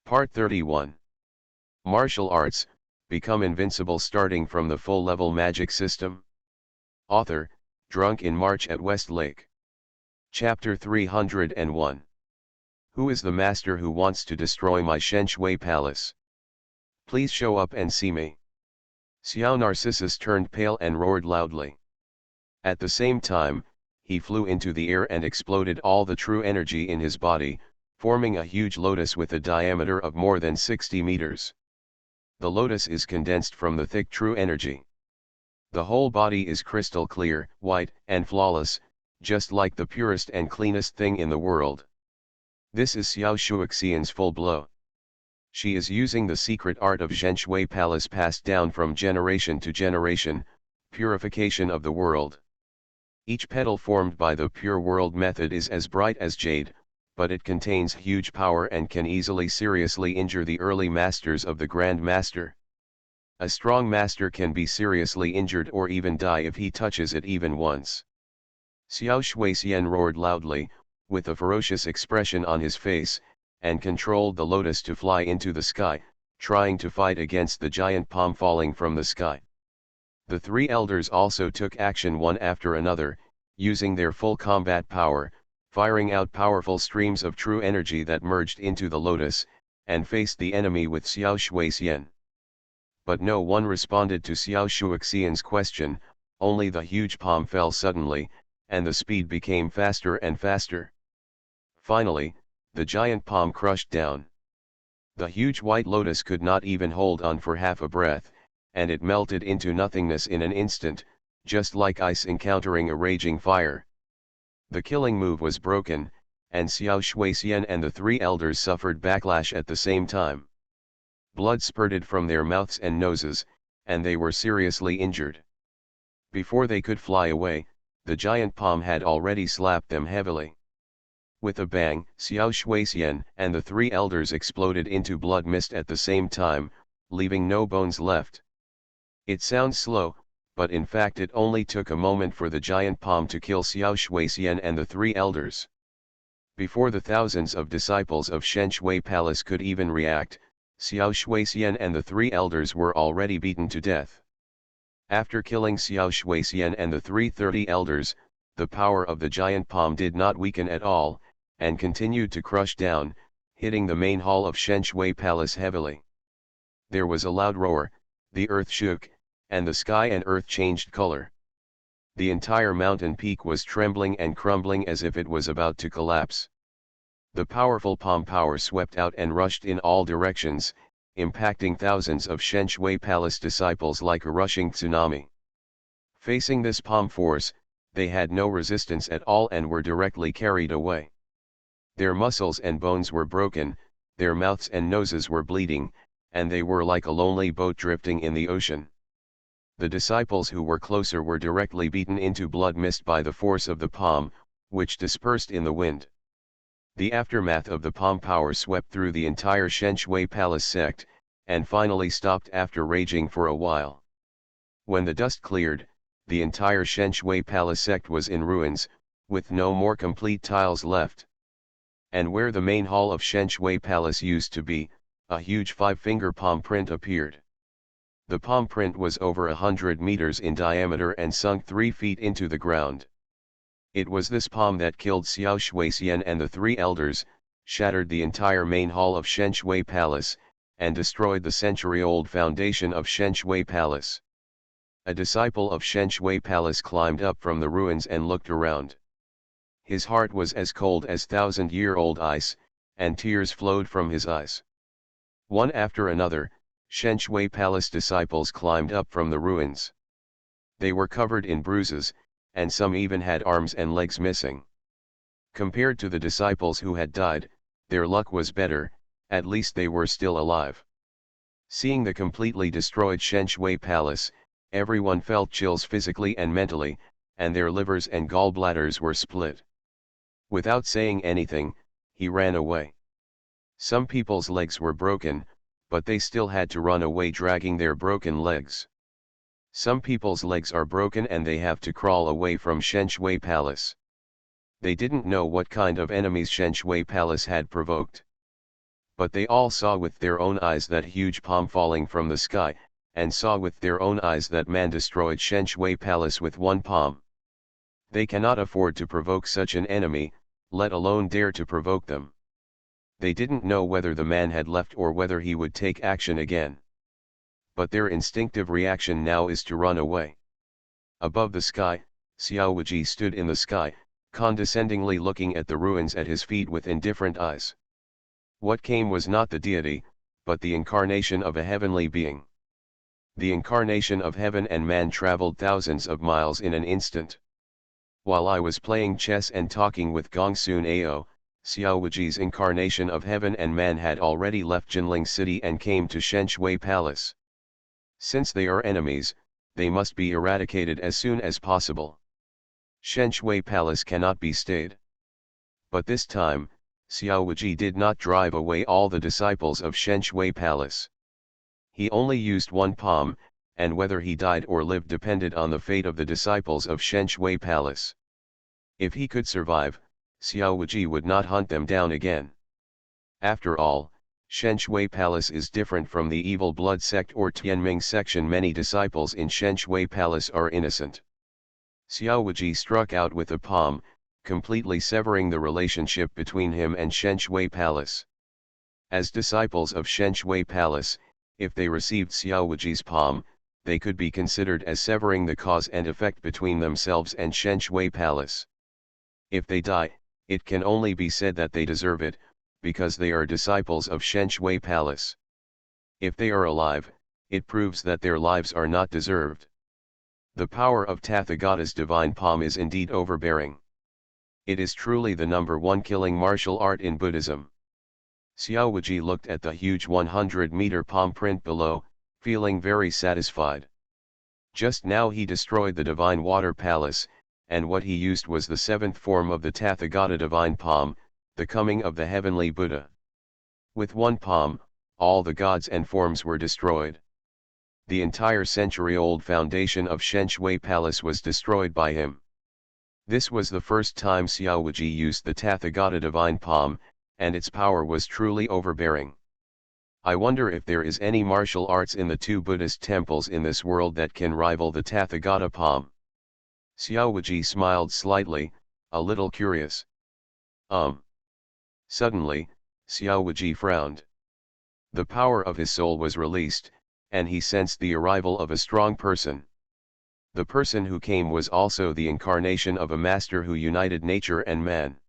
Part 31. Martial Arts, Become Invincible starting from the full-level magic system. Author, Drunk in March at Westlake. Chapter 301. Who is the master who wants to destroy my Shen Shui palace? Please show up and see me. Xiao Narcissus turned pale and roared loudly. At the same time, he flew into the air and exploded all the true energy in his body, forming a huge lotus with a diameter of more than 60 meters. The lotus is condensed from the thick true energy. The whole body is crystal clear, white, and flawless, just like the purest and cleanest thing in the world. This is Xiao Shuixian's full blow. She is using the secret art of Shen Shui Palace passed down from generation to generation, purification of the world. Each petal formed by the pure world method is as bright as jade, but it contains huge power and can easily seriously injure the early masters of the Grand Master. A strong master can be seriously injured or even die if he touches it even once. Xiao Shuixian roared loudly, with a ferocious expression on his face, and controlled the lotus to fly into the sky, trying to fight against the giant palm falling from the sky. The three elders also took action one after another, using their full combat power, firing out powerful streams of true energy that merged into the lotus, and faced the enemy with Xiao Shuixian. But no one responded to Xiao Shuixian's question, only the huge palm fell suddenly, and the speed became faster and faster. Finally, the giant palm crushed down. The huge white lotus could not even hold on for half a breath, and it melted into nothingness in an instant, just like ice encountering a raging fire. The killing move was broken, and Xiao Shuixian and the three elders suffered backlash at the same time. Blood spurted from their mouths and noses, and they were seriously injured. Before they could fly away, the giant palm had already slapped them heavily. With a bang, Xiao Shuixian and the three elders exploded into blood mist at the same time, leaving no bones left. It sounds slow, but in fact it only took a moment for the giant palm to kill Xiao Shuixian and the three elders. Before the thousands of disciples of Shen Shui Palace could even react, Xiao Shuixian and the three elders were already beaten to death. After killing Xiao Shuixian and the 330 elders, the power of the giant palm did not weaken at all, and continued to crush down, hitting the main hall of Shen Shui Palace heavily. There was a loud roar, the earth shook, and the sky and earth changed color. The entire mountain peak was trembling and crumbling as if it was about to collapse. The powerful palm power swept out and rushed in all directions, impacting thousands of Shen Shui Palace disciples like a rushing tsunami. Facing this palm force, they had no resistance at all and were directly carried away. Their muscles and bones were broken, their mouths and noses were bleeding, and they were like a lonely boat drifting in the ocean. The disciples who were closer were directly beaten into blood mist by the force of the palm, which dispersed in the wind. The aftermath of the palm power swept through the entire Shen Shui Palace sect, and finally stopped after raging for a while. When the dust cleared, the entire Shen Shui Palace sect was in ruins, with no more complete tiles left. And where the main hall of Shen Shui Palace used to be, a huge five-finger palm print appeared. The palm print was over 100 meters in diameter and sunk 3 feet into the ground. It was this palm that killed Xiao Shuixian and the three elders, shattered the entire main hall of Shen Shui Palace, and destroyed the century-old foundation of Shen Shui Palace. A disciple of Shen Shui Palace climbed up from the ruins and looked around. His heart was as cold as thousand-year-old ice, and tears flowed from his eyes. One after another, Shen Shui Palace disciples climbed up from the ruins. They were covered in bruises, and some even had arms and legs missing. Compared to the disciples who had died, their luck was better, at least they were still alive. Seeing the completely destroyed Shen Shui Palace, everyone felt chills physically and mentally, and their livers and gallbladders were split. Without saying anything, he ran away. Some people's legs were broken, but they still had to run away dragging their broken legs. Some people's legs are broken and they have to crawl away from Shen Shui Palace. They didn't know what kind of enemies Shen Shui Palace had provoked. But they all saw with their own eyes that huge palm falling from the sky, and saw with their own eyes that man destroyed Shen Shui Palace with one palm. They cannot afford to provoke such an enemy, let alone dare to provoke them. They didn't know whether the man had left or whether he would take action again. But their instinctive reaction now is to run away. Above the sky, Xiao Wuji stood in the sky, condescendingly looking at the ruins at his feet with indifferent eyes. What came was not the deity, but the incarnation of a heavenly being. The incarnation of heaven and man traveled thousands of miles in an instant. While I was playing chess and talking with Gongsun Ao, Xiao Wuji's incarnation of heaven and man had already left Jinling City and came to Shen Shui Palace. Since they are enemies, they must be eradicated as soon as possible. Shen Shui Palace cannot be stayed. But this time, Xiao Wuji did not drive away all the disciples of Shen Shui Palace. He only used one palm, and whether he died or lived depended on the fate of the disciples of Shen Shui Palace. If he could survive, Xiao Wuji would not hunt them down again. After all, Shen Shui Palace is different from the evil blood sect or Tianming section. Many disciples in Shen Shui Palace are innocent. Xiao Wuji struck out with a palm, completely severing the relationship between him and Shen Shui Palace. As disciples of Shen Shui Palace, if they received Xiao Wuji's palm, they could be considered as severing the cause and effect between themselves and Shen Shui Palace. If they die, it can only be said that they deserve it, because they are disciples of Shen Shui Palace. If they are alive, it proves that their lives are not deserved. The power of Tathagata's divine palm is indeed overbearing. It is truly the number one killing martial art in Buddhism. Xiao Wuji looked at the huge 100-meter palm print below, feeling very satisfied. Just now he destroyed the divine water palace, and what he used was the seventh form of the Tathagata divine palm, the coming of the heavenly Buddha. With one palm, all the gods and forms were destroyed. The entire century-old foundation of Shen Shui Palace was destroyed by him. This was the first time Xiao Wuji used the Tathagata divine palm, and its power was truly overbearing. I wonder if there is any martial arts in the two Buddhist temples in this world that can rival the Tathagata palm. Xiao Wuji smiled slightly, a little curious. Suddenly, Xiao Wuji frowned. The power of his soul was released, and he sensed the arrival of a strong person. The person who came was also the incarnation of a master who united nature and man.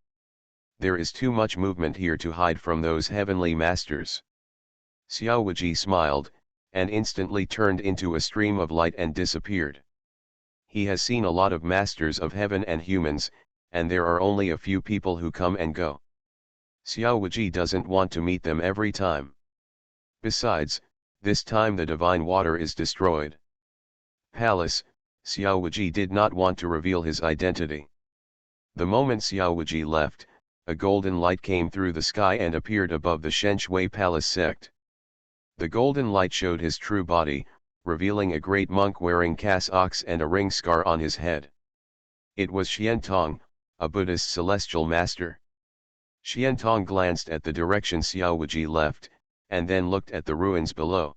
There is too much movement here to hide from those heavenly masters. Xiao Wuji smiled, and instantly turned into a stream of light and disappeared. He has seen a lot of masters of heaven and humans, and there are only a few people who come and go. Xiao Wuji doesn't want to meet them every time. Besides, this time the divine water is destroyed. Palace, Xiao Wuji did not want to reveal his identity. The moment Xiao Wuji left, a golden light came through the sky and appeared above the Shen Shui Palace sect. The golden light showed his true body, revealing a great monk wearing cassocks and a ring scar on his head. It was Xiantong, a Buddhist celestial master. Xiantong glanced at the direction Xiao Wuji left, and then looked at the ruins below.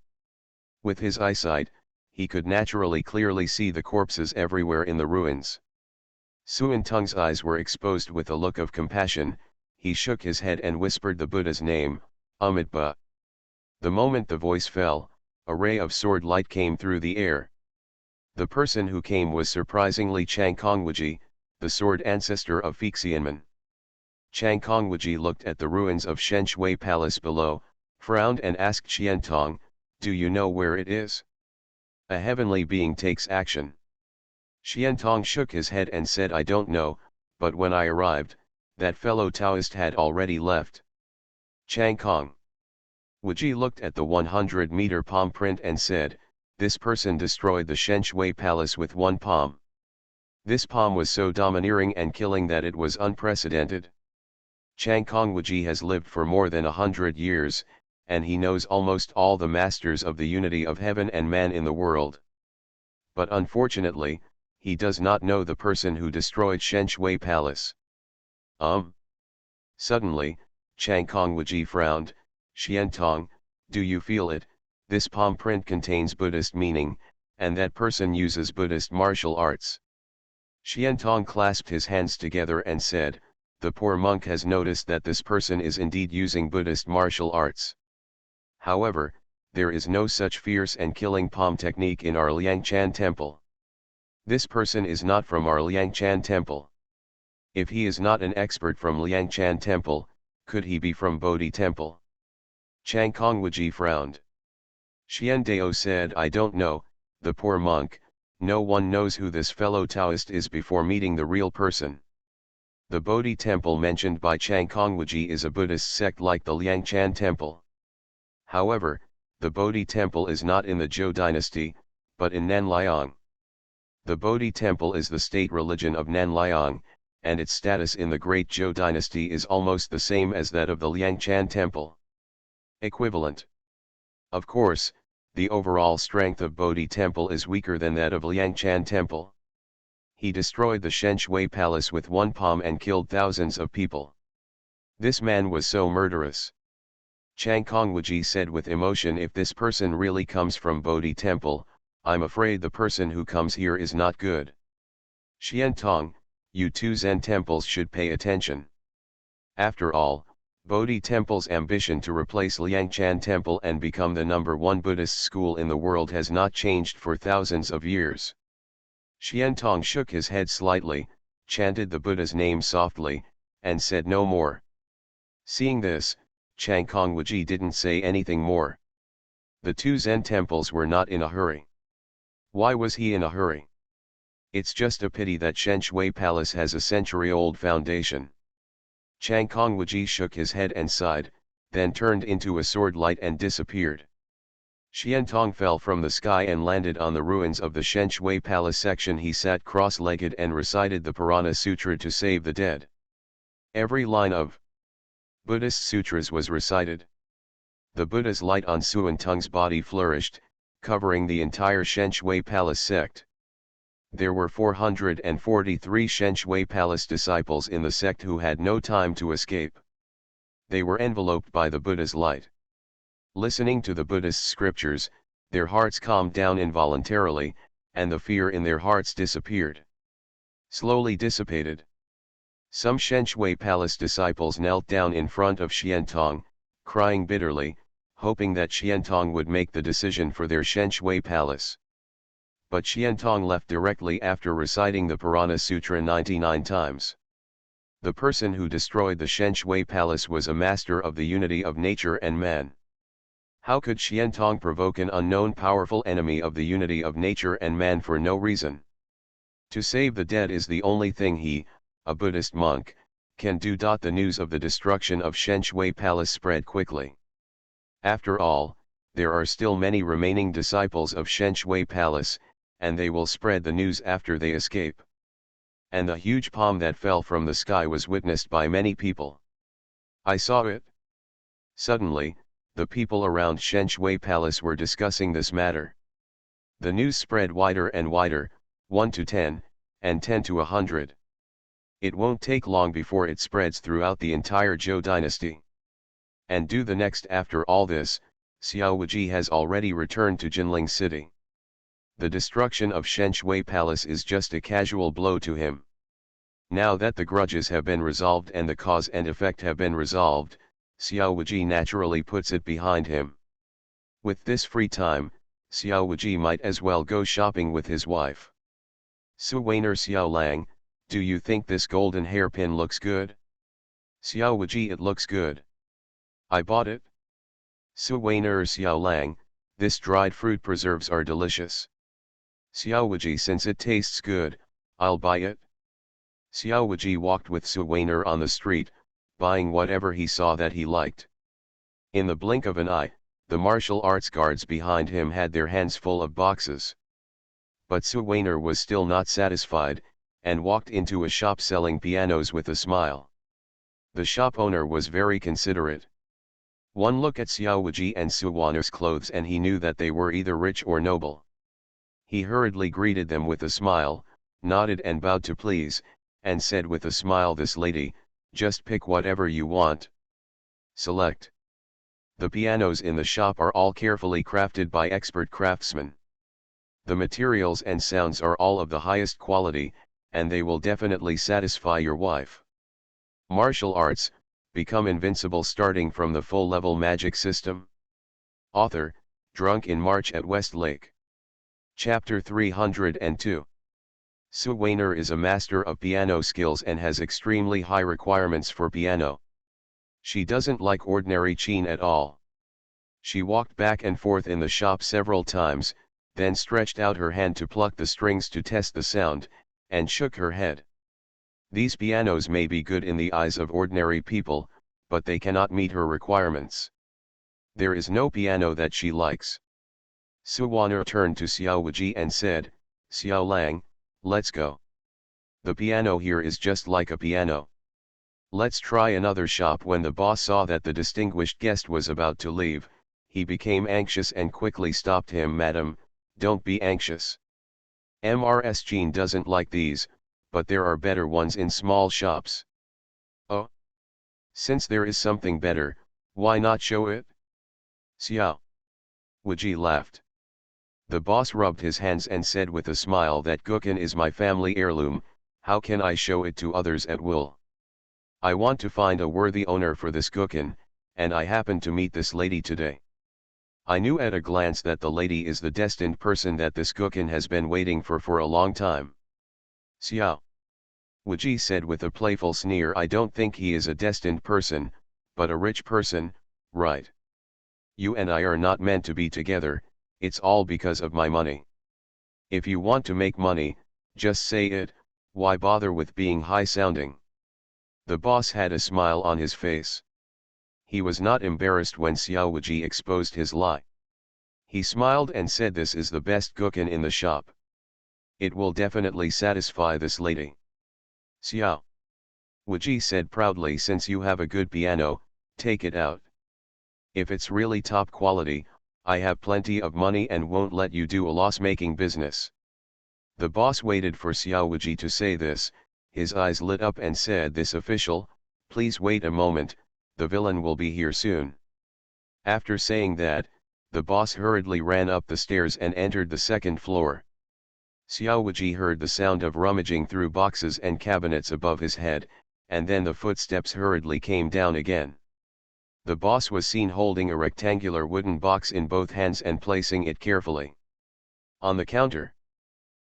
With his eyesight, he could naturally clearly see the corpses everywhere in the ruins. Xiantong's eyes were exposed with a look of compassion. He shook his head and whispered the Buddha's name, Amitabha. The moment the voice fell, a ray of sword light came through the air. The person who came was surprisingly Changkong Wuji, the sword ancestor of Fuxianmen. Changkong Wuji looked at the ruins of Shen Shui Palace below, frowned and asked Xiantong, "Do you know where it is?" A heavenly being takes action. Xiantong shook his head and said, "I don't know, but when I arrived, that fellow Taoist had already left." Changkong Wuji looked at the 100-meter palm print and said, "This person destroyed the Shen Shui Palace with one palm. This palm was so domineering and killing that it was unprecedented. Changkong Wuji has lived for more than 100 years, and he knows almost all the masters of the unity of heaven and man in the world. But unfortunately, he does not know the person who destroyed Shen Shui Palace." Suddenly, Changkong Wuji frowned, Xiantong, do you feel it? This palm print contains Buddhist meaning, and that person uses Buddhist martial arts. Xiantong clasped his hands together and said, the poor monk has noticed that this person is indeed using Buddhist martial arts. However, there is no such fierce and killing palm technique in our Liangchan temple. This person is not from our Liangchan temple. If he is not an expert from Liangchan temple, could he be from Bodhi temple? Chang Kongwuji frowned. Xian Dao said, I don't know, the poor monk, no one knows who this fellow Taoist is before meeting the real person. The Bodhi temple mentioned by Chang Kongwuji is a Buddhist sect like the Liangchan temple. However, the Bodhi temple is not in the Zhou dynasty, but in Nanliang. The Bodhi temple is the state religion of Nanliang, and its status in the Great Zhou dynasty is almost the same as that of the Liangchan temple. Equivalent. Of course, the overall strength of Bodhi temple is weaker than that of Liangchan temple. He destroyed the Shenshui palace with one palm and killed thousands of people. This man was so murderous. Chang Kongwuji said with emotion, if this person really comes from Bodhi temple, I'm afraid the person who comes here is not good. Xiantong, you two Zen temples should pay attention. After all, Bodhi temple's ambition to replace Liangchan temple and become the #1 Buddhist school in the world has not changed for thousands of years. Xiantong shook his head slightly, chanted the Buddha's name softly, and said no more. Seeing this, Chang Kongwuji didn't say anything more. The two Zen temples were not in a hurry. Why was he in a hurry? It's just a pity that Shenshui Palace has a century-old foundation. Chang Kongwuji shook his head and sighed, then turned into a sword light and disappeared. Xiantong fell from the sky and landed on the ruins of the Shenshui Palace section. He sat cross-legged and recited the Purana Sutra to save the dead. Every line of Buddhist sutras was recited. The Buddha's light on Xuantong's body flourished, covering the entire Shenshui Palace sect. There were 443 Shenshui Palace disciples in the sect who had no time to escape. They were enveloped by the Buddha's light. Listening to the Buddhist scriptures, their hearts calmed down involuntarily, and the fear in their hearts disappeared. Slowly dissipated. Some Shenshui Palace disciples knelt down in front of Xiantong, crying bitterly, hoping that Xiantong would make the decision for their Shenshui Palace. But Xiantong left directly after reciting the Purana Sutra 99 times. The person who destroyed the Shenshui Palace was a master of the unity of nature and man. How could Xiantong provoke an unknown powerful enemy of the unity of nature and man for no reason? To save the dead is the only thing he, a Buddhist monk, can do. The news of the destruction of Shenshui Palace spread quickly. After all, there are still many remaining disciples of Shenshui Palace, and they will spread the news after they escape. And the huge palm that fell from the sky was witnessed by many people. I saw it. Suddenly, the people around Shenshui Palace were discussing this matter. The news spread wider and wider, 1 to 10, and 10 to 100. It won't take long before it spreads throughout the entire Zhou dynasty. And the next. After all this, Xiao Wuji has already returned to Jinling city. The destruction of Shenshui Palace is just a casual blow to him. Now that the grudges have been resolved and the cause and effect have been resolved, Xiao Wuji naturally puts it behind him. With this free time, Xiao Wuji might as well go shopping with his wife. Su Wainer Xiao Lang, do you think this golden hairpin looks good? Xiao Wuji, it looks good. I bought it. Su Wainer Xiao Lang, this dried fruit preserves are delicious. Xiao Wuji, since it tastes good, I'll buy it. Xiao Wuji walked with Su Wainer on the street, buying whatever he saw that he liked. In the blink of an eye, the martial arts guards behind him had their hands full of boxes. But Su Wainer was still not satisfied, and walked into a shop selling pianos with a smile. The shop owner was very considerate. One look at Xiao Wuji and Su Wainer's clothes and he knew that they were either rich or noble. He hurriedly greeted them with a smile, nodded and bowed to please, and said with a smile, this lady, just pick whatever you want. Select. The pianos in the shop are all carefully crafted by expert craftsmen. The materials and sounds are all of the highest quality, and they will definitely satisfy your wife. Martial arts, become invincible starting from the full-level magic system. Author, Drunk in March at Westlake. Chapter 302. Sue Weiner is a master of piano skills and has extremely high requirements for piano. She doesn't like ordinary chine at all. She walked back and forth in the shop several times, then stretched out her hand to pluck the strings to test the sound, and shook her head. These pianos may be good in the eyes of ordinary people, but they cannot meet her requirements. There is no piano that she likes. Sue Weiner turned to Xiao Wuji and said, "Xiao Lang, let's go. The piano here is just like a piano. Let's try another shop." When the boss saw that the distinguished guest was about to leave, he became anxious and quickly stopped him. "Madam, don't be anxious. Mrs. Jean doesn't like these, but there are better ones in small shops." "Oh? Since there is something better, why not show it?" Xiao Wuji laughed. The boss rubbed his hands and said with a smile that Gukin is my family heirloom, how can I show it to others at will? I want to find a worthy owner for this Gukin, and I happened to meet this lady today. I knew at a glance that the lady is the destined person that this Gukin has been waiting for a long time. Xiao Wuji said with a playful sneer, I don't think he is a destined person, but a rich person, right? You and I are not meant to be together, it's all because of my money. If you want to make money, just say it, why bother with being high-sounding? The boss had a smile on his face. He was not embarrassed when Xiao Wuji exposed his lie. He smiled and said, this is the best Gukin in the shop. It will definitely satisfy this lady. Xiao Wuji said proudly, since you have a good piano, take it out. If it's really top quality, I have plenty of money and won't let you do a loss-making business. The boss waited for Xiao Wuji to say this, his eyes lit up and said, this official, please wait a moment, the villain will be here soon. After saying that, the boss hurriedly ran up the stairs and entered the second floor. Xiao Wuji heard the sound of rummaging through boxes and cabinets above his head, and then the footsteps hurriedly came down again. The boss was seen holding a rectangular wooden box in both hands and placing it carefully on the counter.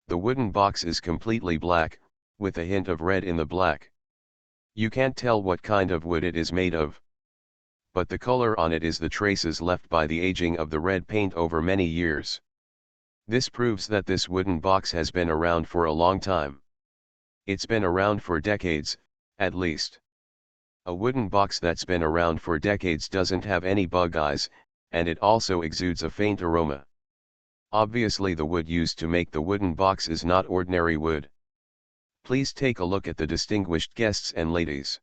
The wooden box is completely black, with a hint of red in the black. You can't tell what kind of wood it is made of, but the color on it is the traces left by the aging of the red paint over many years. This proves that this wooden box has been around for a long time. It's been around for decades, at least. A wooden box that's been around for decades doesn't have any bug eyes, and it also exudes a faint aroma. Obviously the wood used to make the wooden box is not ordinary wood. Please take a look at the distinguished guests and ladies.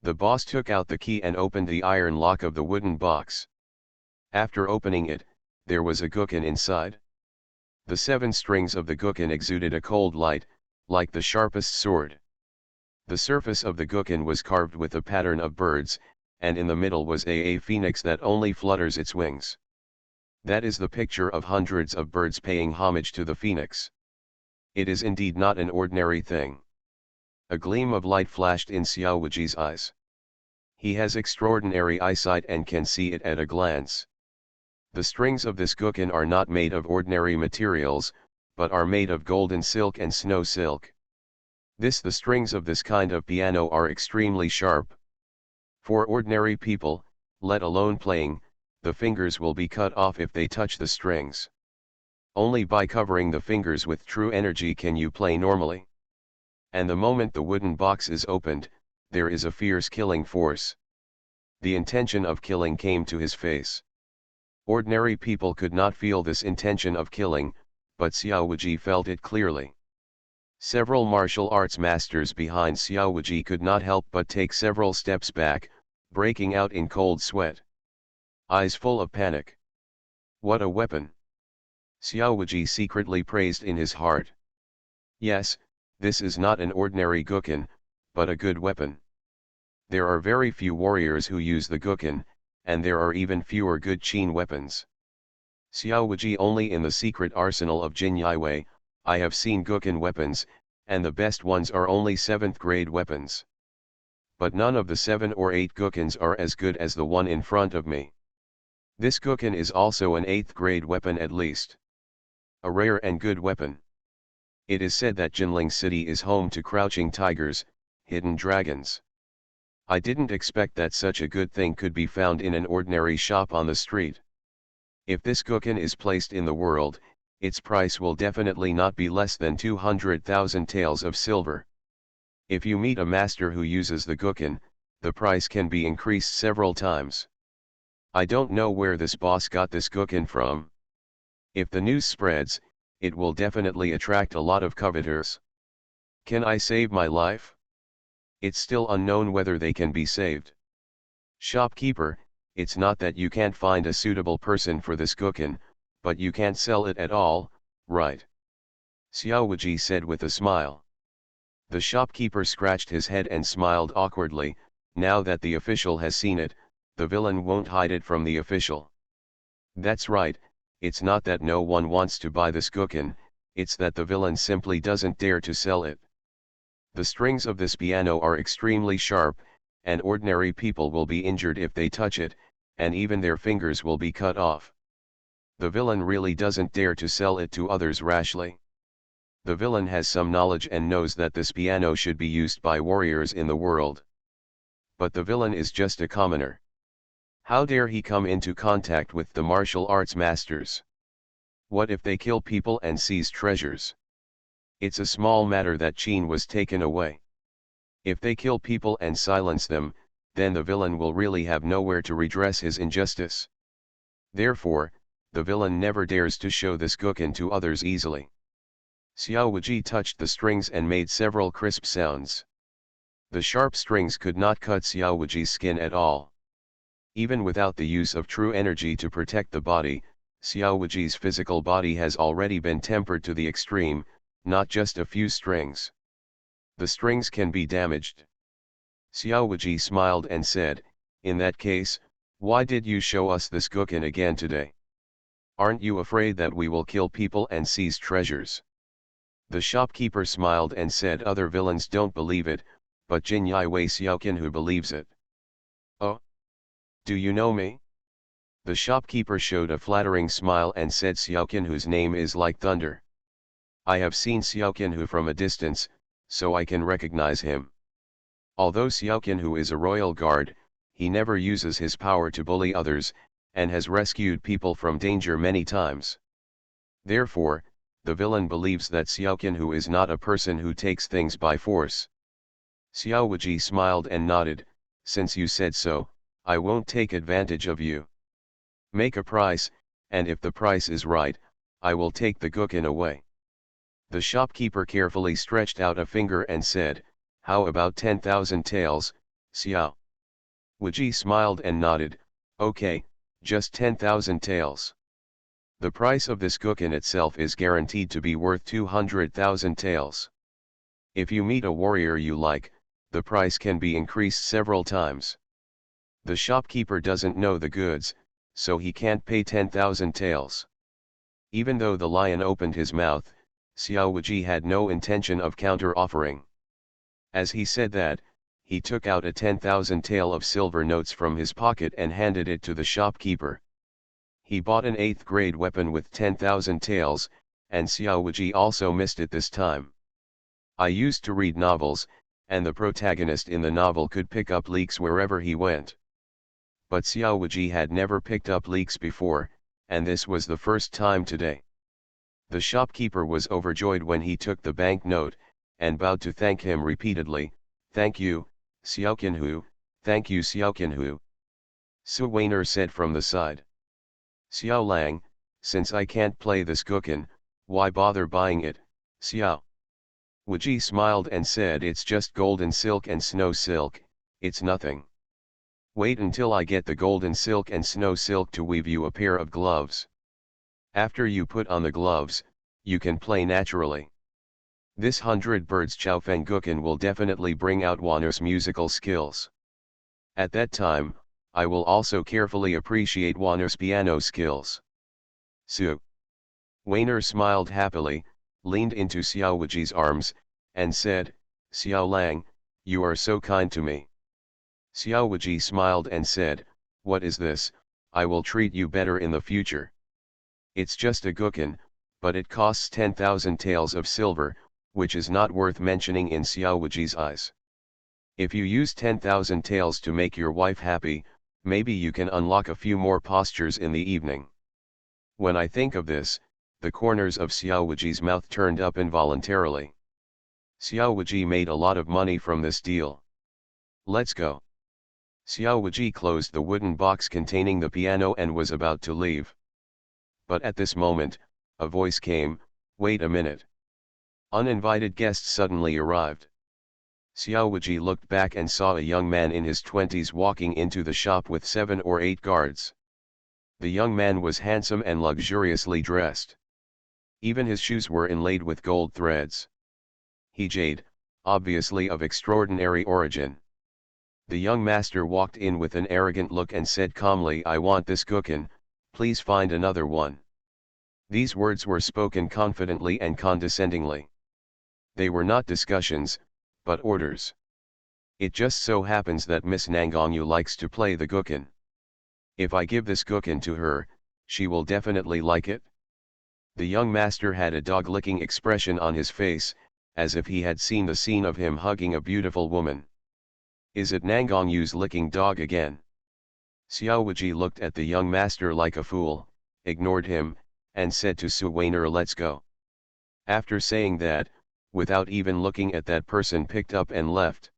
The boss took out the key and opened the iron lock of the wooden box. After opening it, there was a Gukin inside. The 7 strings of the Gukin exuded a cold light, like the sharpest sword. The surface of the Gukin was carved with a pattern of birds, and in the middle was a phoenix that only flutters its wings. That is the picture of hundreds of birds paying homage to the phoenix. It is indeed not an ordinary thing. A gleam of light flashed in Xiao Wuji's eyes. He has extraordinary eyesight and can see it at a glance. The strings of this Gukin are not made of ordinary materials, but are made of golden silk and snow silk. The strings of this kind of piano are extremely sharp. For ordinary people, let alone playing, the fingers will be cut off if they touch the strings. Only by covering the fingers with true energy can you play normally. And the moment the wooden box is opened, there is a fierce killing force. The intention of killing came to his face. Ordinary people could not feel this intention of killing, but Xiao Wuji felt it clearly. Several martial arts masters behind Xiao Wuji could not help but take several steps back, breaking out in cold sweat. Eyes full of panic. What a weapon! Xiao Wuji secretly praised in his heart. Yes, this is not an ordinary Gukin, but a good weapon. There are very few warriors who use the Gukin, and there are even fewer good Qin weapons. Xiao Wuji only in the secret arsenal of Jin Yiwei, I have seen Guqin weapons, and the best ones are only 7th grade weapons. But none of the 7 or 8 Guqins are as good as the one in front of me. This Guqin is also an 8th grade weapon at least. A rare and good weapon. It is said that Jinling City is home to crouching tigers, hidden dragons. I didn't expect that such a good thing could be found in an ordinary shop on the street. If this Guqin is placed in the world, its price will definitely not be less than 200,000 taels of silver. If you meet a master who uses the Guqin, the price can be increased several times. I don't know where this boss got this Guqin from. If the news spreads, it will definitely attract a lot of coveters. Can I save my life? It's still unknown whether they can be saved. Shopkeeper, it's not that you can't find a suitable person for this Guqin, but you can't sell it at all, right? Xiao Wuji said with a smile. The shopkeeper scratched his head and smiled awkwardly. Now that the official has seen it, the villain won't hide it from the official. That's right, it's not that no one wants to buy this Guqin, it's that the villain simply doesn't dare to sell it. The strings of this piano are extremely sharp, and ordinary people will be injured if they touch it, and even their fingers will be cut off. The villain really doesn't dare to sell it to others rashly. The villain has some knowledge and knows that this piano should be used by warriors in the world. But the villain is just a commoner. How dare he come into contact with the martial arts masters? What if they kill people and seize treasures? It's a small matter that Qin was taken away. If they kill people and silence them, then the villain will really have nowhere to redress his injustice. Therefore, the villain never dares to show this Guqin to others easily. Xiao Wuji touched the strings and made several crisp sounds. The sharp strings could not cut Xiao Wuji's skin at all. Even without the use of true energy to protect the body, Xiao Wuji's physical body has already been tempered to the extreme, not just a few strings. The strings can be damaged. Xiao Wuji smiled and said, in that case, why did you show us this Guqin again today? Aren't you afraid that we will kill people and seize treasures? The shopkeeper smiled and said other villains don't believe it, but Jin Yiwei Xiaoqian who believes it. Oh? Do you know me? The shopkeeper showed a flattering smile and said Xiaoqian whose name is like thunder. I have seen Xiaoqian who from a distance, so I can recognize him. Although Xiaoqian who is a royal guard, he never uses his power to bully others, and has rescued people from danger many times. Therefore, the villain believes that Xiaoqian who is not a person who takes things by force. Xiao Wuji smiled and nodded, since you said so, I won't take advantage of you. Make a price, and if the price is right, I will take the Guqin away. The shopkeeper carefully stretched out a finger and said, how about 10,000 taels, Xiao? Wuji smiled and nodded, okay, just 10,000 taels. The price of this Guqin itself is guaranteed to be worth 200,000 taels. If you meet a warrior you like, the price can be increased several times. The shopkeeper doesn't know the goods, so he can't pay 10,000 taels. Even though the lion opened his mouth, Xiao Wuji had no intention of counter-offering. As he said that, he took out a 10,000 tael of silver notes from his pocket and handed it to the shopkeeper. He bought an 8th grade weapon with 10,000 taels, and Xiao Wuji also missed it this time. I used to read novels, and the protagonist in the novel could pick up leaks wherever he went. But Xiao Wuji had never picked up leaks before, and this was the first time today. The shopkeeper was overjoyed when he took the bank note, and bowed to thank him repeatedly, thank you, Xiaoqian Hu, thank you Xiaoqian Hu. Su Weiner said from the side. Xiao Lang, since I can't play this Guqin, why bother buying it, Xiao? Wuji smiled and said it's just golden silk and snow silk, it's nothing. Wait until I get the golden silk and snow silk to weave you a pair of gloves. After you put on the gloves, you can play naturally. This 100 birds Chaofeng Guqin will definitely bring out Wanner's musical skills. At that time, I will also carefully appreciate Wanner's piano skills. Su. Wainer smiled happily, leaned into Xiao Wuji's arms, and said, Xiao Lang, you are so kind to me. Xiao Wuji smiled and said, what is this? I will treat you better in the future. It's just a guqin, but it costs 10,000 taels of silver, which is not worth mentioning in Xiao Wuji's eyes. If you use 10,000 taels to make your wife happy, maybe you can unlock a few more postures in the evening. When I think of this, the corners of Xiao Wuji's mouth turned up involuntarily. Xiao Wuji made a lot of money from this deal. Let's go. Xiao Wuji closed the wooden box containing the piano and was about to leave. But at this moment, a voice came, wait a minute. Uninvited guests suddenly arrived. Xiao Wuji looked back and saw a young man in his 20s walking into the shop with 7 or 8 guards. The young man was handsome and luxuriously dressed. Even his shoes were inlaid with gold threads. He jade, obviously of extraordinary origin. The young master walked in with an arrogant look and said calmly, I want this guqin, please find another one. These words were spoken confidently and condescendingly. They were not discussions, but orders. It just so happens that Miss Nangongyu likes to play the guqin. If I give this guqin to her, she will definitely like it. The young master had a dog-licking expression on his face, as if he had seen the scene of him hugging a beautiful woman. Is it Nangongyu's licking dog again? Xiao Wuji looked at the young master like a fool, ignored him, and said to Su Wainer, let's go. After saying that, without even looking at that person, picked up and left.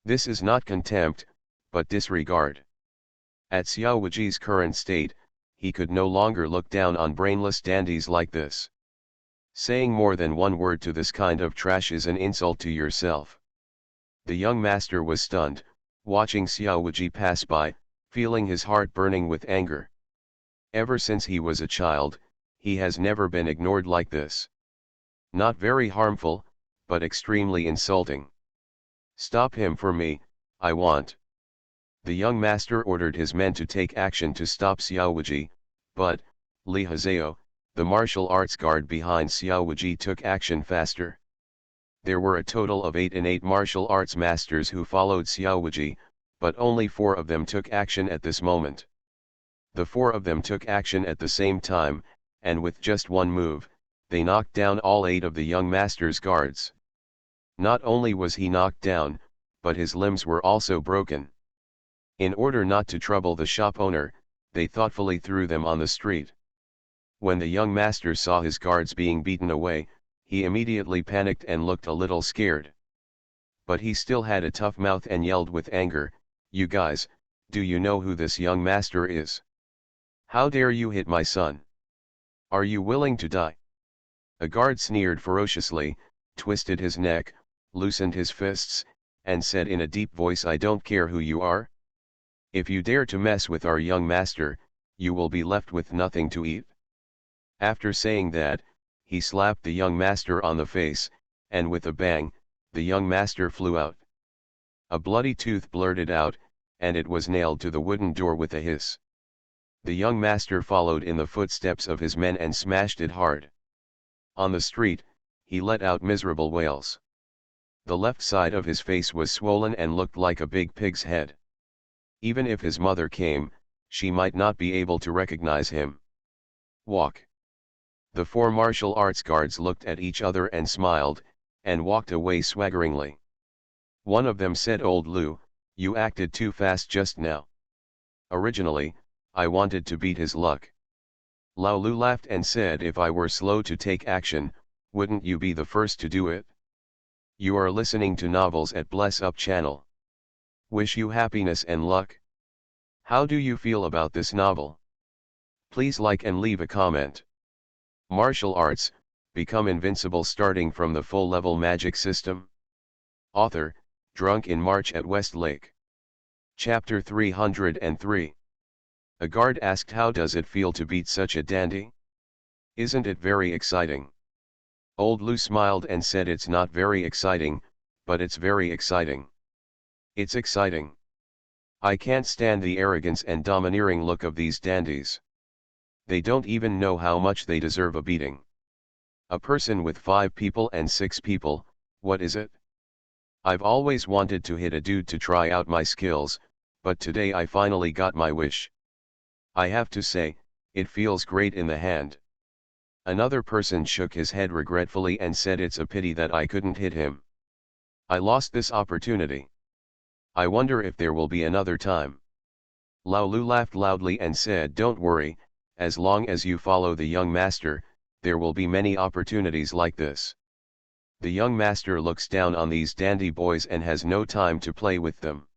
This is not contempt, but disregard. At Xiao Wuji's current state, he could no longer look down on brainless dandies like this. Saying more than one word to this kind of trash is an insult to yourself. The young master was stunned, watching Xiao Wuji pass by, feeling his heart burning with anger. Ever since he was a child, he has never been ignored like this. Not very harmful, but extremely insulting. Stop him for me, I want. The young master ordered his men to take action to stop Xiao Wuji, but, Li Hazeo, the martial arts guard behind Xiao Wuji, took action faster. There were a total of 8 martial arts masters who followed Xiao Wuji, but only 4 of them took action at this moment. The 4 of them took action at the same time, and with just one move, they knocked down all 8 of the young master's guards. Not only was he knocked down, but his limbs were also broken. In order not to trouble the shop owner, they thoughtfully threw them on the street. When the young master saw his guards being beaten away, he immediately panicked and looked a little scared. But he still had a tough mouth and yelled with anger, you guys, do you know who this young master is? How dare you hit my son? Are you willing to die? A guard sneered ferociously, twisted his neck, loosened his fists, and said in a deep voice, I don't care who you are. If you dare to mess with our young master, you will be left with nothing to eat. After saying that, he slapped the young master on the face, and with a bang, the young master flew out. A bloody tooth blurted out, and it was nailed to the wooden door with a hiss. The young master followed in the footsteps of his men and smashed it hard. On the street, he let out miserable wails. The left side of his face was swollen and looked like a big pig's head. Even if his mother came, she might not be able to recognize him. Walk. The 4 martial arts guards looked at each other and smiled, and walked away swaggeringly. One of them said, Old Lu, you acted too fast just now. Originally, I wanted to beat his luck. Lao Lu laughed and said, if I were slow to take action, wouldn't you be the first to do it? You are listening to novels at Bless Up channel. Wish you happiness and luck. How do you feel about this novel? Please like and leave a comment. Martial arts, become invincible starting from the full level magic system. Author, Drunk in March at Westlake. Chapter 303. A guard asked, how does it feel to beat such a dandy? Isn't it very exciting? Old Lu smiled and said, it's not very exciting, but it's very exciting. It's exciting. I can't stand the arrogance and domineering look of these dandies. They don't even know how much they deserve a beating. A person with 5 people and 6 people, what is it? I've always wanted to hit a dude to try out my skills, but today I finally got my wish. I have to say, it feels great in the hand. Another person shook his head regretfully and said it's a pity that I couldn't hit him. I lost this opportunity. I wonder if there will be another time. Lao Lu laughed loudly and said, don't worry, as long as you follow the young master, there will be many opportunities like this. The young master looks down on these dandy boys and has no time to play with them.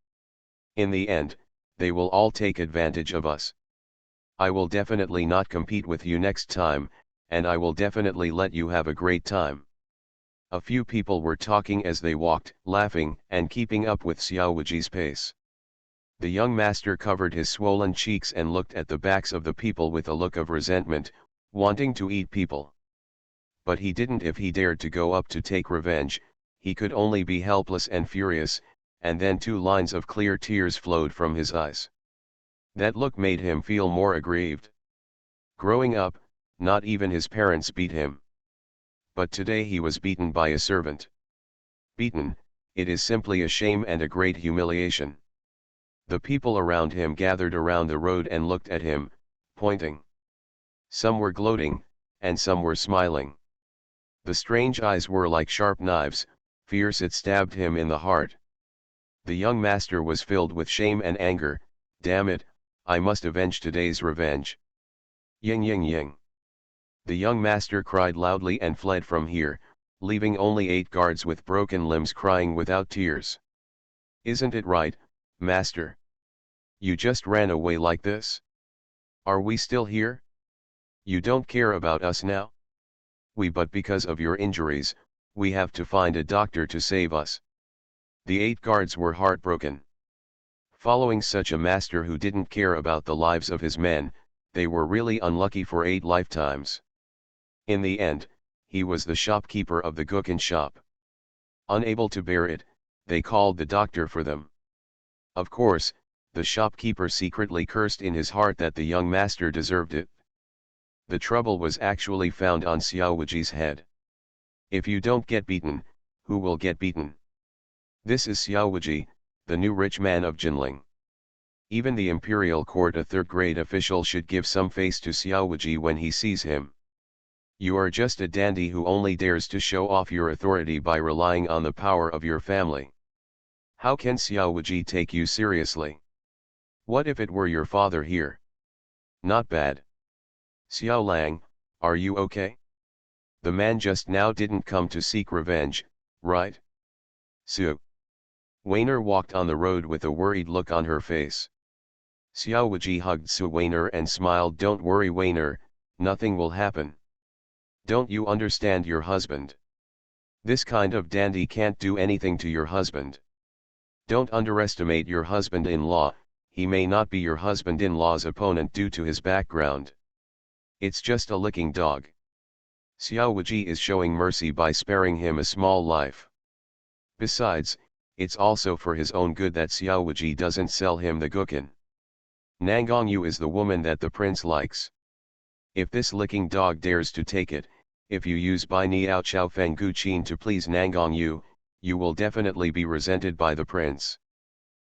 In the end, they will all take advantage of us. I will definitely not compete with you next time, and I will definitely let you have a great time. A few people were talking as they walked, laughing, and keeping up with Xiao Wuji's pace. The young master covered his swollen cheeks and looked at the backs of the people with a look of resentment, wanting to eat people. But he didn't. If he dared to go up to take revenge, he could only be helpless and furious, and then 2 lines of clear tears flowed from his eyes. That look made him feel more aggrieved. Growing up, not even his parents beat him. But today he was beaten by a servant. Beaten, it is simply a shame and a great humiliation. The people around him gathered around the road and looked at him, pointing. Some were gloating, and some were smiling. The strange eyes were like sharp knives, fierce. It stabbed him in the heart. The young master was filled with shame and anger. Damn it, I must avenge today's revenge. Ying ying ying. The young master cried loudly and fled from here, leaving only 8 guards with broken limbs crying without tears. Isn't it right, master? You just ran away like this? Are we still here? You don't care about us now? But because of your injuries, we have to find a doctor to save us. The 8 guards were heartbroken. Following such a master who didn't care about the lives of his men, they were really unlucky for 8 lifetimes. In the end, he was the shopkeeper of the Gukin shop. Unable to bear it, they called the doctor for them. Of course, the shopkeeper secretly cursed in his heart that the young master deserved it. The trouble was actually found on Xiao Wuji's head. If you don't get beaten, who will get beaten? This is Xiao Wuji, the new rich man of Jinling. Even the imperial court, a 3rd-grade official, should give some face to Xiao Wuji when he sees him. You are just a dandy who only dares to show off your authority by relying on the power of your family. How can Xiao Wuji take you seriously? What if it were your father here? Not bad. Xiao Lang, are you okay? The man just now didn't come to seek revenge, right? Su. Wainer walked on the road with a worried look on her face. Xiao Wuji hugged Su Wainer and smiled. Don't worry, Wainer, nothing will happen. Don't you understand your husband? This kind of dandy can't do anything to your husband. Don't underestimate your husband-in-law, he may not be your husband-in-law's opponent due to his background. It's just a licking dog. Xiao Wuji is showing mercy by sparing him a small life. Besides, it's also for his own good that Xiao Wuji doesn't sell him the Gukin. Nangang is the woman that the prince likes. If this licking dog dares to take it, if you use Bai Niao Chao Feng Gu Qin to please Nangang you will definitely be resented by the prince.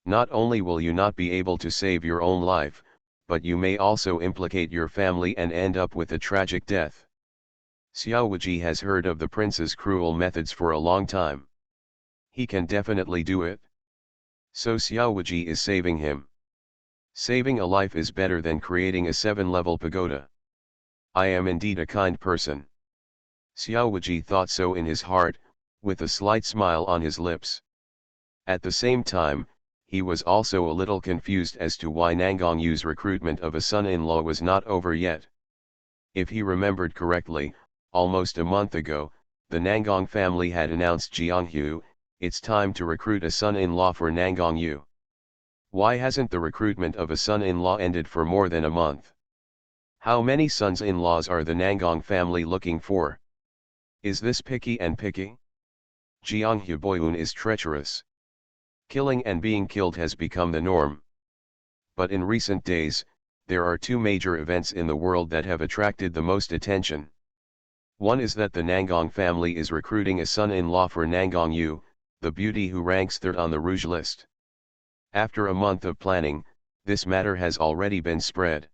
Not only will you not be able to save your own life, but you may also implicate your family and end up with a tragic death. Xiao Wuji has heard of the prince's cruel methods for a long time. He can definitely do it. So Xiao Wuji is saving him. Saving a life is better than creating a 7-level pagoda. I am indeed a kind person. Xiao Wuji thought so in his heart, with a slight smile on his lips. At the same time, he was also a little confused as to why Nangang Yu's recruitment of a son-in-law was not over yet. If he remembered correctly, almost a month ago, the Nangang family had announced Jianghu, it's time to recruit a son-in-law for Nangang Yu. Why hasn't the recruitment of a son-in-law ended for more than a month? How many sons-in-laws are the Nangang family looking for? Is this picky and picky? Jianghu Boyun is treacherous. Killing and being killed has become the norm. But in recent days, there are two major events in the world that have attracted the most attention. One is that the Nangong family is recruiting a son-in-law for Nangong Yu, the beauty who ranks third on the Rouge list. After a month of planning, this matter has already been spread.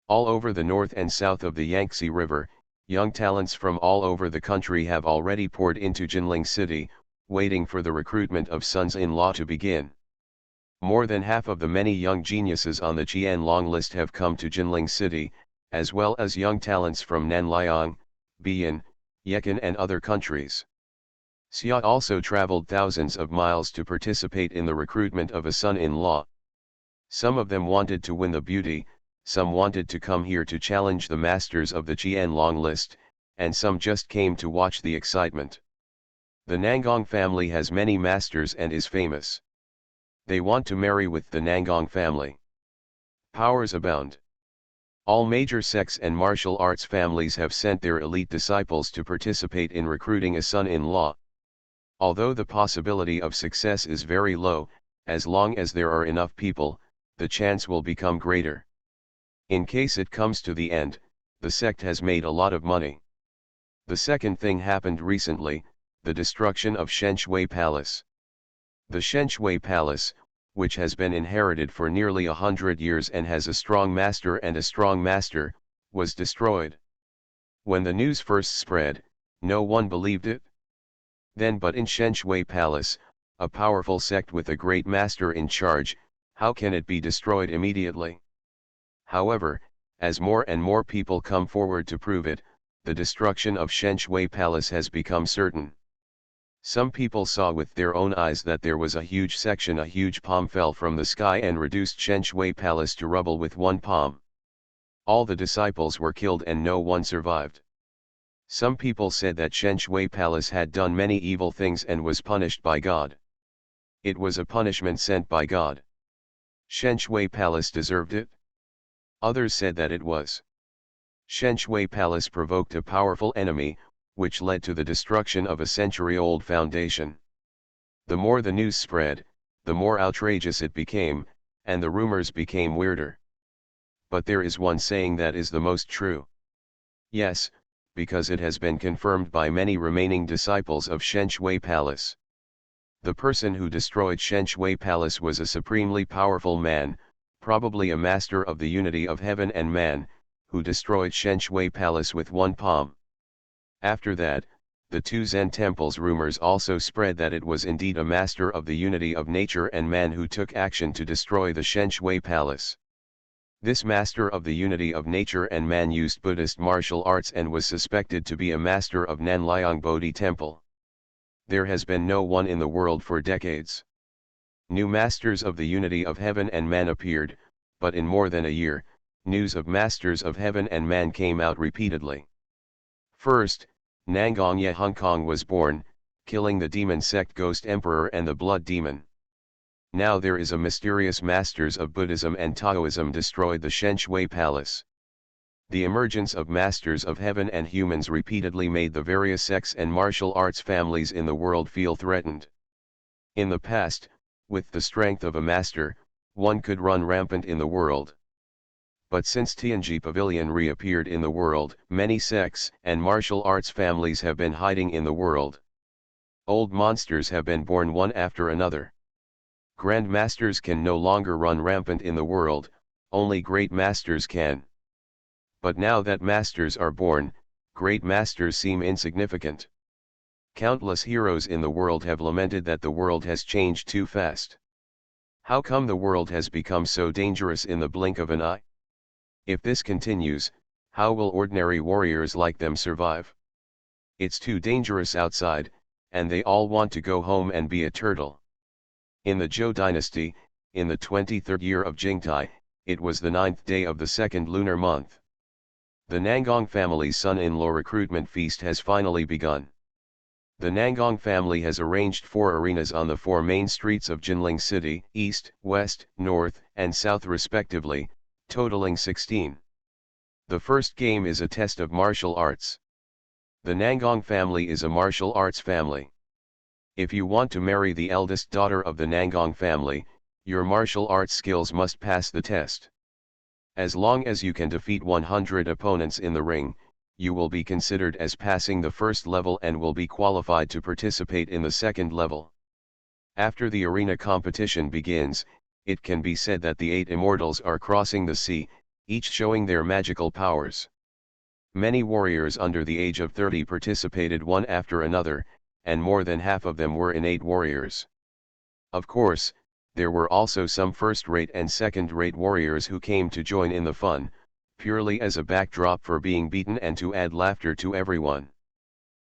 All over the north and south of the Yangtze River, young talents from all over the country have already poured into Jinling City, waiting for the recruitment of sons-in-law to begin. More than half of the many young geniuses on the Qianlong list have come to Jinling City, as well as young talents from Nanliang, Bian, Yekan and other countries. Xia also traveled thousands of miles to participate in the recruitment of a son-in-law. Some of them wanted to win the beauty, some wanted to come here to challenge the masters of the Qianlong list, and some just came to watch the excitement. The Nangong family has many masters and is famous. They want to marry with the Nangong family. Powers abound. All major sects and martial arts families have sent their elite disciples to participate in recruiting a son-in-law. Although the possibility of success is very low, as long as there are enough people, the chance will become greater. In case it comes to the end, the sect has made a lot of money. The second thing happened recently, the destruction of Shenshui Palace. The Shenshui Palace, which has been inherited for nearly 100 years and has a strong master and a strong master, was destroyed. When the news first spread, no one believed it. Then but in Shenshui Palace, a powerful sect with a great master in charge, how can it be destroyed immediately? However, as more and more people come forward to prove it, the destruction of Shenshui Palace has become certain. Some people saw with their own eyes that there was a huge palm fell from the sky and reduced Shenshui Palace to rubble with one palm. All the disciples were killed and no one survived. Some people said that Shenshui Palace had done many evil things and was punished by God. It was a punishment sent by God. Shenshui Palace deserved it? Others said that it was. Shenshui Palace provoked a powerful enemy, which led to the destruction of a century-old foundation. The more the news spread, the more outrageous it became, and the rumors became weirder. But there is one saying that is the most true. Yes, because it has been confirmed by many remaining disciples of Shenshui Palace. The person who destroyed Shenshui Palace was a supremely powerful man, probably a master of the unity of heaven and man, who destroyed Shenshui Palace with one palm. After that, the two Zen temples rumors also spread that it was indeed a master of the unity of nature and man who took action to destroy the Shenshui Palace. This master of the unity of nature and man used Buddhist martial arts and was suspected to be a master of Nanliang Bodhi Temple. There has been no one in the world for decades. New masters of the unity of heaven and man appeared, but in more than a year, news of masters of heaven and man came out repeatedly. First, Nangong Ye Hongkong was born, killing the demon sect Ghost Emperor and the Blood Demon. Now there is a mysterious masters of Buddhism and Taoism destroyed the Shenshui Palace. The emergence of masters of heaven and humans repeatedly made the various sects and martial arts families in the world feel threatened. In the past, with the strength of a master, one could run rampant in the world. But since Tianji Pavilion reappeared in the world, many sects and martial arts families have been hiding in the world. Old monsters have been born one after another. Grand masters can no longer run rampant in the world, only great masters can. But now that masters are born, great masters seem insignificant. Countless heroes in the world have lamented that the world has changed too fast. How come the world has become so dangerous in the blink of an eye? If this continues, how will ordinary warriors like them survive? It's too dangerous outside, and they all want to go home and be a turtle. In the Zhou dynasty, in the 23rd year of Jingtai, it was the 9th day of the 2nd lunar month. The Nangong family's son-in-law recruitment feast has finally begun. The Nangong family has arranged 4 arenas on the 4 main streets of Jinling City, east, west, north, and south respectively, totaling 16. The first game is a test of martial arts. The Nangong family is a martial arts family. If you want to marry the eldest daughter of the Nangong family, Your martial arts skills must pass the test. As long as you can defeat 100 opponents in the ring, you will be considered as passing the first level and will be qualified to participate in the second level. After the arena competition begins, it can be said that the 8 immortals are crossing the sea, each showing their magical powers. Many warriors under the age of 30 participated one after another, and more than half of them were innate warriors. Of course, there were also some first-rate and second-rate warriors who came to join in the fun, purely as a backdrop for being beaten and to add laughter to everyone.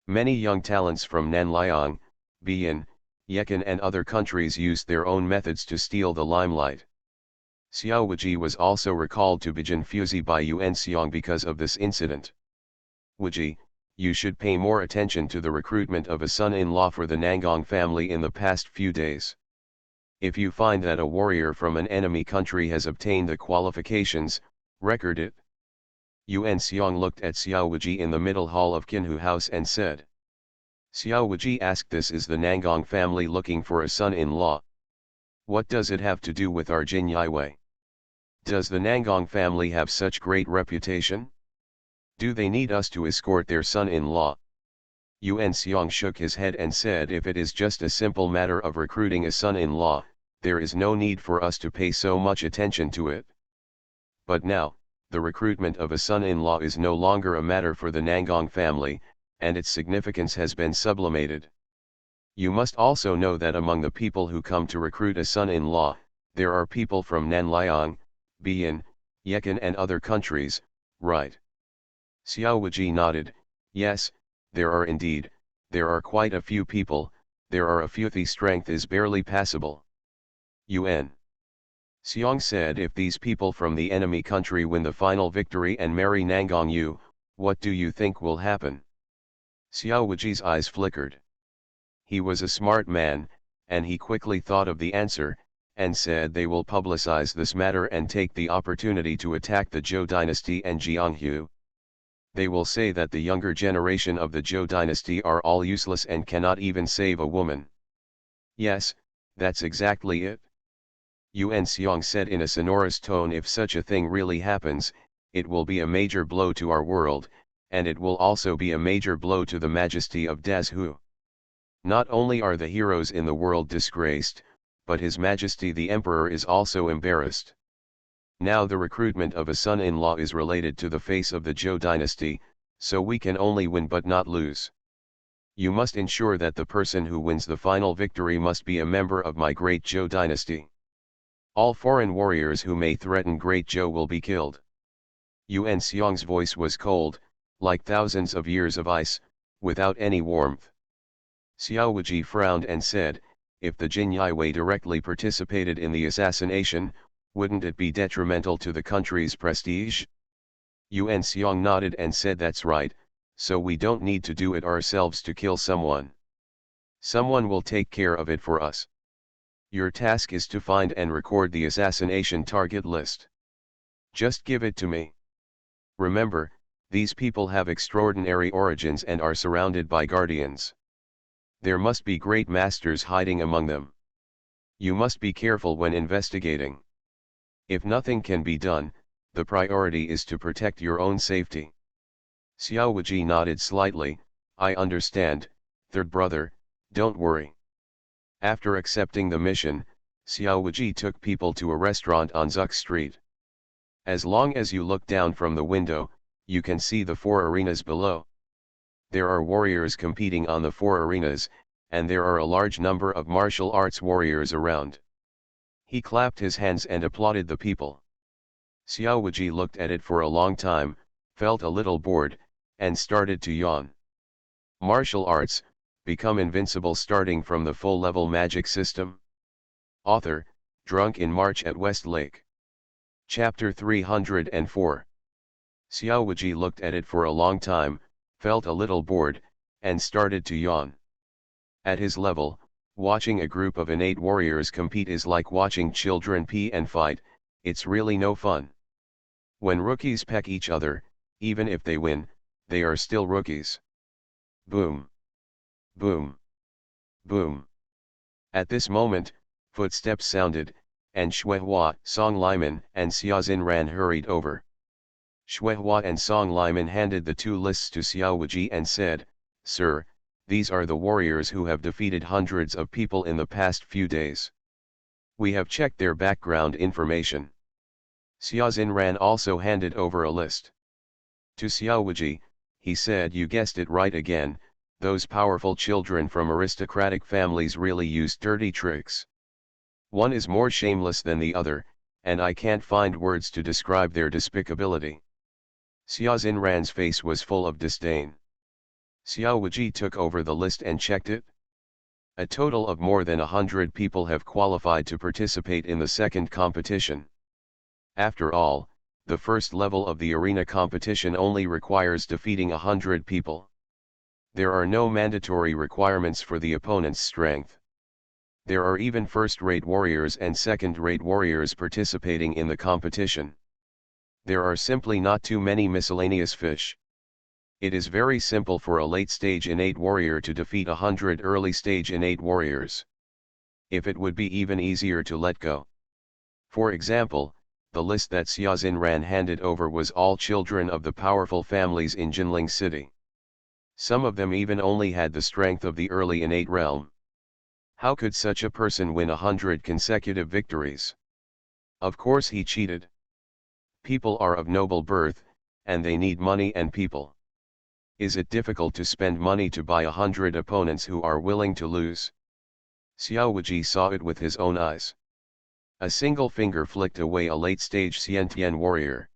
Many young talents from Nanliang, Bian, Yekan and other countries used their own methods to steal the limelight. Xiao Wuji was also recalled to Bijin Fuzi by Yuan Xiong because of this incident. Wuji, you should pay more attention to the recruitment of a son-in-law for the Nangong family in the past few days. If you find that a warrior from an enemy country has obtained the qualifications, record it. Yuan Xiong looked at Xiao Wuji in the middle hall of Qinhu House and said. Xiao Wuji asked, this is the Nangong family looking for a son-in-law. What does it have to do with our Jin Yiwei? Does the Nangong family have such great reputation? Do they need us to escort their son-in-law? Yuan Xiong shook his head and said, if it is just a simple matter of recruiting a son-in-law, there is no need for us to pay so much attention to it. But now, the recruitment of a son-in-law is no longer a matter for the Nangong family, and its significance has been sublimated. You must also know that among the people who come to recruit a son-in-law, there are people from Nanliang, Bian, Yekan and other countries, right? Xiao Wuji nodded, yes, there are indeed, there are quite a few people, there are a few. The strength is barely passable. Yuan Xiong said, if these people from the enemy country win the final victory and marry Nangong Yu, what do you think will happen? Xiao Wuji's eyes flickered. He was a smart man, and he quickly thought of the answer, and said they will publicize this matter and take the opportunity to attack the Zhou dynasty and Jianghu. They will say that the younger generation of the Zhou dynasty are all useless and cannot even save a woman. Yes, that's exactly it. Yuan Xiong said in a sonorous tone, if such a thing really happens, it will be a major blow to our world, and it will also be a major blow to the majesty of Dazhu. Not only are the heroes in the world disgraced, but His Majesty the Emperor is also embarrassed. Now the recruitment of a son-in-law is related to the face of the Zhou dynasty, so we can only win but not lose. You must ensure that the person who wins the final victory must be a member of my great Zhou dynasty. All foreign warriors who may threaten great Zhou will be killed. Yuan Xiong's voice was cold, like thousands of years of ice, without any warmth. Xiao Wuji frowned and said, if the Jin Yiwei directly participated in the assassination, wouldn't it be detrimental to the country's prestige? Yuan Xiong nodded and said, that's right, so we don't need to do it ourselves to kill someone. Someone will take care of it for us. Your task is to find and record the assassination target list. Just give it to me. Remember, these people have extraordinary origins and are surrounded by guardians. There must be great masters hiding among them. You must be careful when investigating. If nothing can be done, the priority is to protect your own safety. Xiao Wuji nodded slightly, I understand, third brother, don't worry. After accepting the mission, Xiao Wuji took people to a restaurant on Zuk Street. As long as you look down from the window, you can see the 4 arenas below. There are warriors competing on the 4 arenas, and there are a large number of martial arts warriors around. He clapped his hands and applauded the people. Xiao Wuji looked at it for a long time, felt a little bored, and started to yawn. Martial arts, become invincible starting from the full-level magic system. Author, Drunk in March at West Lake. Chapter 304. Xiao Wuji looked at it for a long time, felt a little bored, and started to yawn. At his level, watching a group of innate warriors compete is like watching children pee and fight, it's really no fun. When rookies peck each other, even if they win, they are still rookies. Boom. Boom. Boom. At this moment, footsteps sounded, and Shuehua, Song Liman, and Xia Xinran hurried over. Shuehua and Song Liman handed the two lists to Xiao Wuji and said, "Sir, these are the warriors who have defeated hundreds of people in the past few days. We have checked their background information." Xia Xinran also handed over a list. To Xiao Wuji, he said, "You guessed it right again, those powerful children from aristocratic families really use dirty tricks. One is more shameless than the other, and I can't find words to describe their despicability." Xia Xinran's face was full of disdain. Xiao Wuji took over the list and checked it. A total of more than 100 people have qualified to participate in the second competition. After all, the first level of the arena competition only requires defeating 100 people. There are no mandatory requirements for the opponent's strength. There are even first-rate warriors and second-rate warriors participating in the competition. There are simply not too many miscellaneous fish. It is very simple for a late-stage innate warrior to defeat 100 early-stage innate warriors. If it would be even easier to let go. For example, the list that Xia Xinran handed over was all children of the powerful families in Jinling City. Some of them even only had the strength of the early innate realm. How could such a person win 100 consecutive victories? Of course he cheated. People are of noble birth, and they need money and people. Is it difficult to spend money to buy 100 opponents who are willing to lose? Xiao Wuji saw it with his own eyes. A single finger flicked away a late-stage Xiantian warrior.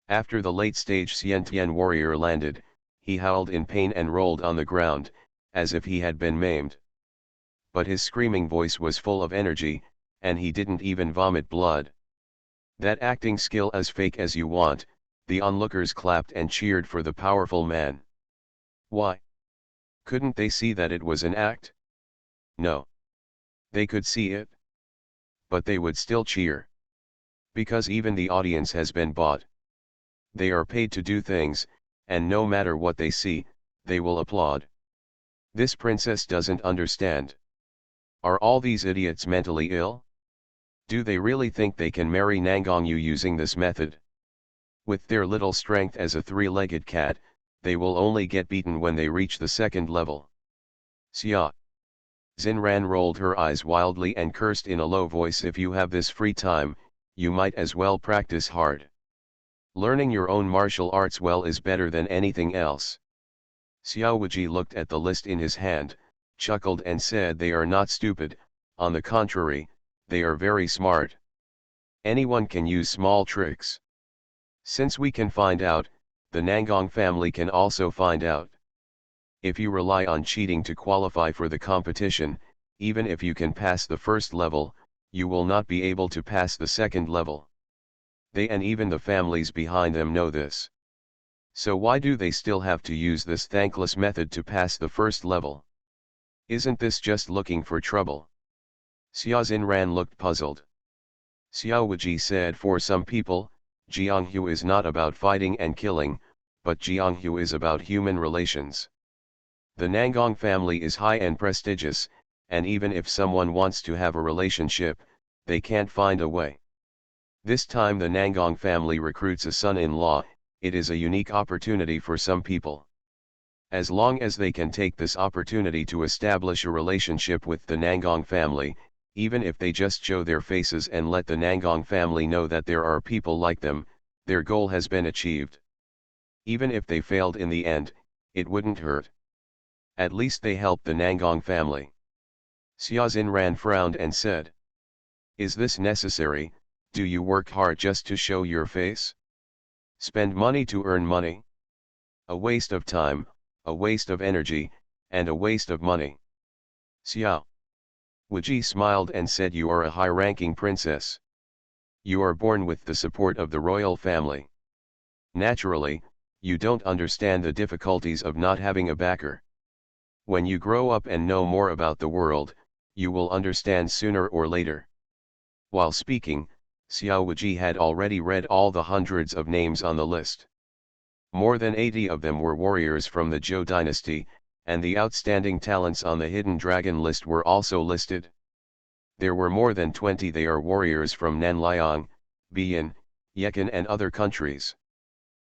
After the late-stage Xiantian warrior landed, he howled in pain and rolled on the ground, as if he had been maimed. But his screaming voice was full of energy, and he didn't even vomit blood. That acting skill as fake as you want, the onlookers clapped and cheered for the powerful man. Why? Couldn't they see that it was an act? No. They could see it. But they would still cheer. Because even the audience has been bought. They are paid to do things, and no matter what they see, they will applaud. This princess doesn't understand. Are all these idiots mentally ill? Do they really think they can marry Nangongyu using this method? With their little strength as a three-legged cat, they will only get beaten when they reach the second level. Xia Xinran rolled her eyes wildly and cursed in a low voice, "If you have this free time, you might as well practice hard. Learning your own martial arts well is better than anything else." Xiao Wuji looked at the list in his hand, chuckled and said, "They are not stupid, on the contrary, they are very smart. Anyone can use small tricks. Since we can find out, the Nangong family can also find out. If you rely on cheating to qualify for the competition, even if you can pass the first level, you will not be able to pass the second level. They and even the families behind them know this. So why do they still have to use this thankless method to pass the first level? Isn't this just looking for trouble?" Xia Xinran looked puzzled. Xiao Wuji said, "For some people, Jianghu is not about fighting and killing, but Jianghu is about human relations. The Nangong family is high and prestigious, and even if someone wants to have a relationship, they can't find a way. This time the Nangong family recruits a son-in-law, it is a unique opportunity for some people. As long as they can take this opportunity to establish a relationship with the Nangong family, even if they just show their faces and let the Nangong family know that there are people like them, their goal has been achieved. Even if they failed in the end, it wouldn't hurt. At least they helped the Nangong family." Xia Xinran frowned and said, "Is this necessary? Do you work hard just to show your face? Spend money to earn money? A waste of time, a waste of energy, and a waste of money." Xiao Wuji smiled and said, "You are a high-ranking princess. You are born with the support of the royal family. Naturally, you don't understand the difficulties of not having a backer. When you grow up and know more about the world, you will understand sooner or later." While speaking, Xiao Wuji had already read all the hundreds of names on the list. More than 80 of them were warriors from the Zhou dynasty, and the outstanding talents on the hidden dragon list were also listed. There were more than 20 they are warriors from Nanliang, Bian, Yekan and other countries.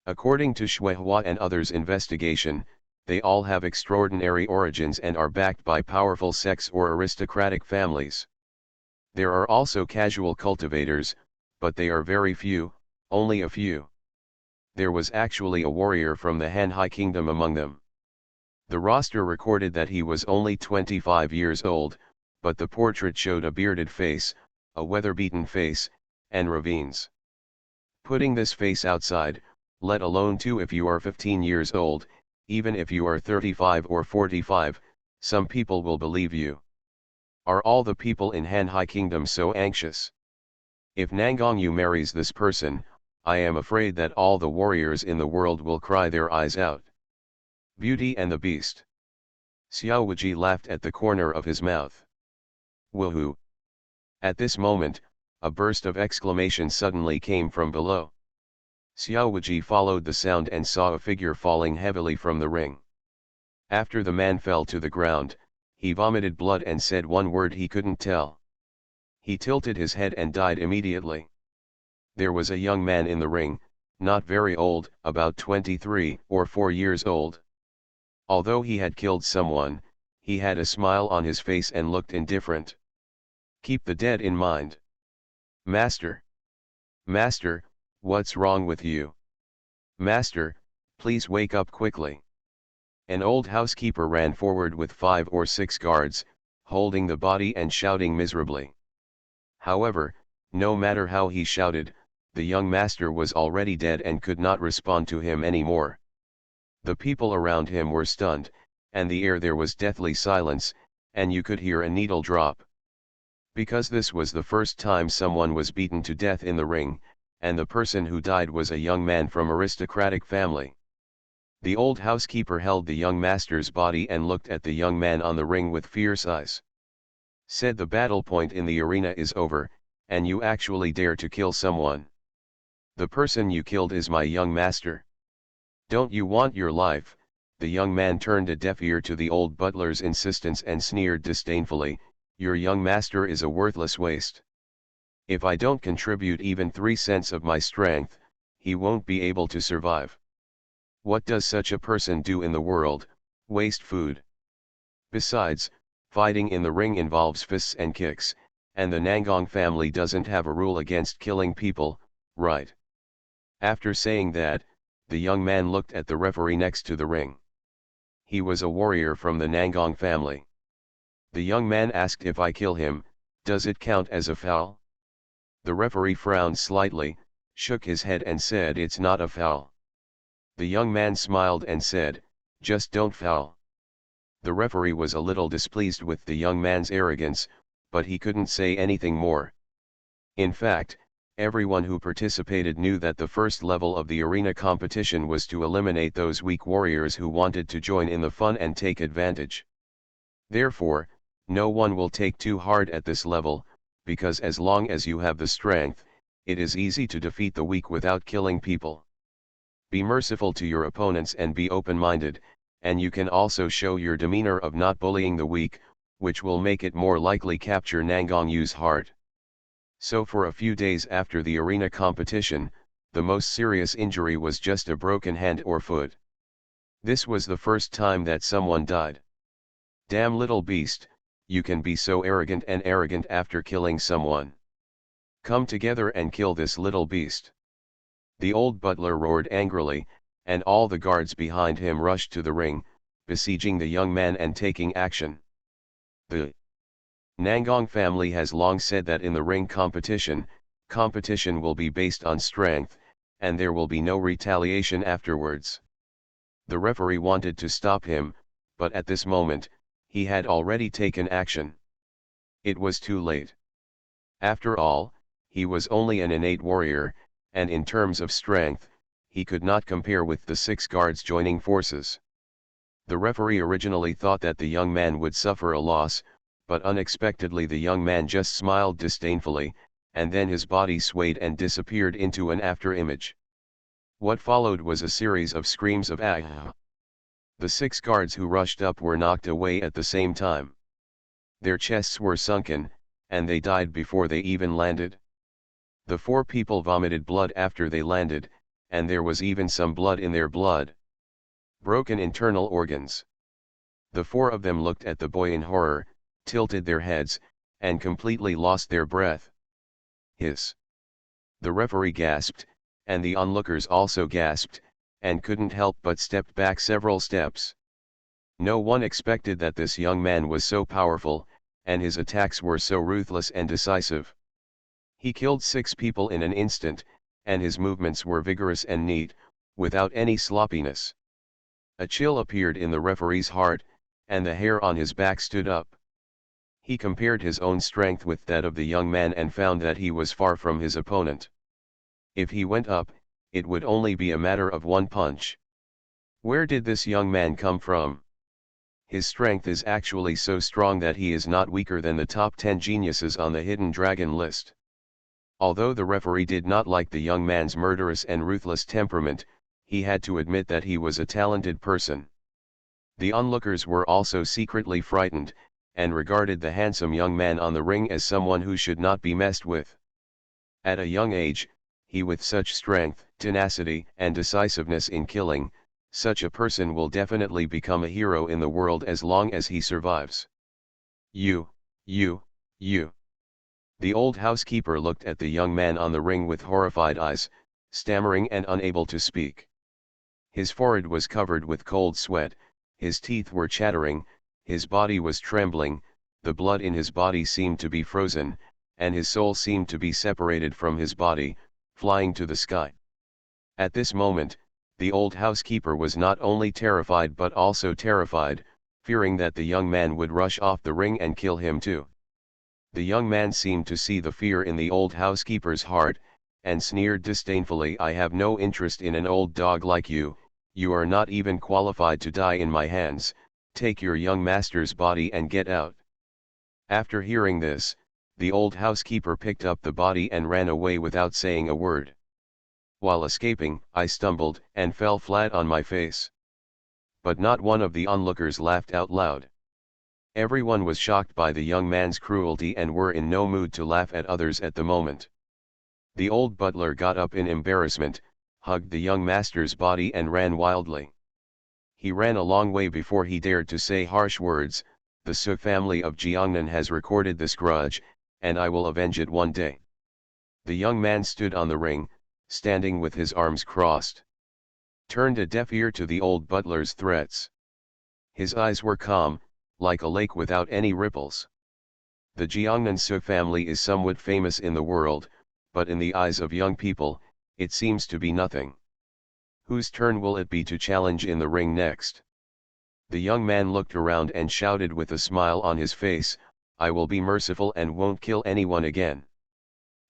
According to Shuihua and others' investigation, they all have extraordinary origins and are backed by powerful sects or aristocratic families. There are also casual cultivators, but they are very few, only a few. There was actually a warrior from the Hanhai kingdom among them. The roster recorded that he was only 25 years old, but the portrait showed a bearded face, a weather-beaten face, and ravines. Putting this face outside, let alone too if you are 15 years old, even if you are 35 or 45, some people will believe you. Are all the people in Hanhai Kingdom so anxious? If Nangongyu marries this person, I am afraid that all the warriors in the world will cry their eyes out. Beauty and the Beast. Xiao Wuji laughed at the corner of his mouth. Woohoo! At this moment, a burst of exclamation suddenly came from below. Xiao Wuji followed the sound and saw a figure falling heavily from the ring. After the man fell to the ground, he vomited blood and said one word he couldn't tell. He tilted his head and died immediately. There was a young man in the ring, not very old, about 23 or 4 years old. Although he had killed someone, he had a smile on his face and looked indifferent. Keep the dead in mind. Master! Master, what's wrong with you? Master, please wake up quickly. An old housekeeper ran forward with 5 or 6 guards, holding the body and shouting miserably. However, no matter how he shouted, the young master was already dead and could not respond to him anymore. The people around him were stunned, and the air there was deathly silence, and you could hear a needle drop. Because this was the first time someone was beaten to death in the ring, and the person who died was a young man from aristocratic family. The old housekeeper held the young master's body and looked at the young man on the ring with fierce eyes. Said the battle point in the arena is over, and you actually dare to kill someone. The person you killed is my young master. Don't you want your life? The young man turned a deaf ear to the old butler's insistence and sneered disdainfully, your young master is a worthless waste. If I don't contribute even 3 cents of my strength, he won't be able to survive. What does such a person do in the world? Waste food. Besides, fighting in the ring involves fists and kicks, and the Nangong family doesn't have a rule against killing people, right? After saying that, the young man looked at the referee next to the ring. He was a warrior from the Nangong family. The young man asked, if I kill him, does it count as a foul? The referee frowned slightly, shook his head and said it's not a foul. The young man smiled and said, just don't foul. The referee was a little displeased with the young man's arrogance, but he couldn't say anything more. In fact, everyone who participated knew that the first level of the arena competition was to eliminate those weak warriors who wanted to join in the fun and take advantage. Therefore, no one will take too hard at this level, because as long as you have the strength, it is easy to defeat the weak without killing people. Be merciful to your opponents and be open-minded, and you can also show your demeanor of not bullying the weak, which will make it more likely capture Nangongyu's heart. So for a few days after the arena competition, the most serious injury was just a broken hand or foot. This was the first time that someone died. Damn little beast, you can be so arrogant and arrogant after killing someone. Come together and kill this little beast. The old butler roared angrily, and all the guards behind him rushed to the ring, besieging the young man and taking action. The Nangong family has long said that in the ring competition will be based on strength, and there will be no retaliation afterwards. The referee wanted to stop him, but at this moment, he had already taken action. It was too late. After all, he was only an innate warrior, and in terms of strength, he could not compare with the 6 guards joining forces. The referee originally thought that the young man would suffer a loss, but unexpectedly the young man just smiled disdainfully, and then his body swayed and disappeared into an after-image. What followed was a series of screams of "Ah!" The 6 guards who rushed up were knocked away at the same time. Their chests were sunken, and they died before they even landed. The 4 people vomited blood after they landed, and there was even some blood in their blood. Broken internal organs. The 4 of them looked at the boy in horror, tilted their heads, and completely lost their breath. Hiss. The referee gasped, and the onlookers also gasped, and couldn't help but stepped back several steps. No one expected that this young man was so powerful, and his attacks were so ruthless and decisive. He killed 6 people in an instant, and his movements were vigorous and neat, without any sloppiness. A chill appeared in the referee's heart, and the hair on his back stood up. He compared his own strength with that of the young man and found that he was far from his opponent. If he went up, it would only be a matter of 1 punch. Where did this young man come from? His strength is actually so strong that he is not weaker than the top 10 geniuses on the Hidden Dragon list. Although the referee did not like the young man's murderous and ruthless temperament, he had to admit that he was a talented person. The onlookers were also secretly frightened, and regarded the handsome young man on the ring as someone who should not be messed with. At a young age, he with such strength, tenacity, and decisiveness in killing, such a person will definitely become a hero in the world as long as he survives. You. The old housekeeper looked at the young man on the ring with horrified eyes, stammering and unable to speak. His forehead was covered with cold sweat, his teeth were chattering, his body was trembling, the blood in his body seemed to be frozen, and his soul seemed to be separated from his body, flying to the sky. At this moment, the old housekeeper was not only terrified but also terrified, fearing that the young man would rush off the ring and kill him too. The young man seemed to see the fear in the old housekeeper's heart, and sneered disdainfully, "I have no interest in an old dog like you, you are not even qualified to die in my hands, take your young master's body and get out." After hearing this, the old housekeeper picked up the body and ran away without saying a word. While escaping, I stumbled and fell flat on my face. But not one of the onlookers laughed out loud. Everyone was shocked by the young man's cruelty and were in no mood to laugh at others at the moment. The old butler got up in embarrassment, hugged the young master's body and ran wildly. He ran a long way before he dared to say harsh words. "The Su family of Jiangnan has recorded this grudge, and I will avenge it one day." The young man stood on the ring, standing with his arms crossed. Turned a deaf ear to the old butler's threats. His eyes were calm, like a lake without any ripples. The Jiangnan Su family is somewhat famous in the world, but in the eyes of young people, it seems to be nothing. Whose turn will it be to challenge in the ring next? The young man looked around and shouted with a smile on his face, "I will be merciful and won't kill anyone again."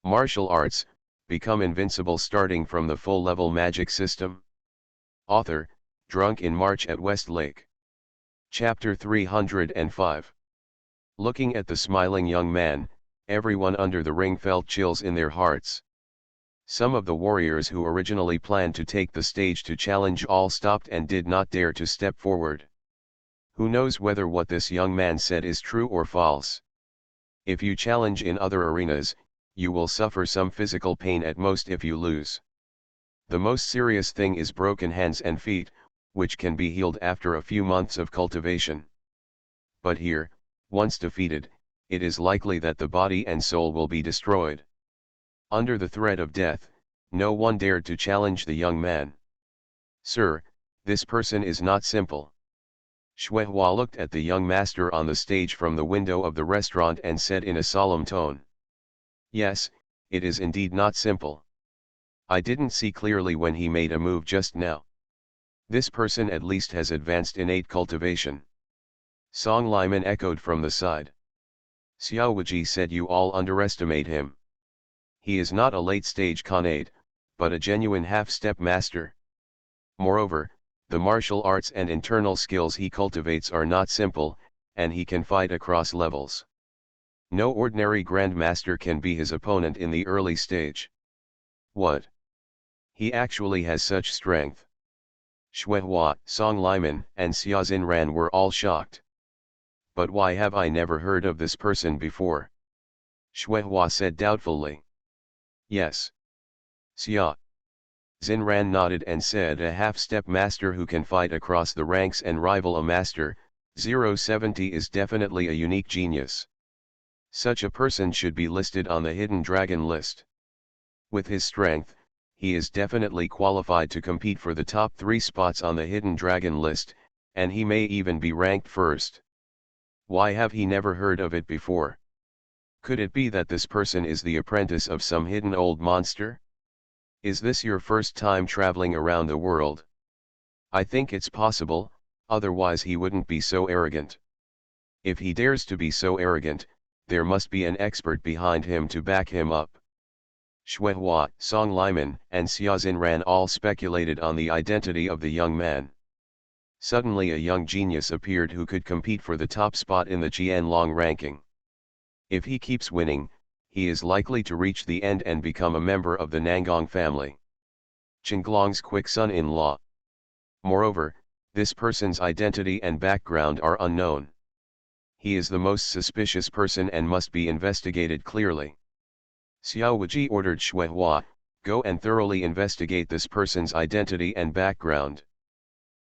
Martial arts, become invincible starting from the full-level magic system. Author, Drunk in March at Westlake. Chapter 305. Looking at the smiling young man, everyone under the ring felt chills in their hearts. Some of the warriors who originally planned to take the stage to challenge all stopped and did not dare to step forward. Who knows whether what this young man said is true or false? If you challenge in other arenas, you will suffer some physical pain at most if you lose. The most serious thing is broken hands and feet, which can be healed after a few months of cultivation. But here, once defeated, it is likely that the body and soul will be destroyed. Under the threat of death, no one dared to challenge the young man. "Sir, this person is not simple." Shuehua looked at the young master on the stage from the window of the restaurant and said in a solemn tone, "Yes, it is indeed not simple. I didn't see clearly when he made a move just now. This person at least has advanced innate cultivation." Song Liman echoed from the side. Xiaowaji said, "You all underestimate him. He is not a late-stage Khanate, but a genuine half-step master. Moreover, the martial arts and internal skills he cultivates are not simple, and he can fight across levels. No ordinary grandmaster can be his opponent in the early stage." "What? He actually has such strength?" Shuehua, Song Liman, and Xia Xinran were all shocked. "But why have I never heard of this person before?" Xuehua said doubtfully. Yes. Xia. Xinran nodded and said, a half-step master who can fight across the ranks and rival a master, 070 is definitely a unique genius. Such a person should be listed on the Hidden Dragon list. With his strength, he is definitely qualified to compete for the top 3 spots on the Hidden Dragon list, and he may even be ranked first. Why have he never heard of it before? Could it be that this person is the apprentice of some hidden old monster? Is this your first time traveling around the world? I think it's possible, otherwise he wouldn't be so arrogant. If he dares to be so arrogant, there must be an expert behind him to back him up. Xuehua, Song Liman, and Xia Xinran all speculated on the identity of the young man. Suddenly a young genius appeared who could compete for the top spot in the Qianlong ranking. If he keeps winning, he is likely to reach the end and become a member of the Nangong family. Qinglong's quick son-in-law. Moreover, this person's identity and background are unknown. He is the most suspicious person and must be investigated clearly. Xiao Wuji ordered Xuehua, go and thoroughly investigate this person's identity and background.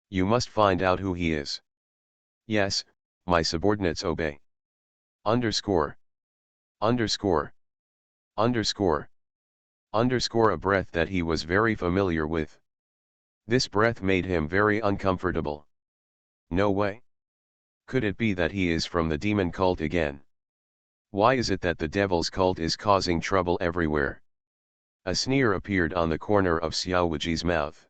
You must find out who he is. Yes, my subordinates obey. Underscore. Underscore. Underscore. Underscore, a breath that he was very familiar with. This breath made him very uncomfortable. No way. Could it be that he is from the demon cult again? Why is it that the devil's cult is causing trouble everywhere? A sneer appeared on the corner of Xiao Wuji's mouth.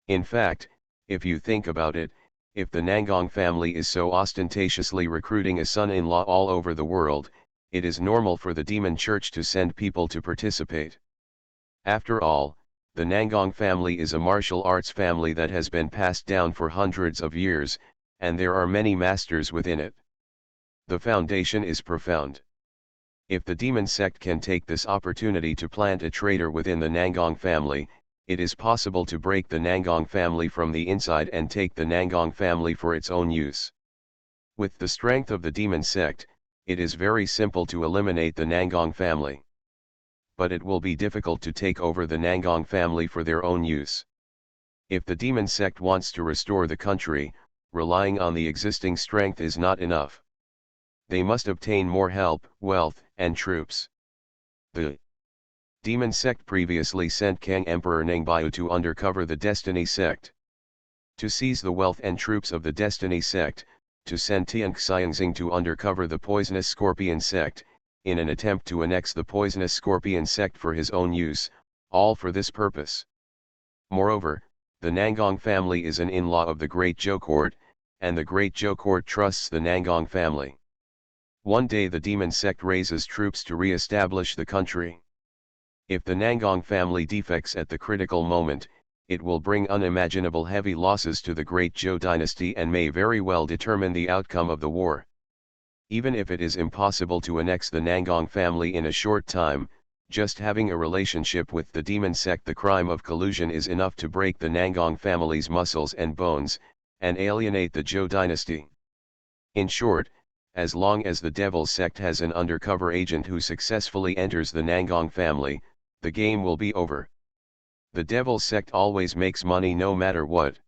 In fact, if you think about it, if the Nangong family is so ostentatiously recruiting a son-in-law all over the world, it is normal for the demon church to send people to participate. After all, the Nangong family is a martial arts family that has been passed down for hundreds of years, and there are many masters within it. The foundation is profound. If the demon sect can take this opportunity to plant a traitor within the Nangong family, it is possible to break the Nangong family from the inside and take the Nangong family for its own use. With the strength of the demon sect, it is very simple to eliminate the Nangong family. But it will be difficult to take over the Nangong family for their own use. If the demon sect wants to restore the country, relying on the existing strength is not enough. They must obtain more help, wealth, and troops. The demon sect previously sent Kang Emperor Nangbiu to undercover the Destiny sect. To seize the wealth and troops of the Destiny sect, to send Tian Xiangxing to undercover the poisonous Scorpion sect, in an attempt to annex the poisonous Scorpion sect for his own use, all for this purpose. Moreover, the Nangong family is an in-law of the Great Zhou Court, and the Great Zhou Court trusts the Nangong family. One day the demon sect raises troops to re-establish the country. If the Nangong family defects at the critical moment, it will bring unimaginable heavy losses to the Great Zhou dynasty and may very well determine the outcome of the war. Even if it is impossible to annex the Nangong family in a short time, just having a relationship with the demon sect, the crime of collusion, is enough to break the Nangong family's muscles and bones, and alienate the Zhou dynasty. In short, as long as the devil sect has an undercover agent who successfully enters the Nangong family, the game will be over. The devil sect always makes money no matter what.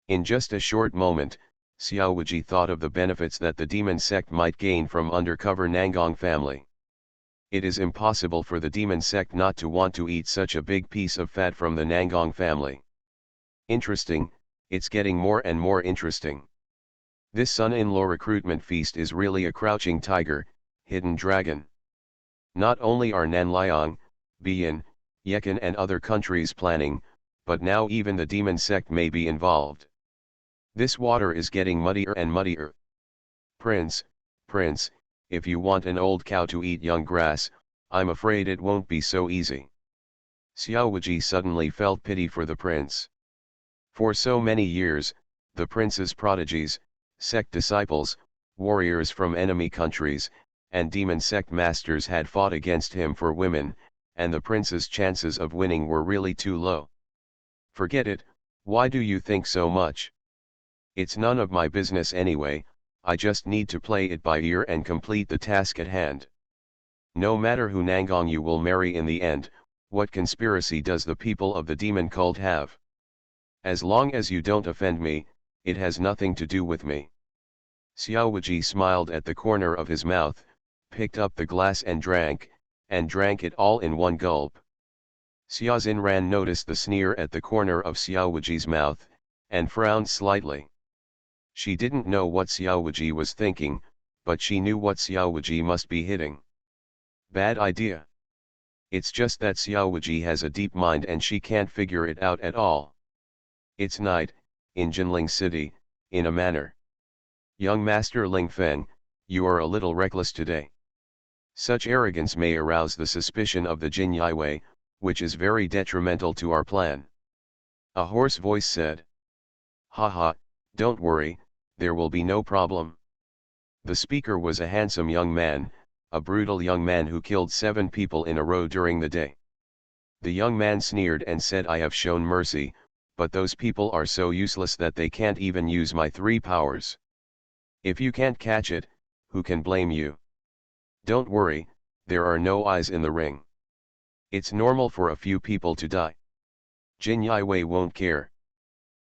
In just a short moment, Xiao Wuji thought of the benefits that the demon sect might gain from undercover Nangong family. It is impossible for the demon sect not to want to eat such a big piece of fat from the Nangong family. Interesting, it's getting more and more interesting. This son-in-law recruitment feast is really a crouching tiger, hidden dragon. Not only are Nanliang, Bian, Yekan and other countries planning, but now even the demon sect may be involved. This water is getting muddier and muddier. Prince, if you want an old cow to eat young grass, I'm afraid it won't be so easy. Xiao Wuji suddenly felt pity for the prince. For so many years, the prince's prodigies, sect disciples, warriors from enemy countries, and demon sect masters had fought against him for women, and the prince's chances of winning were really too low. Forget it, why do you think so much? It's none of my business anyway, I just need to play it by ear and complete the task at hand. No matter who Nangongyu will marry in the end, what conspiracy does the people of the demon cult have? As long as you don't offend me, it has nothing to do with me. Xiao Wuji smiled at the corner of his mouth, picked up the glass and drank it all in one gulp. Xia Xinran noticed the sneer at the corner of Xiao Wuji's mouth, and frowned slightly. She didn't know what Xiao Wuji was thinking, but she knew what Xiao Wuji must be hitting. Bad idea. It's just that Xiao Wuji has a deep mind and she can't figure it out at all. It's night, in Jinling City, in a manner. Young Master Ling Feng, you are a little reckless today. Such arrogance may arouse the suspicion of the Jin Yiwei, which is very detrimental to our plan. A hoarse voice said. Haha, don't worry, there will be no problem. The speaker was a handsome young man, a brutal young man who killed 7 people in a row during the day. The young man sneered and said, I have shown mercy, but those people are so useless that they can't even use my 3 powers. If you can't catch it, who can blame you? Don't worry, there are no eyes in the ring. It's normal for a few people to die. Jin Yiwei won't care.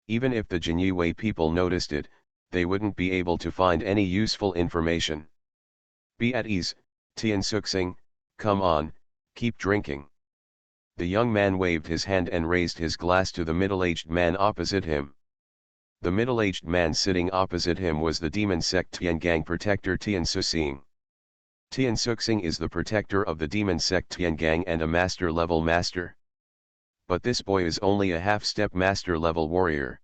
Even if the Jin Yiwei people noticed it, they wouldn't be able to find any useful information. Be at ease, Tian Suxing, come on, keep drinking. The young man waved his hand and raised his glass to the middle-aged man opposite him. The middle-aged man sitting opposite him was the demon sect Tiangang protector Tian Suxing. Tian Suxing is the protector of the demon sect Tiangang and a master-level master. But this boy is only a half-step master-level warrior.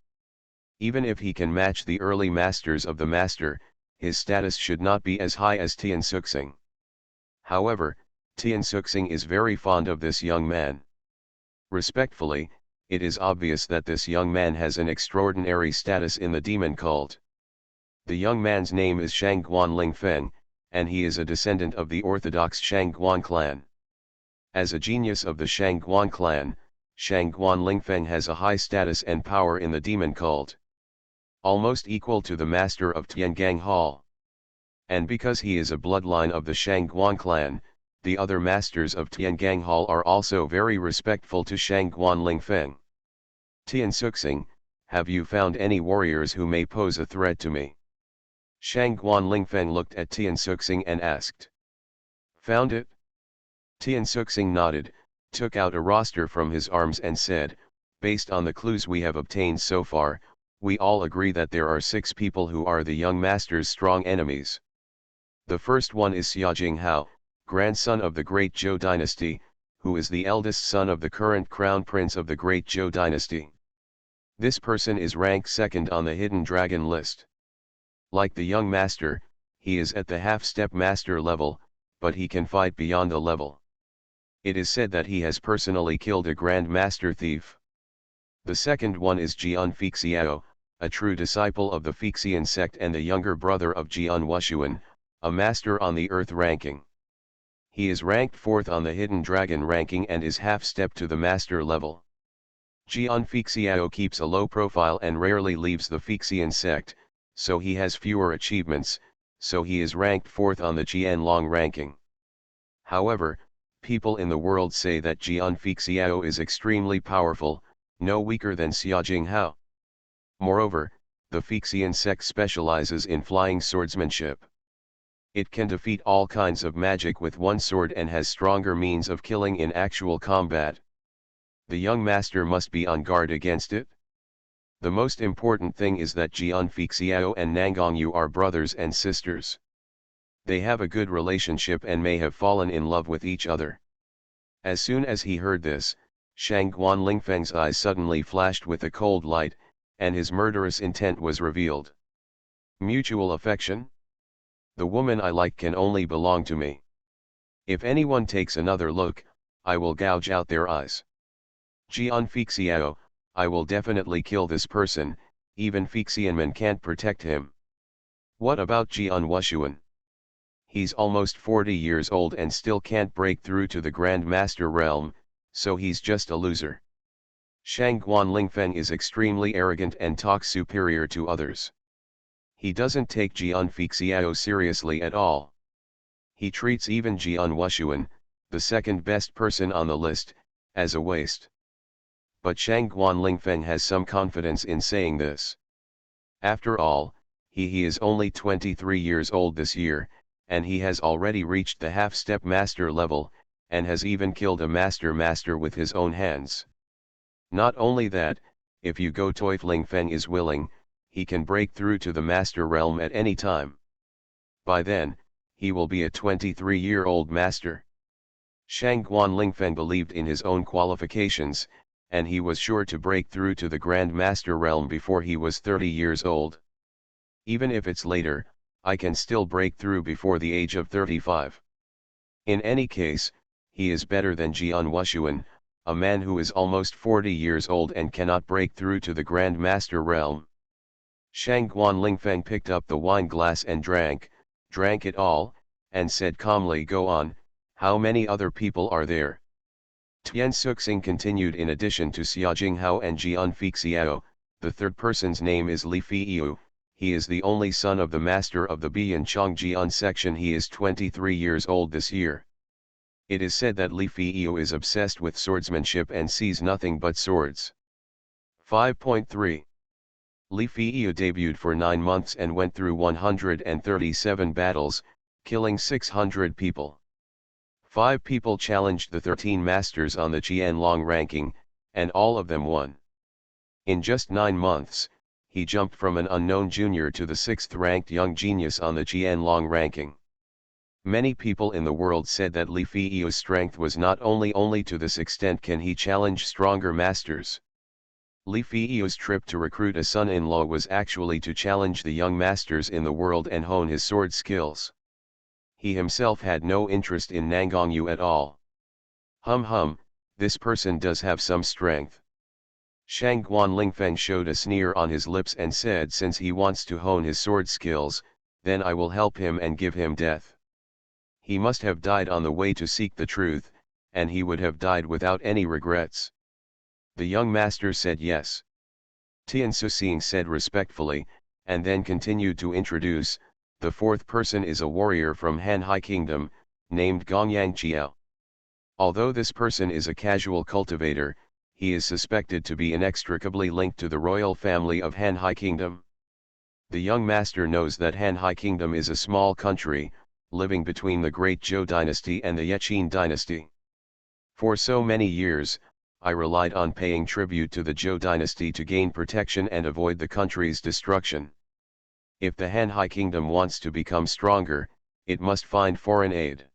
Even if he can match the early masters of the master, his status should not be as high as Tian Suxing. However, Tian Suxing is very fond of this young man. Respectfully, it is obvious that this young man has an extraordinary status in the demon cult. The young man's name is Shangguan Lingfeng, and he is a descendant of the orthodox Shangguan clan. As a genius of the Shangguan clan, Shangguan Lingfeng has a high status and power in the demon cult, almost equal to the master of Tiangang Hall. And because he is a bloodline of the Shangguan clan, the other masters of Tiangang Hall are also very respectful to Shangguan Lingfeng. Tian Suxing, have you found any warriors who may pose a threat to me? Shangguan Lingfeng looked at Tian Suxing and asked. Found it? Tian Suxing nodded, took out a roster from his arms and said, based on the clues we have obtained so far, we all agree that there are 6 people who are the young master's strong enemies. The first one is Xia Jinghao, grandson of the Great Zhou dynasty, who is the eldest son of the current crown prince of the Great Zhou dynasty. This person is ranked 2nd on the hidden dragon list. Like the young master, he is at the half-step master level, but he can fight beyond a level. It is said that he has personally killed a grand master thief. The second one is Jian Fixiao, a true disciple of the Fixian sect and the younger brother of Jian Wushuan, a master on the earth ranking. He is ranked 4th on the hidden dragon ranking and is half-step to the master level. Jian Fixiao keeps a low profile and rarely leaves the Fixian sect, so he has fewer achievements, so he is ranked 4th on the Jianlong ranking. However, people in the world say that Jian Fixiao is extremely powerful, no weaker than Xia Jinghao. Moreover, the Fixian sect specializes in flying swordsmanship. It can defeat all kinds of magic with one sword and has stronger means of killing in actual combat. The young master must be on guard against it. The most important thing is that Jian Fixiao and Nangongyu are brothers and sisters. They have a good relationship and may have fallen in love with each other. As soon as he heard this, Shangguan Lingfeng's eyes suddenly flashed with a cold light, and his murderous intent was revealed. Mutual affection? The woman I like can only belong to me. If anyone takes another look, I will gouge out their eyes. Jian Fixiao, I will definitely kill this person, even Fixianman can't protect him. What about Jian Wushuan? He's almost 40 years old and still can't break through to the Grand Master realm, so he's just a loser. Shangguan Lingfeng is extremely arrogant and talks superior to others. He doesn't take Jian Fixiao seriously at all. He treats even Jian Wushuan, the second best person on the list, as a waste. But Shangguan Lingfeng has some confidence in saying this. After all, he is only 23 years old this year, and he has already reached the half-step master level, and has even killed a master with his own hands. Not only that, if Hugo Teufling Feng is willing, he can break through to the master realm at any time. By then, he will be a 23-year-old master. Shangguan Lingfeng believed in his own qualifications, and he was sure to break through to the Grand Master realm before he was 30 years old. Even if it's later, I can still break through before the age of 35. In any case, he is better than Jian Wushuan, a man who is almost 40 years old and cannot break through to the Grand Master realm. Shangguan Lingfeng picked up the wine glass and drank it all, and said calmly, "Go on, how many other people are there?" Tian Suxing continued, "In addition to Xia Jinghao and Jian Fixiao, the third person's name is Li Fiyu. He is the only son of the master of the Bian Chongjian section. He is 23 years old this year. It is said that Li Fiyu is obsessed with swordsmanship and sees nothing but swords." 5.3 Li Fiyu debuted for 9 months and went through 137 battles, killing 600 people. 5 people challenged the 13 masters on the Qianlong ranking, and all of them won. In just 9 months, he jumped from an unknown junior to the 6th-ranked young genius on the Qianlong ranking. Many people in the world said that Li Fiyu's strength was not only to this extent can he challenge stronger masters. Li Fiyu's trip to recruit a son-in-law was actually to challenge the young masters in the world and hone his sword skills. He himself had no interest in Nangongyu at all. This person does have some strength. Shangguan Lingfeng showed a sneer on his lips and said, "Since he wants to hone his sword skills, then I will help him and give him death. He must have died on the way to seek the truth, and he would have died without any regrets." The young master said yes. Tian Suxing said respectfully, and then continued to introduce, "The fourth person is a warrior from Hanhai Kingdom, named Gongyang Chiao. Although this person is a casual cultivator, he is suspected to be inextricably linked to the royal family of Hanhai Kingdom." The young master knows that Hanhai Kingdom is a small country, living between the Great Zhou dynasty and the Yeqin dynasty. For so many years, I relied on paying tribute to the Zhou dynasty to gain protection and avoid the country's destruction. If the Hanhai Kingdom wants to become stronger, it must find foreign aid.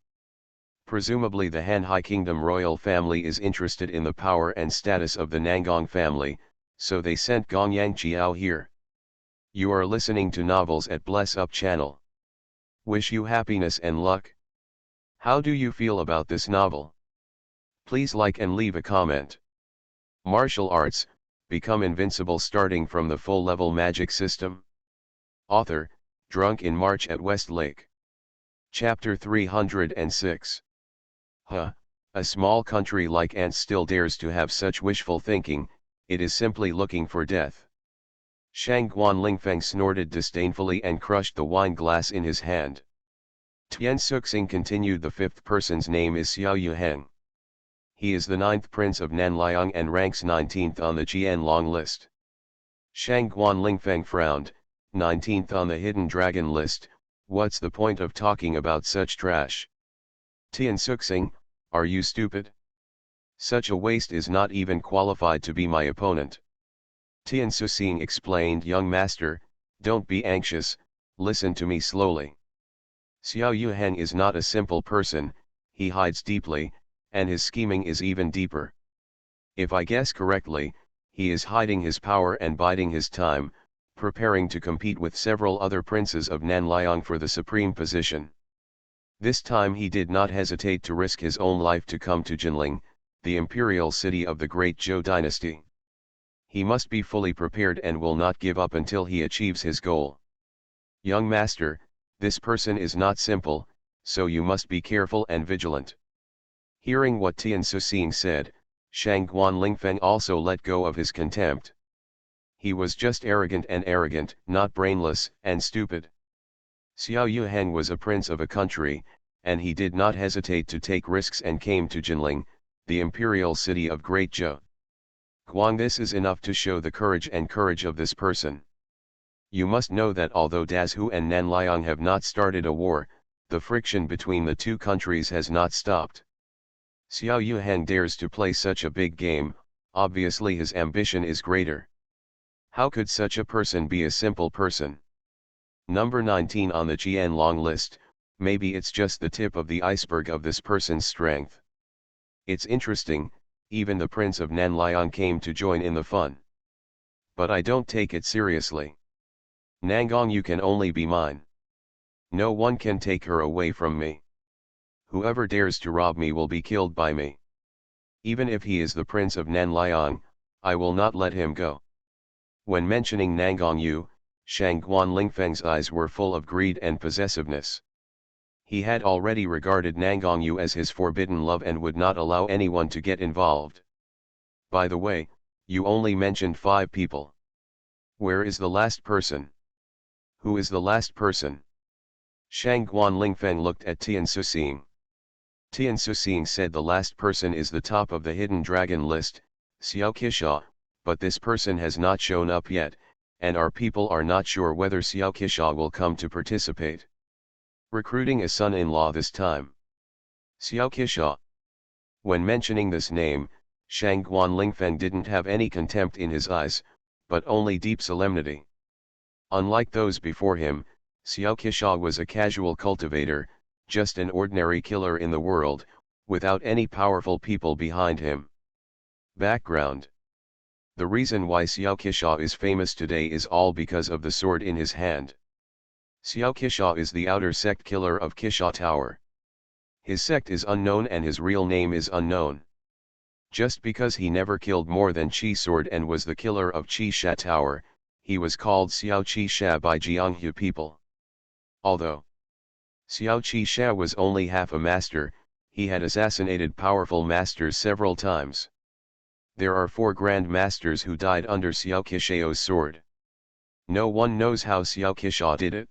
Presumably the Hanhai Kingdom royal family is interested in the power and status of the Nangong family, so they sent Gongyang Chiao here. You are listening to Novels at Bless Up channel. Wish you happiness and luck. How do you feel about this novel? Please like and leave a comment. Martial arts, become invincible starting from the full-level magic system. Author, Drunk in March at Westlake. Chapter 306. A small country like Ant still dares to have such wishful thinking, it is simply looking for death. Shangguan Lingfeng snorted disdainfully and crushed the wine glass in his hand. Tian Suxing continued, "The fifth person's name is Xiao Yuheng. He is the 9th prince of Nanliang and ranks 19th on the Qianlong list." Shangguan Lingfeng frowned. 19th on the hidden dragon list, what's the point of talking about such trash? Tian Suxing, are you stupid? Such a waste is not even qualified to be my opponent. Tian Suxing explained, "Young master, don't be anxious, listen to me slowly. Xiao Yuheng is not a simple person, he hides deeply, and his scheming is even deeper. If I guess correctly, he is hiding his power and biding his time, preparing to compete with several other princes of Nanliang for the supreme position. This time he did not hesitate to risk his own life to come to Jinling, the imperial city of the Great Zhou dynasty. He must be fully prepared and will not give up until he achieves his goal. Young master, this person is not simple, so you must be careful and vigilant." Hearing what Tian Suxing said, Shangguan Lingfeng also let go of his contempt. He was just arrogant, not brainless and stupid. Xiao Yuheng was a prince of a country, and he did not hesitate to take risks and came to Jinling, the imperial city of Great Zhou. Guang, this is enough to show the courage of this person. You must know that although Dazhu and Nanliang have not started a war, the friction between the two countries has not stopped. Xiao Yuhang dares to play such a big game, obviously his ambition is greater. How could such a person be a simple person? Number 19 on the Qianlong list, maybe it's just the tip of the iceberg of this person's strength. It's interesting, even the Prince of Nanliang came to join in the fun. But I don't take it seriously. Nangong, you can only be mine. No one can take her away from me. Whoever dares to rob me will be killed by me. Even if he is the Prince of Nanliang, I will not let him go. When mentioning Nangong Yu, Shang Guan Lingfeng's eyes were full of greed and possessiveness. He had already regarded Nangong Yu as his forbidden love and would not allow anyone to get involved. By the way, you only mentioned 5 people. Where is the last person? Who is the last person? Shang Guan Lingfeng looked at Tian Suxing. Tian Suxing said the last person is the top of the hidden dragon list, Xiao Qisha, but this person has not shown up yet, and our people are not sure whether Xiao Qisha will come to participate. Recruiting a son-in-law this time. Xiao Qisha. When mentioning this name, Shang Guan Lingfeng didn't have any contempt in his eyes, but only deep solemnity. Unlike those before him, Xiao Qisha was a casual cultivator, just an ordinary killer in the world, without any powerful people behind him. Background. The reason why Xiao Qisha is famous today is all because of the sword in his hand. Xiao Qisha is the outer sect killer of Qisha Tower. His sect is unknown and his real name is unknown. Just because he never killed more than Qi Sword and was the killer of Qi Sha Tower, he was called Xiao Qi Sha by Jianghu people. Although Xiao Qi Sha was only half a master, he had assassinated powerful masters several times. There are 4 grand masters who died under Xiao Qishao's sword. No one knows how Xiao Qisha did it.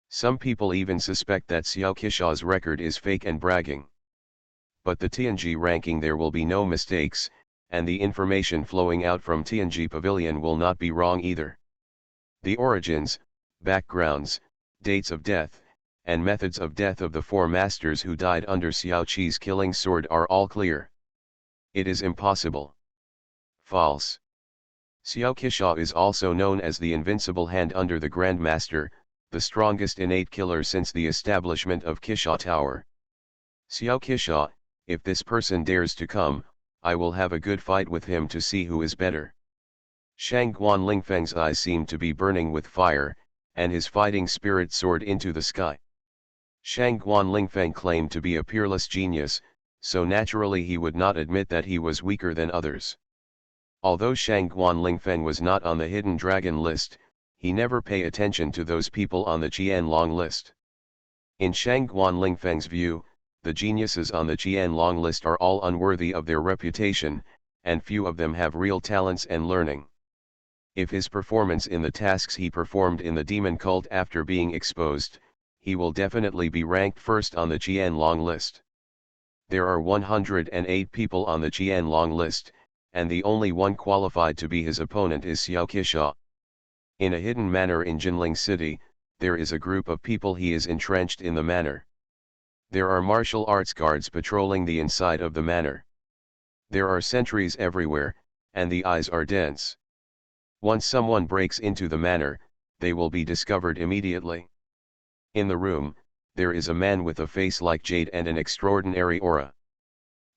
Some people even suspect that Xiao Qisha's record is fake and bragging. But the Tianji ranking, there will be no mistakes, and the information flowing out from Tianji Pavilion will not be wrong either. The origins, backgrounds, dates of death, and methods of death of the 4 masters who died under Xiao Qi's killing sword are all clear. It is impossible. False. Xiao Qisha is also known as the invincible hand under the Grand Master, the strongest innate killer since the establishment of Qisha Tower. Xiao Qisha, if this person dares to come, I will have a good fight with him to see who is better. Shang Guan Lingfeng's eyes seemed to be burning with fire, and his fighting spirit soared into the sky. Shang Guan Lingfeng claimed to be a peerless genius, so naturally he would not admit that he was weaker than others. Although Shang Guan Lingfeng was not on the hidden dragon list, he never pay attention to those people on the Qianlong list. In Shang Guan Lingfeng's view, the geniuses on the Qianlong list are all unworthy of their reputation, and few of them have real talents and learning. If his performance in the tasks he performed in the demon cult after being exposed, he will definitely be ranked first on the Qianlong list. There are 108 people on the Qianlong list, and the only one qualified to be his opponent is Xiao Qisha. In a hidden manor in Jinling City, there is a group of people he is entrenched in the manor. There are martial arts guards patrolling the inside of the manor. There are sentries everywhere, and the eyes are dense. Once someone breaks into the manor, they will be discovered immediately. In the room, there is a man with a face like jade and an extraordinary aura.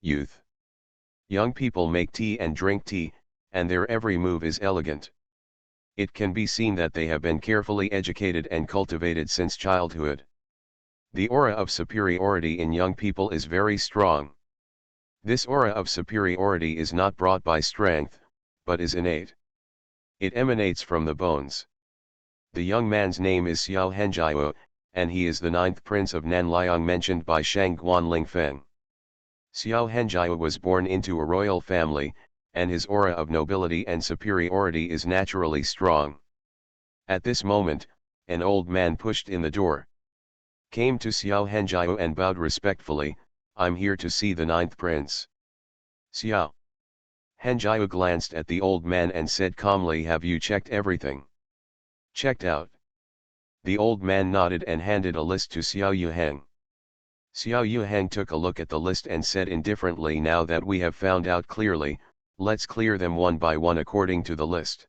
Youth. Young people make tea and drink tea, and their every move is elegant. It can be seen that they have been carefully educated and cultivated since childhood. The aura of superiority in young people is very strong. This aura of superiority is not brought by strength, but is innate. It emanates from the bones. The young man's name is Xiao Henjiao, and he is the 9th prince of Nanliang mentioned by Shang Guan Lingfeng. Xiao Henjiao was born into a royal family, and his aura of nobility and superiority is naturally strong. At this moment, an old man pushed in the door. came to Xiao Henjiao and bowed respectfully, "I'm here to see the ninth prince." Xiao Henjiao glanced at the old man and said calmly, "Have you checked everything?" "Checked out." The old man nodded and handed a list to Xiao Yuheng. Xiao Yuheng took a look at the list and said indifferently, "Now that we have found out clearly, let's clear them one by one according to the list."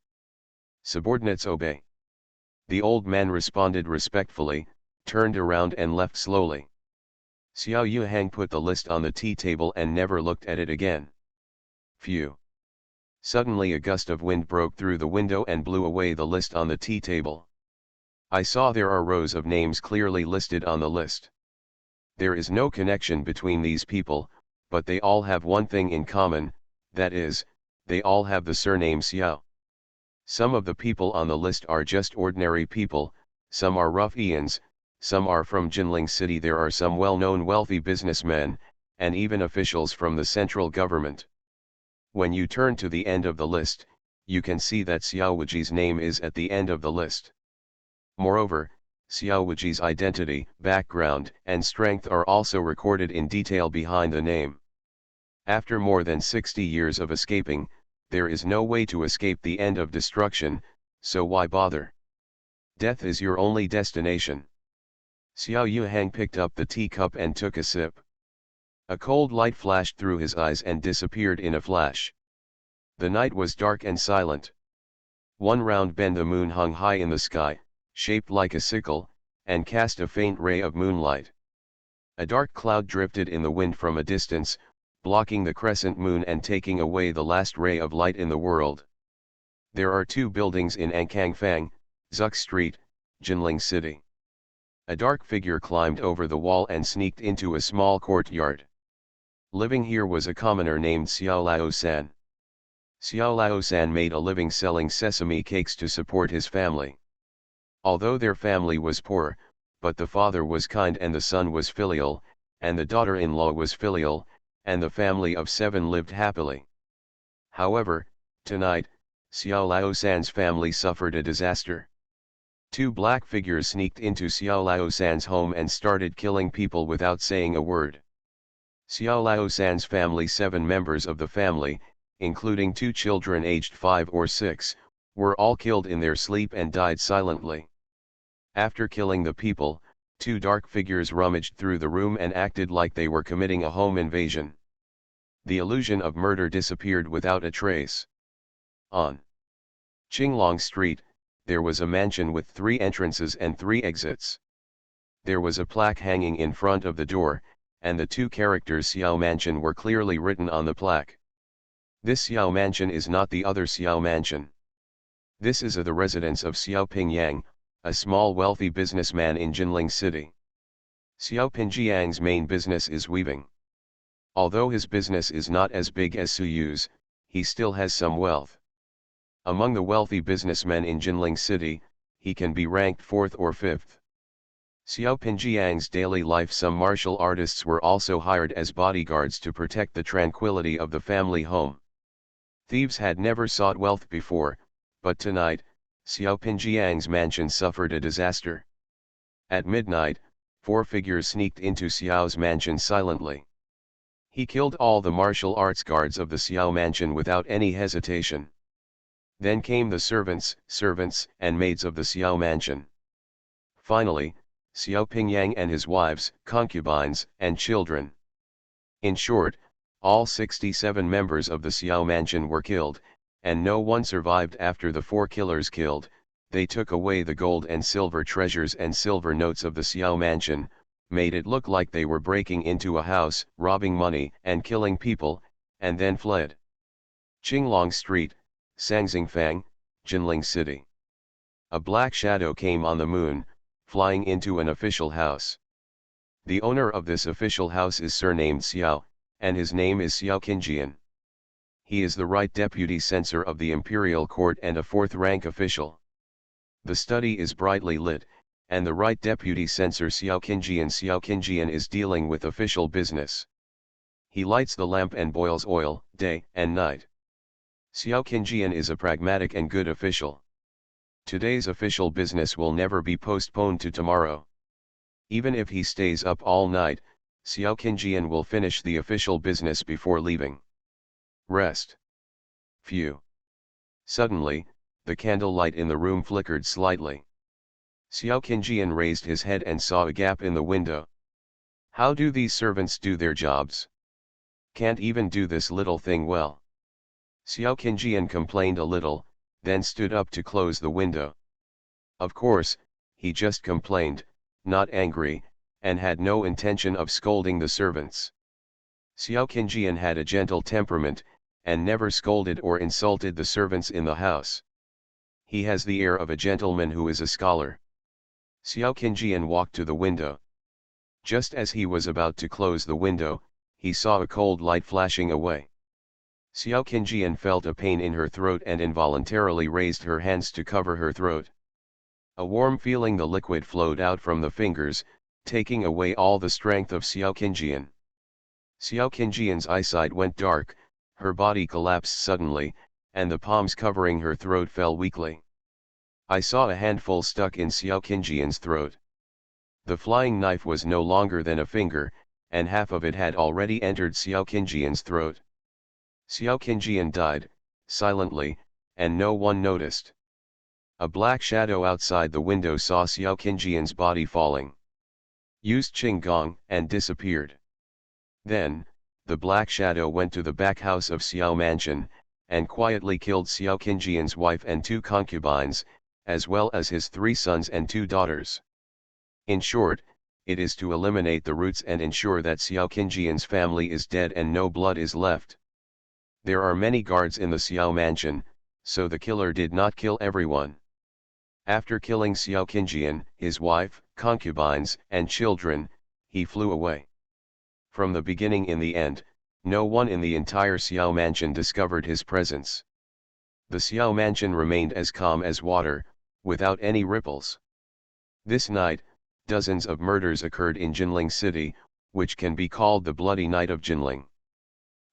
Subordinates obey. The old man responded respectfully, turned around and left slowly. Xiao Yuheng put the list on the tea table and never looked at it again. Phew! Suddenly a gust of wind broke through the window and blew away the list on the tea table. I saw there are rows of names clearly listed on the list. There is no connection between these people, but they all have one thing in common, that is, they all have the surname Xiao. Some of the people on the list are just ordinary people, some are ruffians, some are from Jinling City, there are some well-known wealthy businessmen, and even officials from the central government. When you turn to the end of the list, you can see that Xiao Wuji's name is at the end of the list. Moreover, Xiao Wuji's identity, background, and strength are also recorded in detail behind the name. After more than 60 years of escaping, there is no way to escape the end of destruction, so why bother? Death is your only destination. Xiao Yuheng picked up the teacup and took a sip. A cold light flashed through his eyes and disappeared in a flash. The night was dark and silent. One round bend the moon hung high in the sky, shaped like a sickle, and cast a faint ray of moonlight. A dark cloud drifted in the wind from a distance, blocking the crescent moon and taking away the last ray of light in the world. There are two buildings in Ankangfang, Zuk Street, Jinling City. A dark figure climbed over the wall and sneaked into a small courtyard. Living here was a commoner named Xiao Lao-san. Xiao Lao-san made a living selling sesame cakes to support his family. Although their family was poor, but the father was kind and the son was filial, and the daughter-in-law was filial, and the family of 7 lived happily. However, tonight, Xiao Lao-san's family suffered a disaster. 2 black figures sneaked into Xiao Lao-san's home and started killing people without saying a word. Xiao Lao-san's family, 7 members of the family, including 2 children aged 5 or 6, were all killed in their sleep and died silently. After killing the people, 2 dark figures rummaged through the room and acted like they were committing a home invasion. The illusion of murder disappeared without a trace. On Qinglong Street, there was a mansion with 3 entrances and 3 exits. There was a plaque hanging in front of the door, and the 2 characters Xiao Mansion were clearly written on the plaque. This Xiao Mansion is not the other Xiao Mansion. This is the residence of Xiao Pingyang, a small wealthy businessman in Jinling City. Xiao Pingyang's main business is weaving. Although his business is not as big as Suyu's, he still has some wealth. Among the wealthy businessmen in Jinling City, he can be ranked 4th or 5th. Xiao Pingyang's daily life. Some martial artists were also hired as bodyguards to protect the tranquility of the family home. Thieves had never sought wealth before, but tonight, Xiao Pingyang's mansion suffered a disaster. At midnight, 4 figures sneaked into Xiao's mansion silently. He killed all the martial arts guards of the Xiao mansion without any hesitation. Then came the servants, and maids of the Xiao mansion. Finally, Xiao Pingyang and his wives, concubines, and children. In short, all 67 members of the Xiao mansion were killed, and no one survived after the 4 killers killed. They took away the gold and silver treasures and silver notes of the Xiao mansion, made it look like they were breaking into a house, robbing money and killing people, and then fled. Qinglong Street, Sangxingfang, Jinling City. A black shadow came on the moon, flying into an official house. The owner of this official house is surnamed Xiao, and his name is Xiao Qinjian. He is the right deputy censor of the imperial court and a 4th-rank official. The study is brightly lit, and the right deputy censor Xiao Qinjian is dealing with official business. He lights the lamp and boils oil, day and night. Xiao Qinjian is a pragmatic and good official. Today's official business will never be postponed to tomorrow. Even if he stays up all night, Xiao Qingjian will finish the official business before leaving. Rest. Phew. Suddenly, the candlelight in the room flickered slightly. Xiao Qingjian raised his head and saw a gap in the window. How do these servants do their jobs? Can't even do this little thing well. Xiao Qingjian complained a little, then stood up to close the window. Of course, he just complained, not angry, and had no intention of scolding the servants. Xiao Qingjian had a gentle temperament, and never scolded or insulted the servants in the house. He has the air of a gentleman who is a scholar. Xiao Qingjian walked to the window. Just as he was about to close the window, he saw a cold light flashing away. Xiao Qingjian felt a pain in her throat and involuntarily raised her hands to cover her throat. A warm feeling, the liquid flowed out from the fingers, taking away all the strength of Xiao Qingjian. Xiao Qingjian's eyesight went dark, her body collapsed suddenly, and the palms covering her throat fell weakly. I saw a handful stuck in Xiao Qingjian's throat. The flying knife was no longer than a finger, and half of it had already entered Xiao Qingjian's throat. Xiao Qingjian died, silently, and no one noticed. A black shadow outside the window saw Xiao Qingjian's body falling, used Qinggong, and disappeared. Then, the black shadow went to the back house of Xiao Mansion, and quietly killed Xiao Qingjian's wife and 2 concubines, as well as his 3 sons and 2 daughters. In short, it is to eliminate the roots and ensure that Xiao Qingjian's family is dead and no blood is left. There are many guards in the Xiao Mansion, so the killer did not kill everyone. After killing Xiao Qingjian, his wife, concubines, and children, he flew away. From the beginning in the end, no one in the entire Xiao Mansion discovered his presence. The Xiao Mansion remained as calm as water, without any ripples. This night, dozens of murders occurred in Jinling City, which can be called the Bloody Night of Jinling.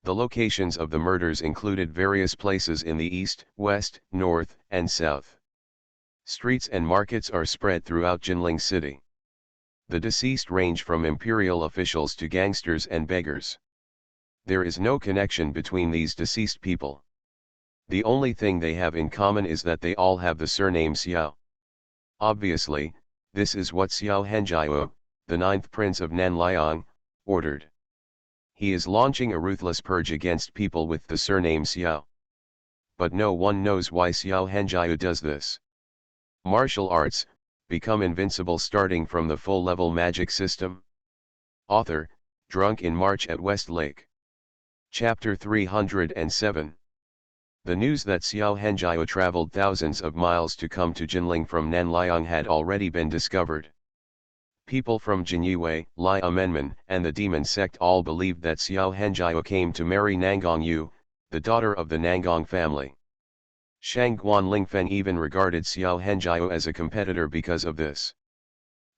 The locations of the murders included various places in the east, west, north, and south. Streets and markets are spread throughout Jinling City. The deceased range from imperial officials to gangsters and beggars. There is no connection between these deceased people. The only thing they have in common is that they all have the surname Xiao. Obviously, this is what Xiao Henjiao, the 9th prince of Nanliang, ordered. He is launching a ruthless purge against people with the surname Xiao. But no one knows why Xiao Henjiao does this. Martial arts, become invincible starting from the full-level magic system. Author, Drunk in March at Westlake. Chapter 307. The news that Xiao Henjiao traveled thousands of miles to come to Jinling from Nanliang had already been discovered. People from Jinyue, Lai Amenmen, and the demon sect all believed that Xiao Henjiao came to marry Nangang Yu, the daughter of the Nangang family. Shangguan Lingfeng even regarded Xiao Henjiao as a competitor because of this.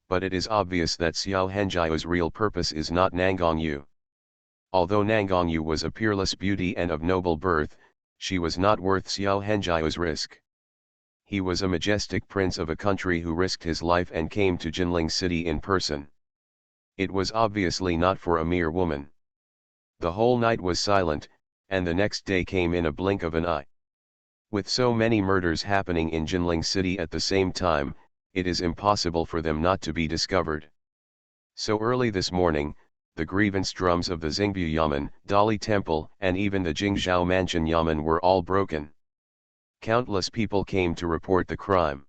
But it is obvious that Xiao Henjiao's real purpose is not Nangang Yu. Although Nangang Yu was a peerless beauty and of noble birth, she was not worth Xiao Henjiao's risk. He was a majestic prince of a country who risked his life and came to Jinling City in person. It was obviously not for a mere woman. The whole night was silent, and the next day came in a blink of an eye. With so many murders happening in Jinling City at the same time, it is impossible for them not to be discovered. So early this morning, the grievance drums of the Xingbu Yamen, Dali Temple, and even the Jingzhou Mansion Yamen were all broken. Countless people came to report the crime.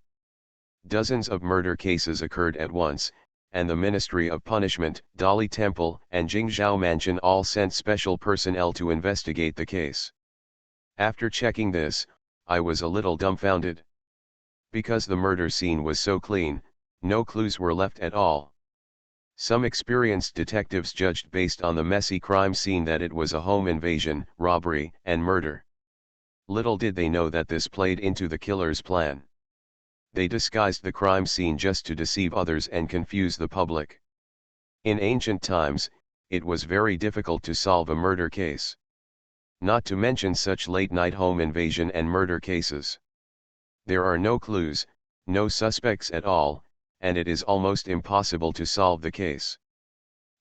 Dozens of murder cases occurred at once, and the Ministry of Punishment, Dali Temple, and Jingzhou Mansion all sent special personnel to investigate the case. After checking this, I was a little dumbfounded. Because the murder scene was so clean, no clues were left at all. Some experienced detectives judged based on the messy crime scene that it was a home invasion, robbery, and murder. Little did they know that this played into the killer's plan. They disguised the crime scene just to deceive others and confuse the public. In ancient times, it was very difficult to solve a murder case. Not to mention such late-night home invasion and murder cases. There are no clues, no suspects at all, and it is almost impossible to solve the case.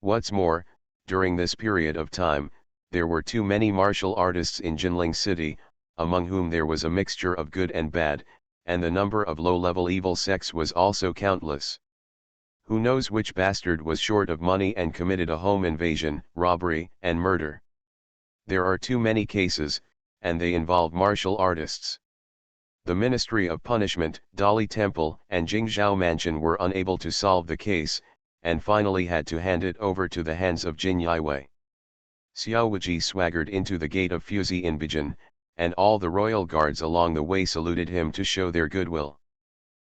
What's more, during this period of time, there were too many martial artists in Jinling City, among whom there was a mixture of good and bad, and the number of low-level evil sects was also countless. Who knows which bastard was short of money and committed a home invasion, robbery, and murder? There are too many cases, and they involve martial artists. The Ministry of Punishment, Dali Temple, and Jingzhou Mansion were unable to solve the case, and finally had to hand it over to the hands of Jin Yiwei. Xiao Wuji swaggered into the gate of Fuzi in Beijing, and all the royal guards along the way saluted him to show their goodwill.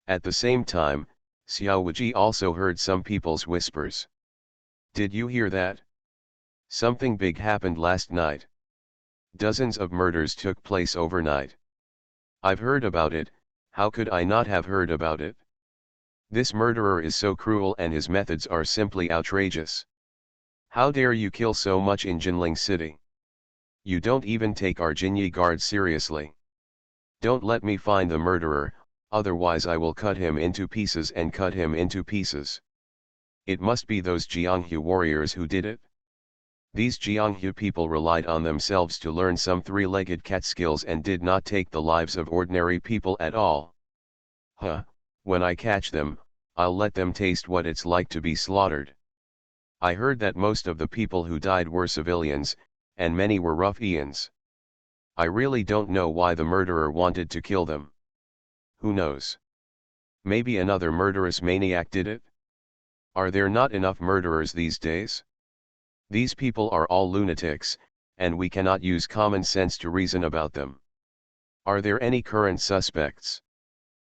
At the same time, Xiao Wuji also heard some people's whispers. Did you hear that? Something big happened last night. Dozens of murders took place overnight. I've heard about it, how could I not have heard about it? This murderer is so cruel and his methods are simply outrageous. How dare you kill so much in Jinling City? You don't even take our Jinyi guard seriously. Don't let me find the murderer, otherwise I will cut him into pieces and cut him into pieces. It must be those Jianghu warriors who did it. These Jianghu people relied on themselves to learn some three-legged cat skills and did not take the lives of ordinary people at all. When I catch them, I'll let them taste what it's like to be slaughtered. I heard that most of the people who died were civilians, and many were ruffians. I really don't know why the murderer wanted to kill them. Who knows? Maybe another murderous maniac did it? Are there not enough murderers these days? These people are all lunatics, and we cannot use common sense to reason about them. Are there any current suspects?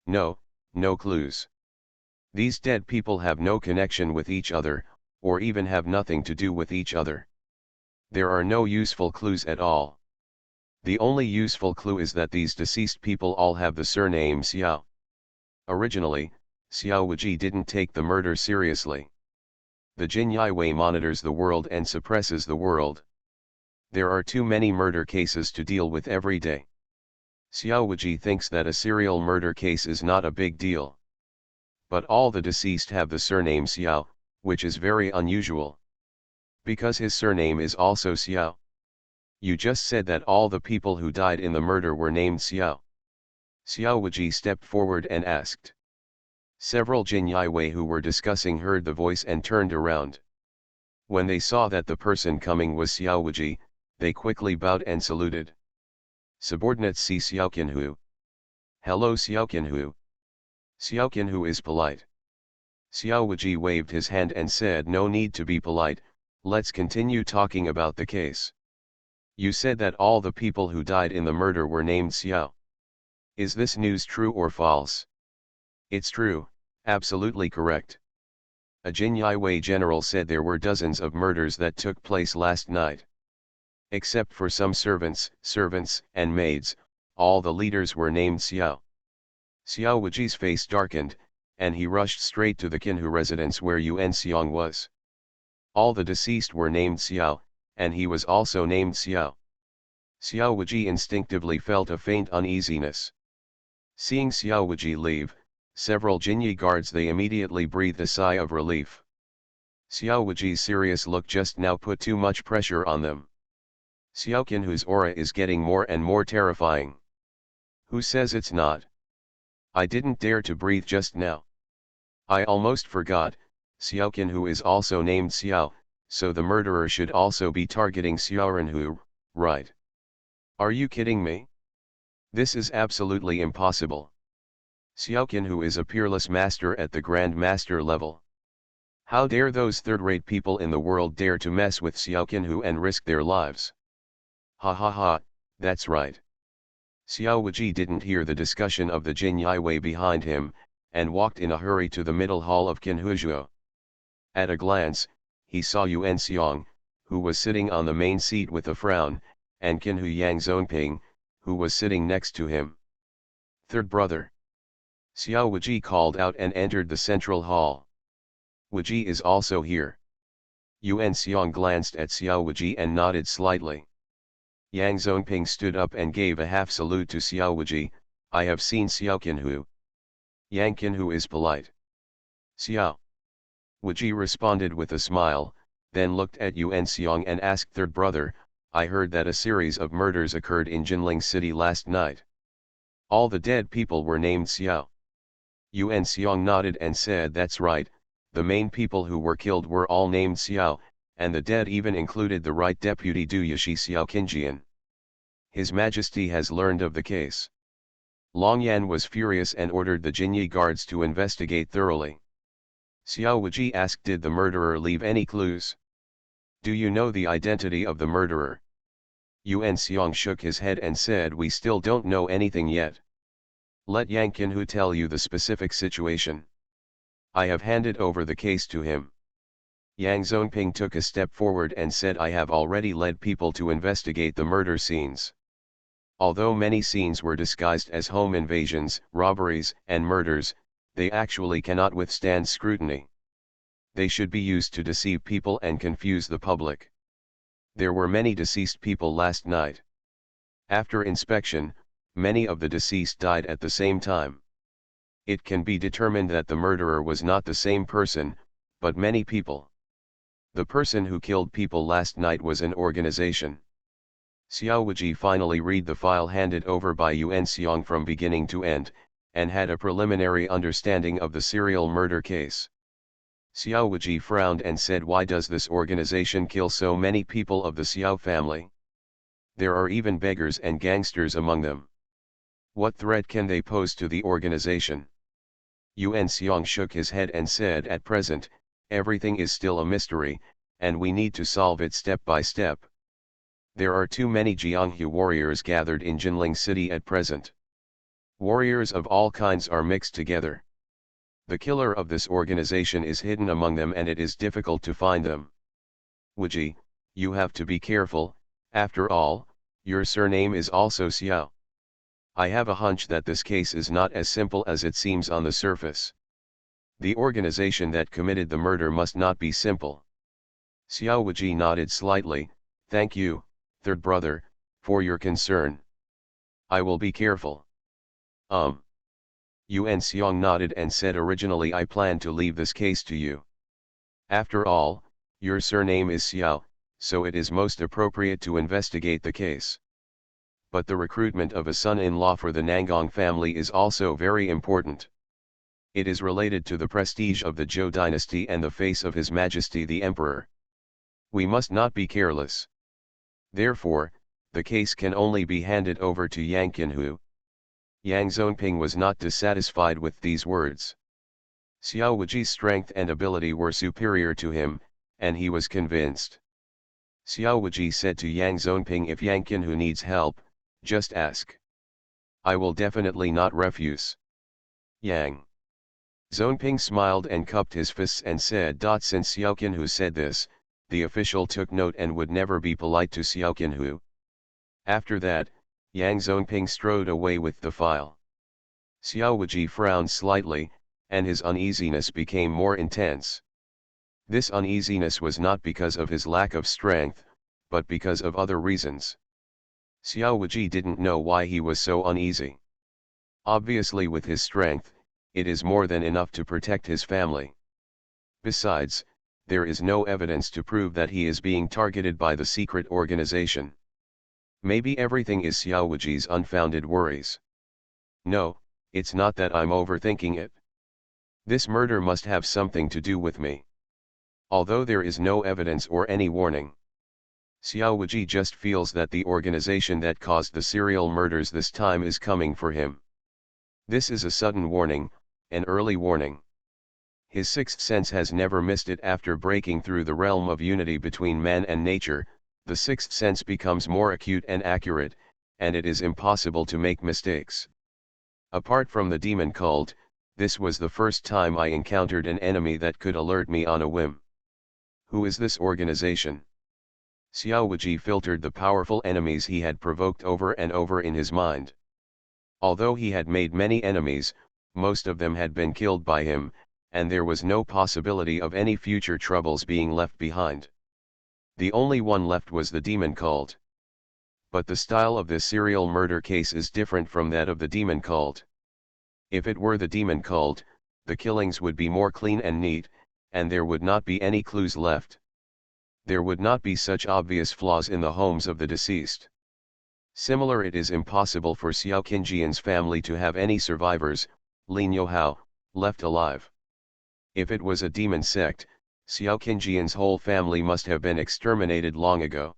No, no clues. These dead people have no connection with each other, or even have nothing to do with each other. There are no useful clues at all. The only useful clue is that these deceased people all have the surname Xiao. Originally, Xiao Wuji didn't take the murder seriously. The Jin Yiwei monitors the world and suppresses the world. There are too many murder cases to deal with every day. Xiao Wuji thinks that a serial murder case is not a big deal. But all the deceased have the surname Xiao, which is very unusual. Because his surname is also Xiao. You just said that all the people who died in the murder were named Xiao. Xiao Wuji stepped forward and asked. Several Jin Yiwei who were discussing heard the voice and turned around. When they saw that the person coming was Xiao Wuji, they quickly bowed and saluted. Subordinates see Xiao Qinhu. Hello Xiao Qinhu. Xiao Qinhu is polite. Xiao Wuji waved his hand and said, no need to be polite, let's continue talking about the case. You said that all the people who died in the murder were named Xiao. Is this news true or false? It's true, absolutely correct. A Jin Yiwei general said there were dozens of murders that took place last night. Except for some servants, and maids, all the leaders were named Xiao. Xiao Wuji's face darkened, and he rushed straight to the Qinhu residence where Yuan Xiong was. All the deceased were named Xiao, and he was also named Xiao. Xiao Wuji instinctively felt a faint uneasiness. Seeing Xiao Wuji leave, several Jinyi guards they immediately breathed a sigh of relief. Xiao Wuji's serious look just now put too much pressure on them. Xiao Qinhu's aura is getting more and more terrifying. Who says it's not? I didn't dare to breathe just now. I almost forgot, Xiao Qinhu is also named Xiao, so the murderer should also be targeting Xiao Renhu, right? Are you kidding me? This is absolutely impossible. Xiao Qinhu is a peerless master at the Grand Master level. How dare those third-rate people in the world dare to mess with Xiao Qinhu and risk their lives? Ha ha ha, that's right. Xiao Wuji didn't hear the discussion of the Jin Yiwei behind him, and walked in a hurry to the middle hall of Qinhuizhuo. At a glance, he saw Yuan Xiong, who was sitting on the main seat with a frown, and Qinhu Yang Zonping, who was sitting next to him. Third brother. Xiao Wuji called out and entered the central hall. Wuji is also here. Yuan Xiong glanced at Xiao Wuji and nodded slightly. Yang Zonping stood up and gave a half salute to Xiao Wuji. I have seen Xiao Qinhu. Yang Qinhu is polite. Xiao. Wuji responded with a smile, then looked at Yuan Xiong and asked, third brother, I heard that a series of murders occurred in Jinling City last night. All the dead people were named Xiao. Yuan Xiong nodded and said, that's right, the main people who were killed were all named Xiao, and the dead even included the right deputy Du Yashi Xiao Qinjian. His Majesty has learned of the case. Long Yan was furious and ordered the Jinyi guards to investigate thoroughly. Xiao Wuji asked, did the murderer leave any clues? Do you know the identity of the murderer? Yuan Xiong shook his head and said, we still don't know anything yet. Let Yang Qinhu tell you the specific situation. I have handed over the case to him. Yang Zonping took a step forward and said, I have already led people to investigate the murder scenes. Although many scenes were disguised as home invasions, robberies, and murders, they actually cannot withstand scrutiny. They should be used to deceive people and confuse the public. There were many deceased people last night. After inspection, many of the deceased died at the same time. It can be determined that the murderer was not the same person, but many people. The person who killed people last night was an organization. Xiao Wuji finally read the file handed over by Yuan Xiong from beginning to end, and had a preliminary understanding of the serial murder case. Xiao Wuji frowned and said, why does this organization kill so many people of the Xiao family? There are even beggars and gangsters among them. What threat can they pose to the organization? Yuan Xiong shook his head and said, at present, everything is still a mystery, and we need to solve it step by step. There are too many Jianghu warriors gathered in Jinling City at present. Warriors of all kinds are mixed together. The killer of this organization is hidden among them and it is difficult to find them. Wuji, you have to be careful, after all, your surname is also Xiao. I have a hunch that this case is not as simple as it seems on the surface. The organization that committed the murder must not be simple. Xiao Wuji nodded slightly, thank you, third brother, for your concern. I will be careful. Yuan Xiong nodded and said, originally I planned to leave this case to you. After all, your surname is Xiao, so it is most appropriate to investigate the case. But the recruitment of a son-in-law for the Nangong family is also very important. It is related to the prestige of the Zhou dynasty and the face of His Majesty the Emperor. We must not be careless. Therefore, the case can only be handed over to Yang Qinhu. Yang Zonping was not dissatisfied with these words. Xiao Wuji's strength and ability were superior to him, and he was convinced. Xiao Wuji said to Yang Zonping, if Yang Qinhu needs help, just ask. I will definitely not refuse. Yang Zonping smiled and cupped his fists and said, since Xiao Qinhu said this, the official took note and would never be polite to Xiao Qinhu. After that, Yang Zonping strode away with the file. Xiao Wuji frowned slightly, and his uneasiness became more intense. This uneasiness was not because of his lack of strength, but because of other reasons. Xiao Wuji didn't know why he was so uneasy. Obviously, with his strength, it is more than enough to protect his family. Besides, there is no evidence to prove that he is being targeted by the secret organization. Maybe everything is Xiao Wuji's unfounded worries. No, it's not that I'm overthinking it. This murder must have something to do with me. Although there is no evidence or any warning. Xiao Wuji just feels that the organization that caused the serial murders this time is coming for him. This is a sudden warning, an early warning. His sixth sense has never missed it. After breaking through the realm of unity between man and nature, the sixth sense becomes more acute and accurate, and it is impossible to make mistakes. Apart from the demon cult, this was the first time I encountered an enemy that could alert me on a whim. Who is this organization? Xiao Wuji filtered the powerful enemies he had provoked over and over in his mind. Although he had made many enemies, most of them had been killed by him, and there was no possibility of any future troubles being left behind. The only one left was the demon cult. But the style of this serial murder case is different from that of the demon cult. If it were the demon cult, the killings would be more clean and neat, and there would not be any clues left. There would not be such obvious flaws in the homes of the deceased. Similar, it is impossible for Xiao Qinjian's family to have any survivors, Lin Youhao, left alive. If it was a demon sect, Xiao Qinjian's whole family must have been exterminated long ago.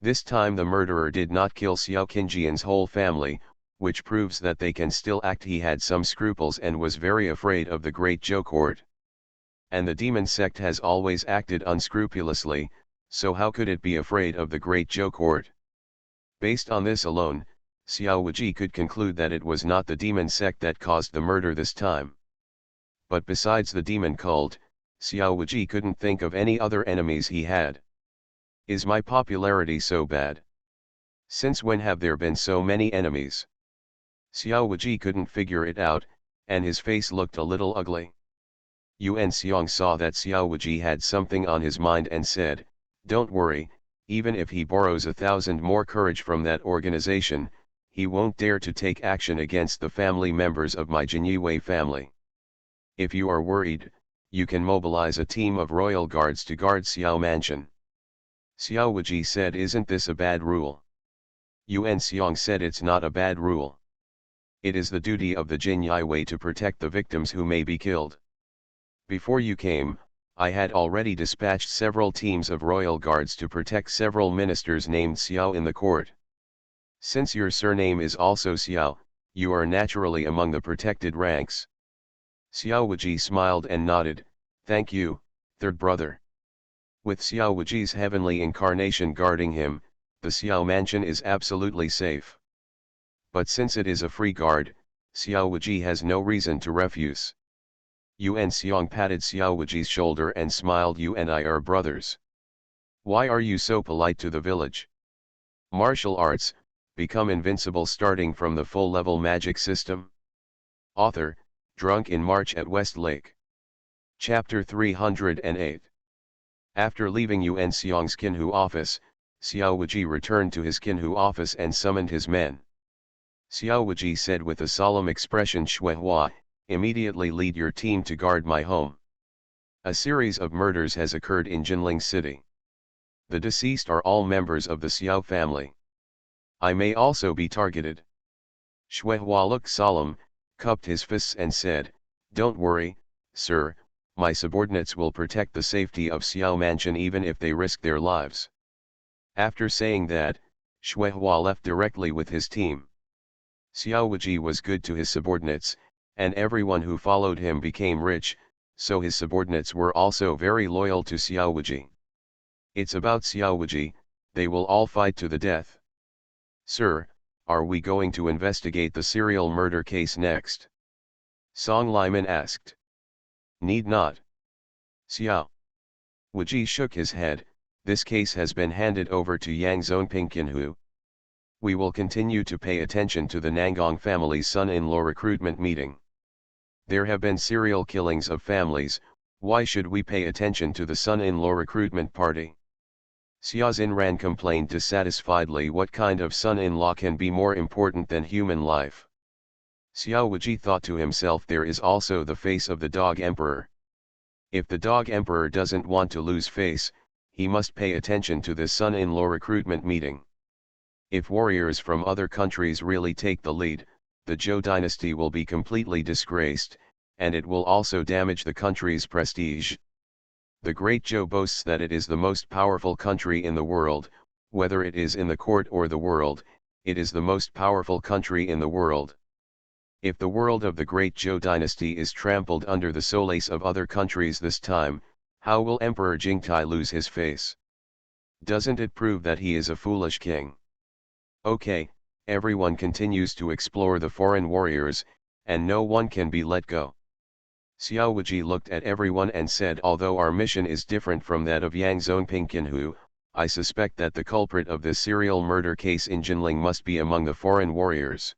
This time the murderer did not kill Xiao Qinjian's whole family, which proves that they can still act. He had some scruples and was very afraid of the Great Zhou court. And the demon sect has always acted unscrupulously, so how could it be afraid of the Great Zhou court? Based on this alone, Xiao Wuji could conclude that it was not the demon sect that caused the murder this time. But besides the demon cult, Xiao Wuji couldn't think of any other enemies he had. Is my popularity so bad? Since when have there been so many enemies? Xiao Wuji couldn't figure it out, and his face looked a little ugly. Yuan Xiong saw that Xiao Wuji had something on his mind and said, "Don't worry, even if he borrows 1,000 more courage from that organization, he won't dare to take action against the family members of my Jinyue family. If you are worried, you can mobilize a team of royal guards to guard Xiao Mansion." Xiao Wuji said, "Isn't this a bad rule?" Yuan Xiong said, "It's not a bad rule. It is the duty of the Jinyue to protect the victims who may be killed. Before you came, I had already dispatched several teams of royal guards to protect several ministers named Xiao in the court. Since your surname is also Xiao, you are naturally among the protected ranks." Xiao Wuji smiled and nodded, "Thank you, third brother." With Xiao Wuji's heavenly incarnation guarding him, the Xiao Mansion is absolutely safe. But since it is a free guard, Xiao Wuji has no reason to refuse. Yuan Xiong patted Xiao Wuji's shoulder and smiled, "You and I are brothers. Why are you so polite to the village?" Martial arts, become invincible starting from the full-level magic system. Author, Drunk in March at West Lake. Chapter 308. After leaving Yuan Xiong's Qinhu office, Xiao Wuji returned to his Qinhu office and summoned his men. Xiao Wuji said with a solemn expression, "Shuehua, immediately lead your team to guard my home. A series of murders has occurred in Jinling City. The deceased are all members of the Xiao family. I may also be targeted." Shuehua looked solemn, cupped his fists and said, "Don't worry, sir, my subordinates will protect the safety of Xiao Mansion even if they risk their lives." After saying that, Shuehua left directly with his team. Xiao Wuji was good to his subordinates, and everyone who followed him became rich, so his subordinates were also very loyal to Xiao Wuji. It's about Xiao Wuji, they will all fight to the death. "Sir, are we going to investigate the serial murder case next?" Song Liman asked. "Need not." Xiao Wuji shook his head, "This case has been handed over to Yang Zonping Qinhu. We will continue to pay attention to the Nangong family's son-in-law recruitment meeting. There have been serial killings of families, why should we pay attention to the son-in-law recruitment party?" Xia Xinran complained dissatisfiedly, "What kind of son-in-law can be more important than human life?" Xiao Wuji thought to himself, there is also the face of the dog emperor. If the dog emperor doesn't want to lose face, he must pay attention to this son-in-law recruitment meeting. If warriors from other countries really take the lead, the Zhou dynasty will be completely disgraced, and it will also damage the country's prestige. The Great Zhou boasts that it is the most powerful country in the world. Whether it is in the court or the world, it is the most powerful country in the world. If the world of the Great Zhou dynasty is trampled under the solace of other countries this time, how will Emperor Jingtai lose his face? Doesn't it prove that he is a foolish king? Okay, everyone continues to explore the foreign warriors, and no one can be let go. Xiao Wuji looked at everyone and said, "Although our mission is different from that of Yang Zonping Qinhu, I suspect that the culprit of this serial murder case in Jinling must be among the foreign warriors.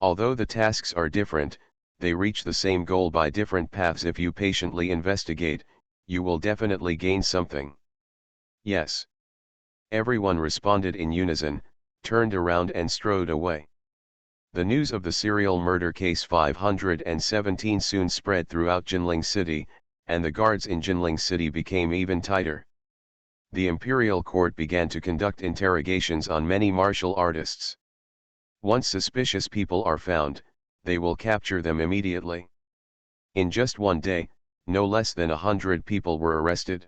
Although the tasks are different, they reach the same goal by different paths. If you patiently investigate, you will definitely gain something." "Yes." Everyone responded in unison, turned around and strode away. The news of the serial murder case 517 soon spread throughout Jinling City, and the guards in Jinling City became even tighter. The imperial court began to conduct interrogations on many martial artists. Once suspicious people are found, they will capture them immediately. In just one day, no less than 100 people were arrested.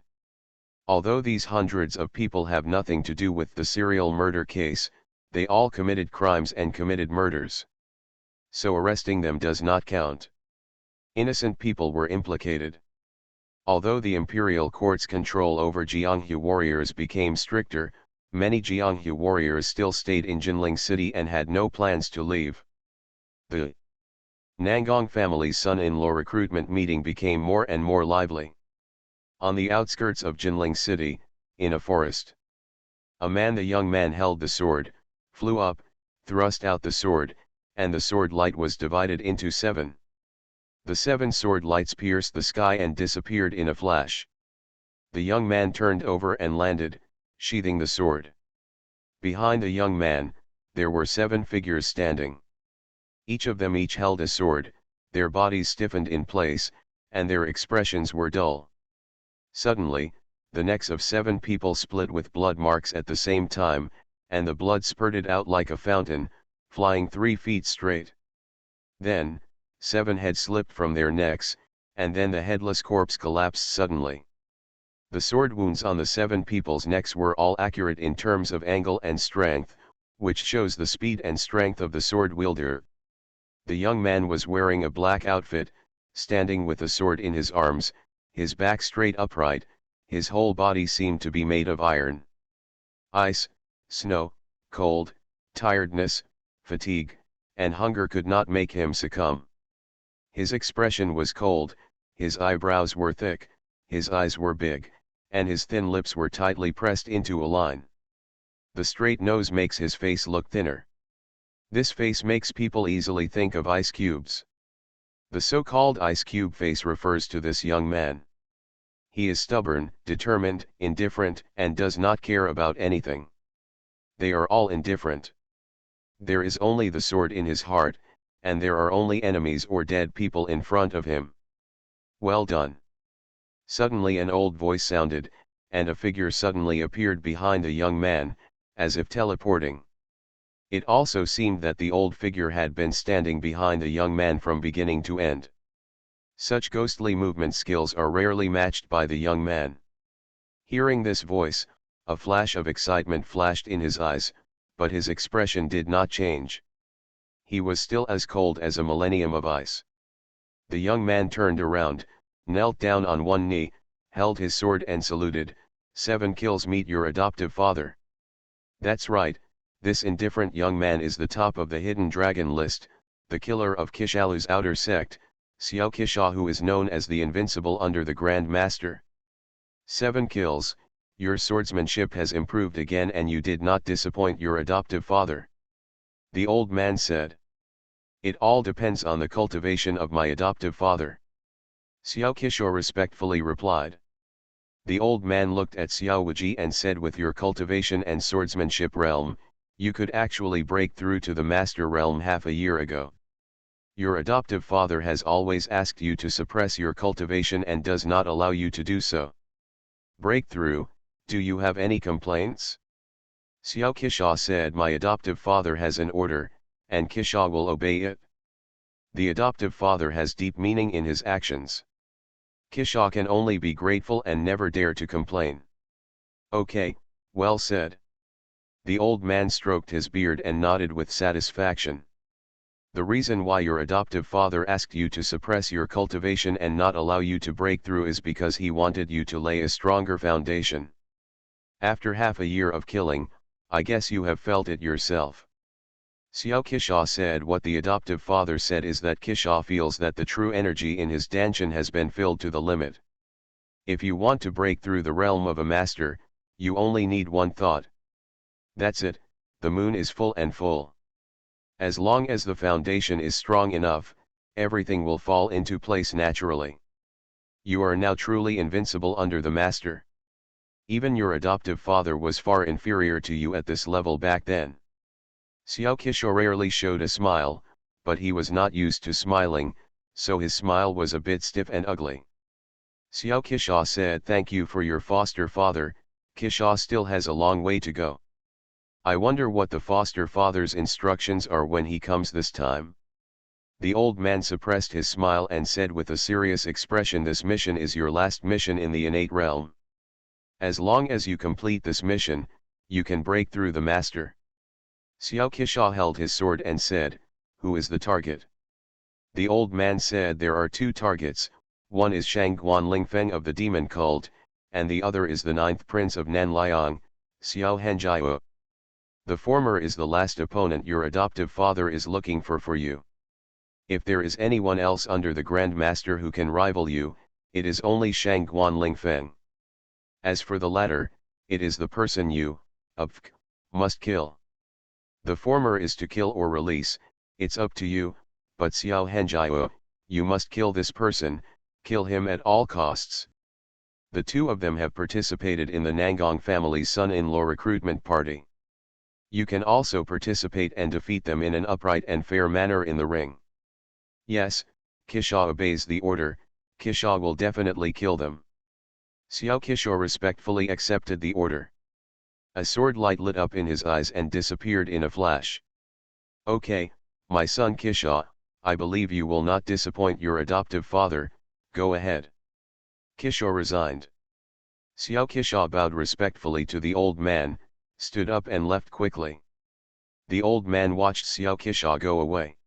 Although these hundreds of people have nothing to do with the serial murder case, they all committed crimes and committed murders. So arresting them does not count. Innocent people were implicated. Although the imperial court's control over Jianghu warriors became stricter, many Jianghu warriors still stayed in Jinling City and had no plans to leave. The Nangong family's son-in-law recruitment meeting became more and more lively. On the outskirts of Jinling City, in a forest, the young man held the sword, flew up, thrust out the sword, and the sword light was divided into 7. The 7 sword lights pierced the sky and disappeared in a flash. The young man turned over and landed, sheathing the sword. Behind the young man, there were 7 figures standing. Each of them held a sword, their bodies stiffened in place, and their expressions were dull. Suddenly, the necks of 7 people split with blood marks at the same time, and the blood spurted out like a fountain, flying 3 feet straight. Then, 7 heads slipped from their necks, and then the headless corpse collapsed suddenly. The sword wounds on the 7 people's necks were all accurate in terms of angle and strength, which shows the speed and strength of the sword wielder. The young man was wearing a black outfit, standing with a sword in his arms, his back straight upright, his whole body seemed to be made of iron. Ice, snow, cold, tiredness, fatigue, and hunger could not make him succumb. His expression was cold, his eyebrows were thick, his eyes were big, and his thin lips were tightly pressed into a line. The straight nose makes his face look thinner. This face makes people easily think of ice cubes. The so-called ice cube face refers to this young man. He is stubborn, determined, indifferent, and does not care about anything. They are all indifferent. There is only the sword in his heart, and there are only enemies or dead people in front of him. Well done. Suddenly an old voice sounded, and a figure suddenly appeared behind the young man, as if teleporting. It also seemed that the old figure had been standing behind the young man from beginning to end. Such ghostly movement skills are rarely matched by the young man. Hearing this voice, a flash of excitement flashed in his eyes, but his expression did not change. He was still as cold as a millennium of ice. The young man turned around, knelt down on one knee, held his sword and saluted, 7 kills meet your adoptive father. That's right, this indifferent young man is the top of the hidden dragon list, the killer of Kishalu's outer sect, Xiao Kisha, who is known as the invincible under the Grand Master. 7 kills, your swordsmanship has improved again and you did not disappoint your adoptive father. The old man said. It all depends on the cultivation of my adoptive father. Xiao Kisha respectfully replied. The old man looked at Xiao Wuji and said, with your cultivation and swordsmanship realm, you could actually break through to the master realm half a year ago. Your adoptive father has always asked you to suppress your cultivation and does not allow you to do so. Breakthrough, do you have any complaints? Xiao Kisha said, my adoptive father has an order, and Kisha will obey it. The adoptive father has deep meaning in his actions. Kisha can only be grateful and never dare to complain. Okay, well said. The old man stroked his beard and nodded with satisfaction. The reason why your adoptive father asked you to suppress your cultivation and not allow you to break through is because he wanted you to lay a stronger foundation. After half a year of killing, I guess you have felt it yourself. Xiao Kisha said, what the adoptive father said is that Kisha feels that the true energy in his danshan has been filled to the limit. If you want to break through the realm of a master, you only need one thought. That's it, the moon is full and full. As long as the foundation is strong enough, everything will fall into place naturally. You are now truly invincible under the master. Even your adoptive father was far inferior to you at this level back then. Xiao Kishore rarely showed a smile, but he was not used to smiling, so his smile was a bit stiff and ugly. Xiao Kishore said, "Thank you for your foster father, Kishore still has a long way to go. I wonder what the foster father's instructions are when he comes this time." The old man suppressed his smile and said with a serious expression, "This mission is your last mission in the innate realm. As long as you complete this mission, you can break through the master." Xiao Kishore held his sword and said, "Who is the target?" The old man said, "There are two targets, one is Shangguan Lingfeng of the demon cult, and the other is the ninth prince of Nanliang, Xiao Henjiao. The former is the last opponent your adoptive father is looking for you. If there is anyone else under the Grand Master who can rival you, it is only Shangguan Lingfeng. As for the latter, it is the person you, must kill. The former is to kill or release, it's up to you, but Xiao Henjiao, you must kill this person, kill him at all costs." The two of them have participated in the Nangong family's son-in-law recruitment party. You can also participate and defeat them in an upright and fair manner in the ring. Yes, Kishore obeys the order, Kishore will definitely kill them. Xiao Kishore respectfully accepted the order. A sword light lit up in his eyes and disappeared in a flash. "Okay, my son Kishore, I believe you will not disappoint your adoptive father, go ahead." Kishore resigned. Xiao Kishore bowed respectfully to the old man, stood up and left quickly. The old man watched Xiao Kishore go away.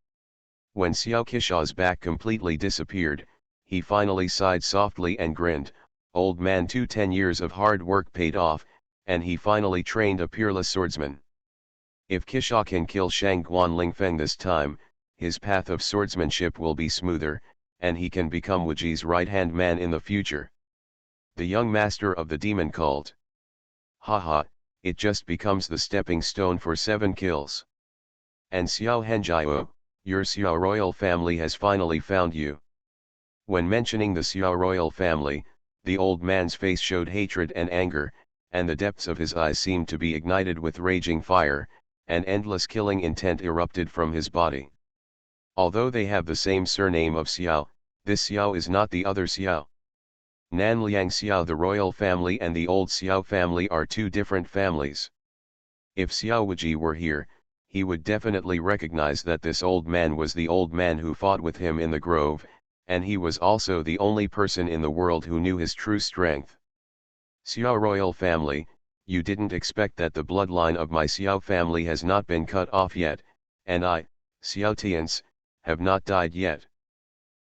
When Xiao Kishore's back completely disappeared, he finally sighed softly and grinned, "Old man, 10 years of hard work paid off, and he finally trained a peerless swordsman. If Kishore can kill Shangguan Lingfeng this time, his path of swordsmanship will be smoother, and he can become Wuxia's right-hand man in the future. The young master of the demon cult. Haha, it just becomes the stepping stone for 7 kills. And Xiao Henjiao, your Xiao royal family has finally found you." When mentioning the Xiao royal family, the old man's face showed hatred and anger, and the depths of his eyes seemed to be ignited with raging fire, and endless killing intent erupted from his body. Although they have the same surname of Xiao, this Xiao is not the other Xiao. Nanliang Xiao, the royal family, and the old Xiao family are two different families. If Xiao Wuxia were here, he would definitely recognize that this old man was the old man who fought with him in the grove, and he was also the only person in the world who knew his true strength. "Xiao royal family, you didn't expect that the bloodline of my Xiao family has not been cut off yet, and I, Xiao Tian's, have not died yet.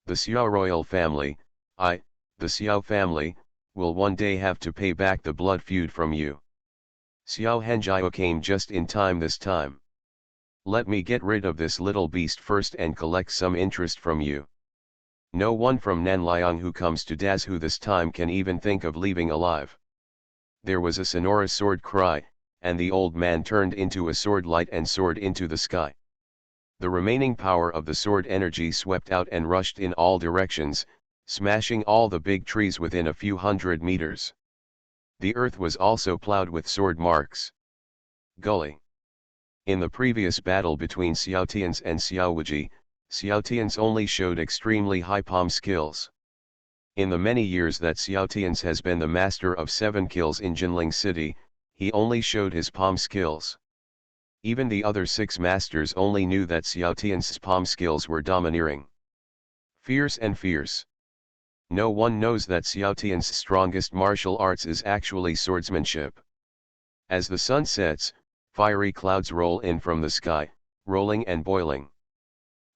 The Xiao royal family, the Xiao family, will one day have to pay back the blood feud from you. Xiao Henjiao came just in time this time. Let me get rid of this little beast first and collect some interest from you. No one from Nanliang who comes to Dazhu this time can even think of leaving alive." There was a sonorous sword cry, and the old man turned into a sword light and soared into the sky. The remaining power of the sword energy swept out and rushed in all directions, smashing all the big trees within a few hundred meters. The earth was also plowed with sword marks. Gully. In the previous battle between Xiao Tian's and Xiao Wuxia, Xiao Tian's only showed extremely high palm skills. In the many years that Xiao Tian's has been the master of 7 kills in Jinling City, he only showed his palm skills. Even the other 6 masters only knew that Xiao Tian's palm skills were domineering. Fierce and fierce. No one knows that Xiao Tian's strongest martial arts is actually swordsmanship. As the sun sets, fiery clouds roll in from the sky, rolling and boiling.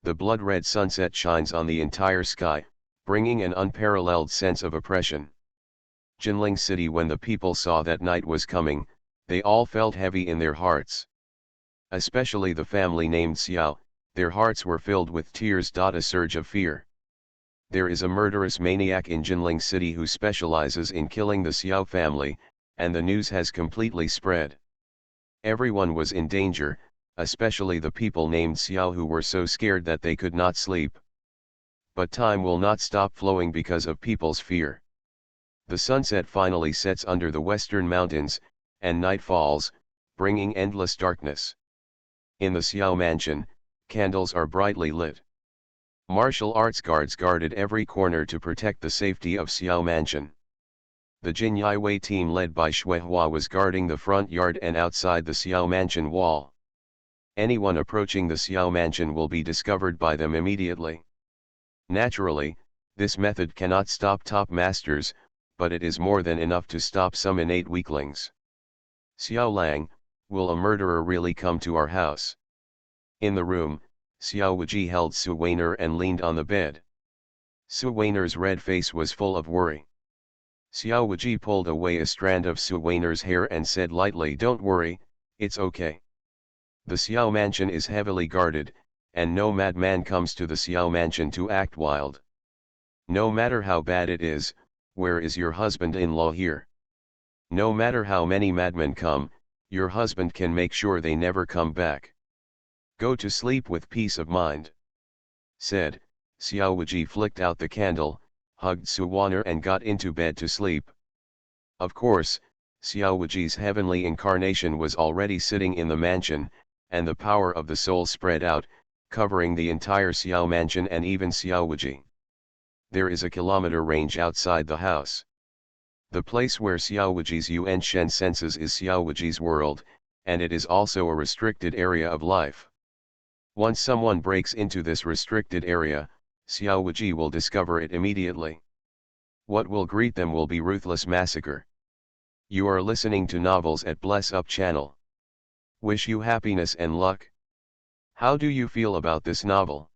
The blood-red sunset shines on the entire sky, bringing an unparalleled sense of oppression. Jinling City, when the people saw that night was coming, they all felt heavy in their hearts. Especially the family named Xiao, their hearts were filled with tears. A surge of fear. There is a murderous maniac in Jinling City who specializes in killing the Xiao family, and the news has completely spread. Everyone was in danger, especially the people named Xiao who were so scared that they could not sleep. But time will not stop flowing because of people's fear. The sunset finally sets under the western mountains, and night falls, bringing endless darkness. In the Xiao mansion, candles are brightly lit. Martial arts guards guarded every corner to protect the safety of Xiao mansion. The Jin Wei team led by Shuihua was guarding the front yard and outside the Xiao mansion wall. Anyone approaching the Xiao mansion will be discovered by them immediately. Naturally, this method cannot stop top masters, but it is more than enough to stop some innate weaklings. Xiao Lang, will a murderer really come to our house? In the room, Xiao Wuji held Su Weiner and leaned on the bed. Su Weiner's red face was full of worry. Xiao Wuji pulled away a strand of Su Weiner's hair and said lightly, "Don't worry, it's okay. The Xiao mansion is heavily guarded, and no madman comes to the Xiao mansion to act wild. No matter how bad it is, where is your husband-in-law here? No matter how many madmen come, your husband can make sure they never come back. Go to sleep with peace of mind." Said, Xiao Wuji flicked out the candle, hugged Su Weiner and got into bed to sleep. Of course, Xiao Wuji's heavenly incarnation was already sitting in the mansion, and the power of the soul spread out, covering the entire Xiao mansion and even Xiao Wuji. There is a kilometer range outside the house. The place where Xiao Wuji's Yuan Shen senses is Xiao Wuji's world, and it is also a restricted area of life. Once someone breaks into this restricted area, Xiao Wuji will discover it immediately. What will greet them will be ruthless massacre. You are listening to Novels at Bless Up channel. Wish you happiness and luck. How do you feel about this novel?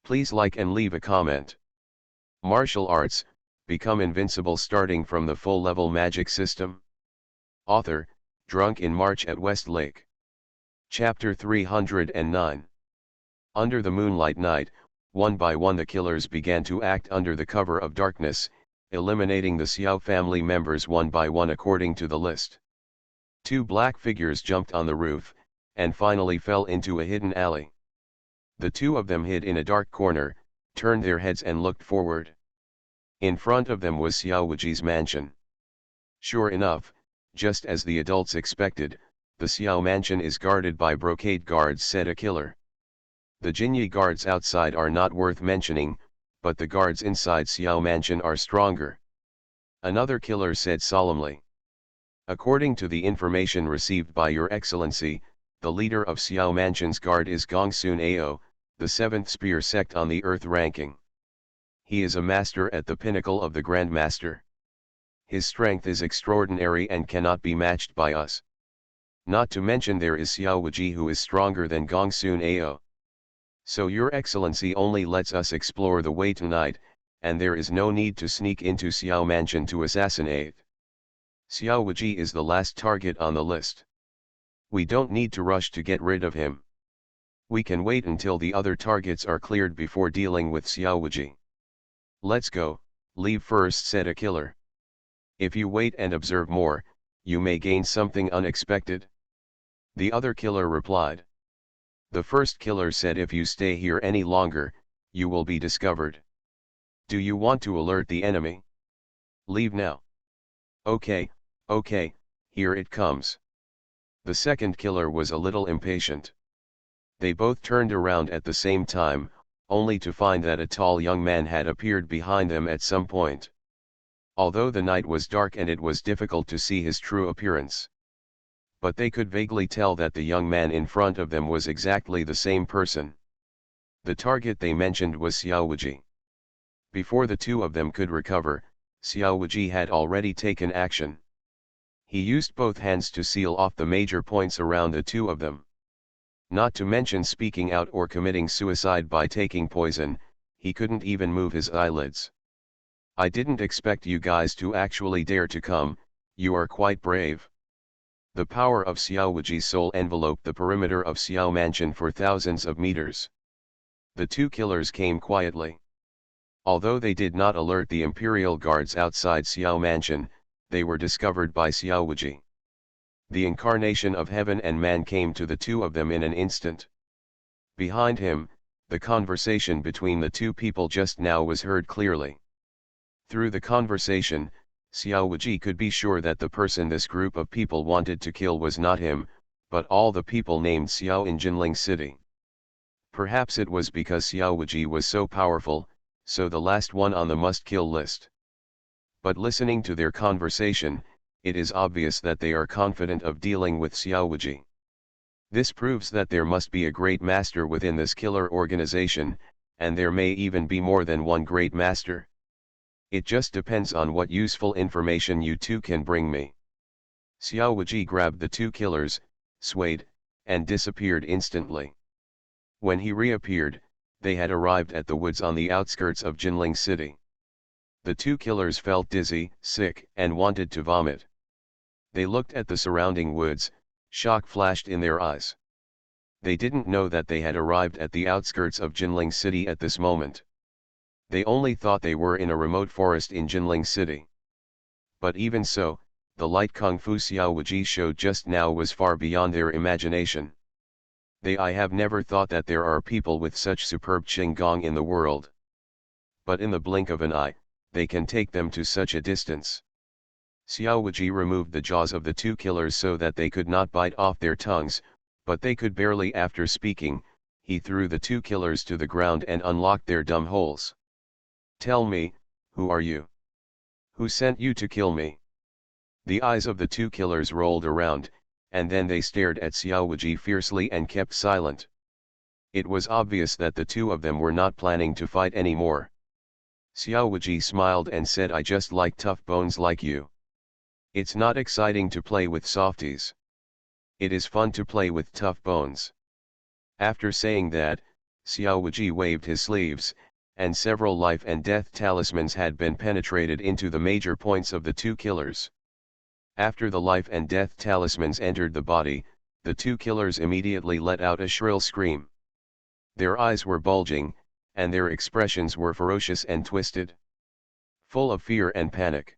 Please like and leave a comment. Martial arts, become invincible starting from the full-level magic system. Author, Drunk in March at West Lake. Chapter 309. Under the moonlight night, one by one the killers began to act under the cover of darkness, eliminating the Xiao family members one by one according to the list. Two black figures jumped on the roof, and finally fell into a hidden alley. The two of them hid in a dark corner, turned their heads and looked forward. In front of them was Xiao Wuji's mansion. Sure enough, just as the adults expected, the Xiao mansion is guarded by brocade guards, said a killer. The Jinyi guards outside are not worth mentioning, but the guards inside Xiao mansion are stronger. Another killer said solemnly. According to the information received by Your Excellency, the leader of Xiao mansion's guard is Gongsun Ao, the 7th spear sect on the earth ranking. He is a master at the pinnacle of the Grand Master. His strength is extraordinary and cannot be matched by us. Not to mention there is Xiao Wuji who is stronger than Gongsun Ao. So Your Excellency only lets us explore the way tonight, and there is no need to sneak into Xiao mansion to assassinate. Xiao Wuji is the last target on the list. We don't need to rush to get rid of him. We can wait until the other targets are cleared before dealing with Xiao Wuji. Let's go, leave first, said a killer. If you wait and observe more, you may gain something unexpected. The other killer replied. The first killer said, if you stay here any longer, you will be discovered. Do you want to alert the enemy? Leave now. Okay, here it comes. The second killer was a little impatient. They both turned around at the same time, only to find that a tall young man had appeared behind them at some point. Although the night was dark and it was difficult to see his true appearance. But they could vaguely tell that the young man in front of them was exactly the same person. The target they mentioned was Xiao Wuji. Before the two of them could recover, Xiao Wuji had already taken action. He used both hands to seal off the major points around the two of them. Not to mention speaking out or committing suicide by taking poison, he couldn't even move his eyelids. I didn't expect you guys to actually dare to come, you are quite brave. The power of Xiao Wuji's soul enveloped the perimeter of Xiao mansion for thousands of meters. The two killers came quietly. Although they did not alert the imperial guards outside Xiao mansion, they were discovered by Xiao Wuji. The incarnation of heaven and man came to the two of them in an instant. Behind him, the conversation between the two people just now was heard clearly. Through the conversation, Xiao Wuji could be sure that the person this group of people wanted to kill was not him, but all the people named Xiao in Jinling City. Perhaps it was because Xiao Wuji was so powerful, so the last one on the must-kill list. But listening to their conversation, it is obvious that they are confident of dealing with Xiao Wuji. This proves that there must be a great master within this killer organization, and there may even be more than one great master. It just depends on what useful information you two can bring me. Xiao Wuji grabbed the two killers, swayed, and disappeared instantly. When he reappeared, they had arrived at the woods on the outskirts of Jinling City. The two killers felt dizzy, sick, and wanted to vomit. They looked at the surrounding woods, shock flashed in their eyes. They didn't know that they had arrived at the outskirts of Jinling City at this moment. They only thought they were in a remote forest in Jinling City. But even so, the light kung fu Xiao Wuji showed just now was far beyond their imagination. I have never thought that there are people with such superb qinggong in the world. But in the blink of an eye, they can take them to such a distance. Xiao Wuji removed the jaws of the two killers so that they could not bite off their tongues, but they could barely. After speaking, he threw the two killers to the ground and unlocked their dumb holes. Tell me, who are you? Who sent you to kill me? The eyes of the two killers rolled around, and then they stared at Xiao Wuji fiercely and kept silent. It was obvious that the two of them were not planning to fight anymore. Xiao Wuji smiled and said, I just like tough bones like you. It's not exciting to play with softies. It is fun to play with tough bones. After saying that, Xiao Wuji waved his sleeves, and several life and death talismans had been penetrated into the major points of the two killers. After the life and death talismans entered the body, the two killers immediately let out a shrill scream. Their eyes were bulging, and their expressions were ferocious and twisted, full of fear and panic.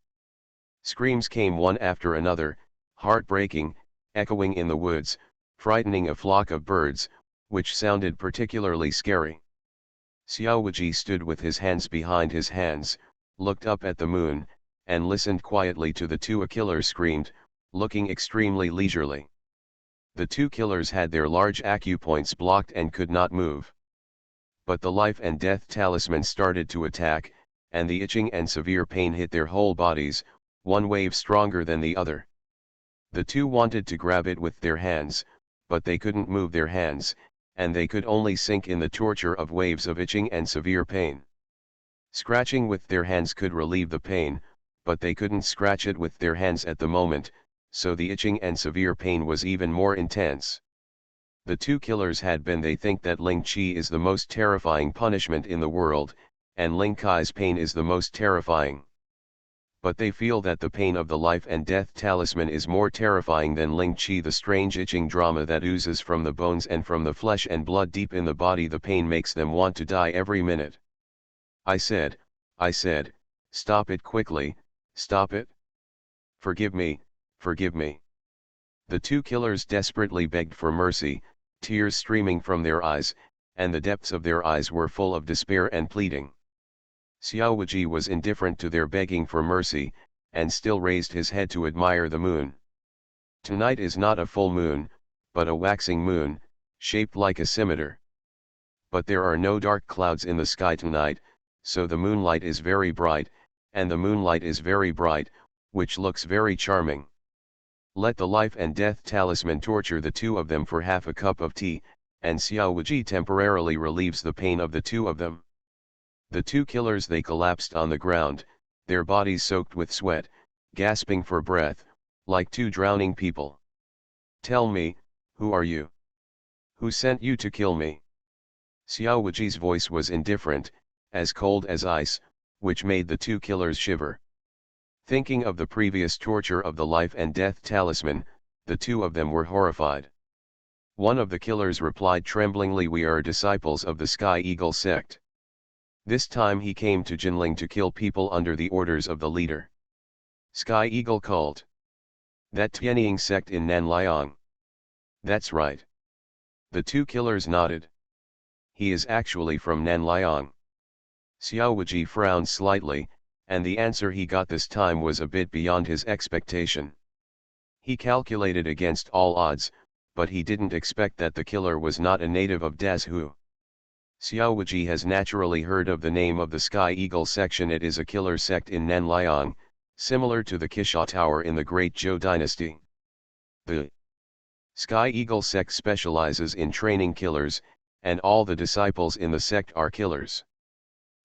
Screams came one after another, heartbreaking, echoing in the woods, frightening a flock of birds, which sounded particularly scary. Xiao Wuji stood with his hands behind his hands, looked up at the moon, and listened quietly to the two killers screamed, looking extremely leisurely. The two killers had their large acupoints blocked and could not move. But the life and death talisman started to attack, and the itching and severe pain hit their whole bodies, one wave stronger than the other. The two wanted to grab it with their hands, but they couldn't move their hands, and they could only sink in the torture of waves of itching and severe pain. Scratching with their hands could relieve the pain, but they couldn't scratch it with their hands at the moment, so the itching and severe pain was even more intense. The two killers they think that Ling Qi is the most terrifying punishment in the world, and Ling Kai's pain is the most terrifying. But they feel that the pain of the life and death talisman is more terrifying than Ling Qi, the strange itching drama that oozes from the bones and from the flesh and blood deep in the body. The pain makes them want to die every minute. I said, stop it quickly, stop it. Forgive me, forgive me. The two killers desperately begged for mercy, tears streaming from their eyes, and the depths of their eyes were full of despair and pleading. Xiao Wuji was indifferent to their begging for mercy, and still raised his head to admire the moon. Tonight is not a full moon, but a waxing moon, shaped like a scimitar. But there are no dark clouds in the sky tonight, so the moonlight is very bright, and the moonlight is very bright, which looks very charming. Let the life and death talisman torture the two of them for half a cup of tea, and Xiao Wuji temporarily relieves the pain of the two of them. The two killers collapsed on the ground, their bodies soaked with sweat, gasping for breath, like two drowning people. Tell me, who are you? Who sent you to kill me? Xiao Wuji's voice was indifferent, as cold as ice, which made the two killers shiver. Thinking of the previous torture of the life and death talisman, the two of them were horrified. One of the killers replied tremblingly, we are disciples of the Sky Eagle sect. This time he came to Jinling to kill people under the orders of the leader. Sky Eagle cult. That Tianying sect in Nanliang. That's right. The two killers nodded. He is actually from Nanliang. Xiao Wuji frowned slightly, and the answer he got this time was a bit beyond his expectation. He calculated against all odds, but he didn't expect that the killer was not a native of Dazhu. Xiaowaji has naturally heard of the name of the Sky Eagle section. It is a killer sect in Nanliang, similar to the Qisha Tower in the Great Zhou dynasty. The Sky Eagle sect specializes in training killers, and all the disciples in the sect are killers.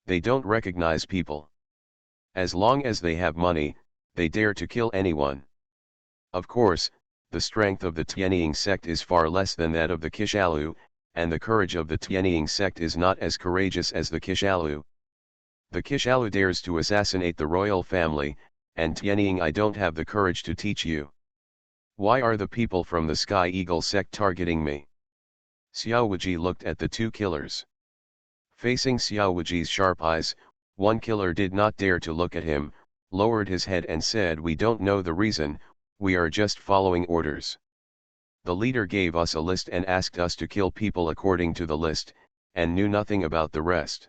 They don't recognize people. As long as they have money, they dare to kill anyone. Of course, the strength of the Tianying sect is far less than that of the Qishalu, and the courage of the Tianying sect is not as courageous as the Qishalu. The Qishalu dares to assassinate the royal family, and Tianying, I don't have the courage to teach you. Why are the people from the Sky Eagle sect targeting me? Xiaowaji looked at the two killers. Facing Xiaowaji's sharp eyes, one killer did not dare to look at him, lowered his head and said, "We don't know the reason, we are just following orders. The leader gave us a list and asked us to kill people according to the list, and knew nothing about the rest.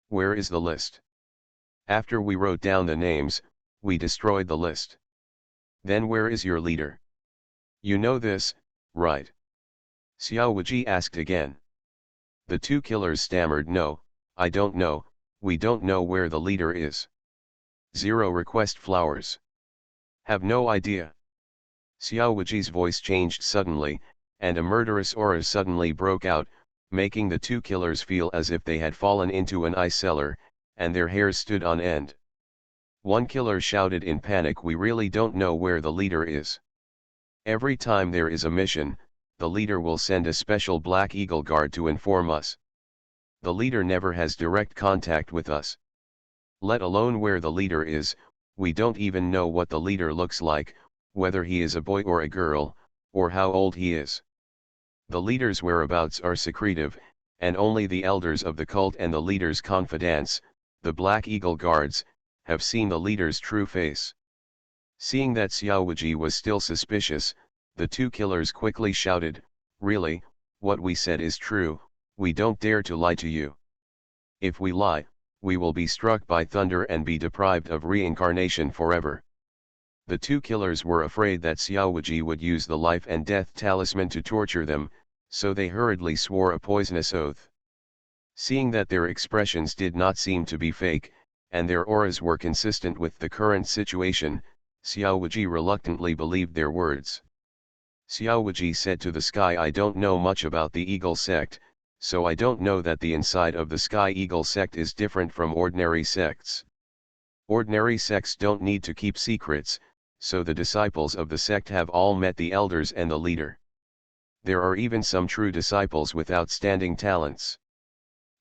Where is the list? After we wrote down the names, we destroyed the list. Then where is your leader? You know this, right?" Xiaowaji asked again. The two killers stammered, "No, I don't know, we don't know where the leader is. Zero request flowers. Have no idea." Xiaowaji's voice changed suddenly, and a murderous aura suddenly broke out, making the two killers feel as if they had fallen into an ice cellar, and their hairs stood on end. One killer shouted in panic, "We really don't know where the leader is. Every time there is a mission, the leader will send a special Black Eagle guard to inform us. The leader never has direct contact with us. Let alone where the leader is, we don't even know what the leader looks like, whether he is a boy or a girl, or how old he is. The leader's whereabouts are secretive, and only the elders of the cult and the leader's confidants, the Black Eagle guards, have seen the leader's true face." Seeing that Xiaowaji was still suspicious, the two killers quickly shouted, "Really, what we said is true, we don't dare to lie to you. If we lie, we will be struck by thunder and be deprived of reincarnation forever." The two killers were afraid that Xiaowaji would use the life and death talisman to torture them, so they hurriedly swore a poisonous oath. Seeing that their expressions did not seem to be fake, and their auras were consistent with the current situation, Xiaowaji reluctantly believed their words. Xiaowaji said to the sky, "I don't know much about the Eagle sect, so I don't know that the inside of the Sky Eagle sect is different from ordinary sects. Ordinary sects don't need to keep secrets, so the disciples of the sect have all met the elders and the leader. There are even some true disciples with outstanding talents.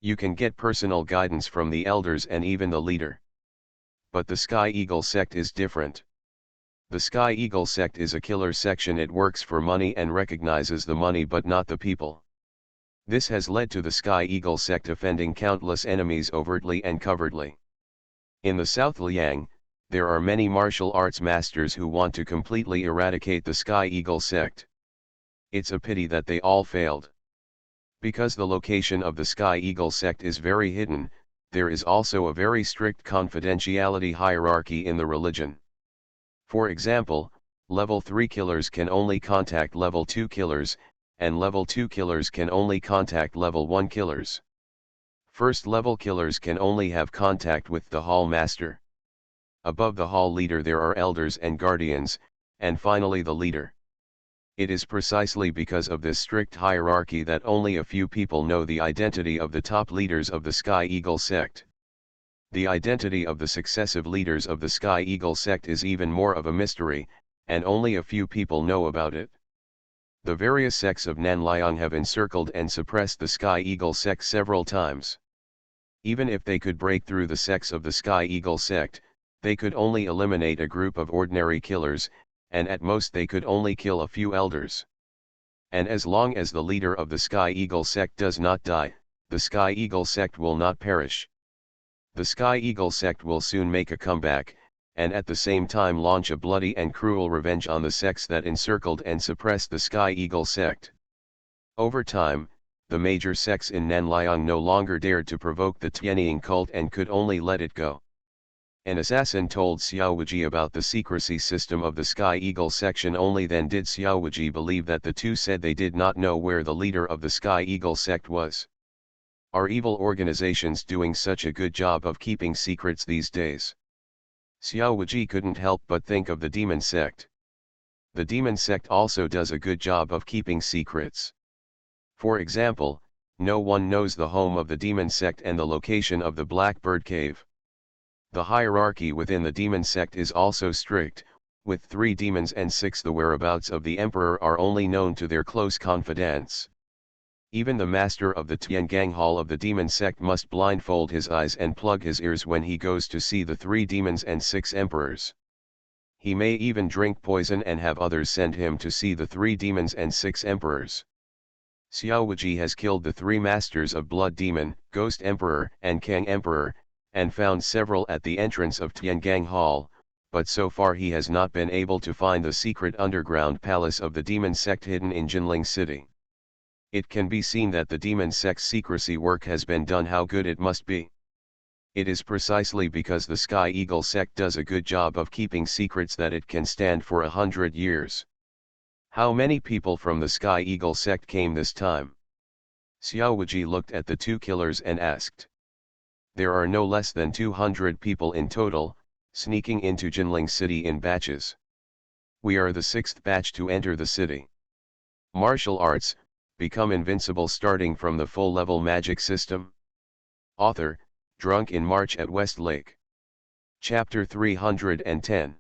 You can get personal guidance from the elders and even the leader. But the Sky Eagle sect is different. The Sky Eagle sect is a killer section. It works for money and recognizes the money but not the people. This has led to the Sky Eagle sect offending countless enemies overtly and covertly. In the South Liang, there are many martial arts masters who want to completely eradicate the Sky Eagle sect. It's a pity that they all failed. Because the location of the Sky Eagle sect is very hidden, there is also a very strict confidentiality hierarchy in the religion. For example, level 3 killers can only contact level 2 killers, and level 2 killers can only contact level 1 killers. First level killers can only have contact with the hall master. Above the hall leader there are elders and guardians, and finally the leader. It is precisely because of this strict hierarchy that only a few people know the identity of the top leaders of the Sky Eagle sect. The identity of the successive leaders of the Sky Eagle sect is even more of a mystery, and only a few people know about it. The various sects of Nanliang have encircled and suppressed the Sky Eagle sect several times. Even if they could break through the sects of the Sky Eagle sect, they could only eliminate a group of ordinary killers, and at most they could only kill a few elders. And as long as the leader of the Sky Eagle sect does not die, the Sky Eagle sect will not perish. The Sky Eagle sect will soon make a comeback, and at the same time launch a bloody and cruel revenge on the sects that encircled and suppressed the Sky Eagle sect. Over time, the major sects in Nanliang no longer dared to provoke the Tianying cult and could only let it go. An assassin told Xiao Wuji about the secrecy system of the Sky Eagle section. Only then did Xiao Wuji believe that the two said they did not know where the leader of the Sky Eagle sect was. Are evil organizations doing such a good job of keeping secrets these days? Xiao Wuji couldn't help but think of the demon sect. The demon sect also does a good job of keeping secrets. For example, no one knows the home of the demon sect and the location of the Blackbird Cave. The hierarchy within the demon sect is also strict, with 3 demons and 6 the whereabouts of the emperor are only known to their close confidants. Even the master of the Tiangang Hall of the demon sect must blindfold his eyes and plug his ears when he goes to see the 3 demons and 6 emperors. He may even drink poison and have others send him to see the 3 demons and 6 emperors. Xiao Wuji has killed the 3 masters of Blood Demon, Ghost Emperor and Kang Emperor, and found several at the entrance of Tiangang Hall, but so far he has not been able to find the secret underground palace of the demon sect hidden in Jinling City. It can be seen that the demon sect's secrecy work has been done. How good it must be. It is precisely because the Sky Eagle sect does a good job of keeping secrets that it can stand for 100 years. How many people from the Sky Eagle sect came this time? Xiao Wuji looked at the 2 killers and asked. There are no less than 200 people in total, sneaking into Jinling City in batches. We are the 6th batch to enter the city. Martial arts, become invincible starting from the full-level magic system. Author, Drunk in March at West Lake. Chapter 310.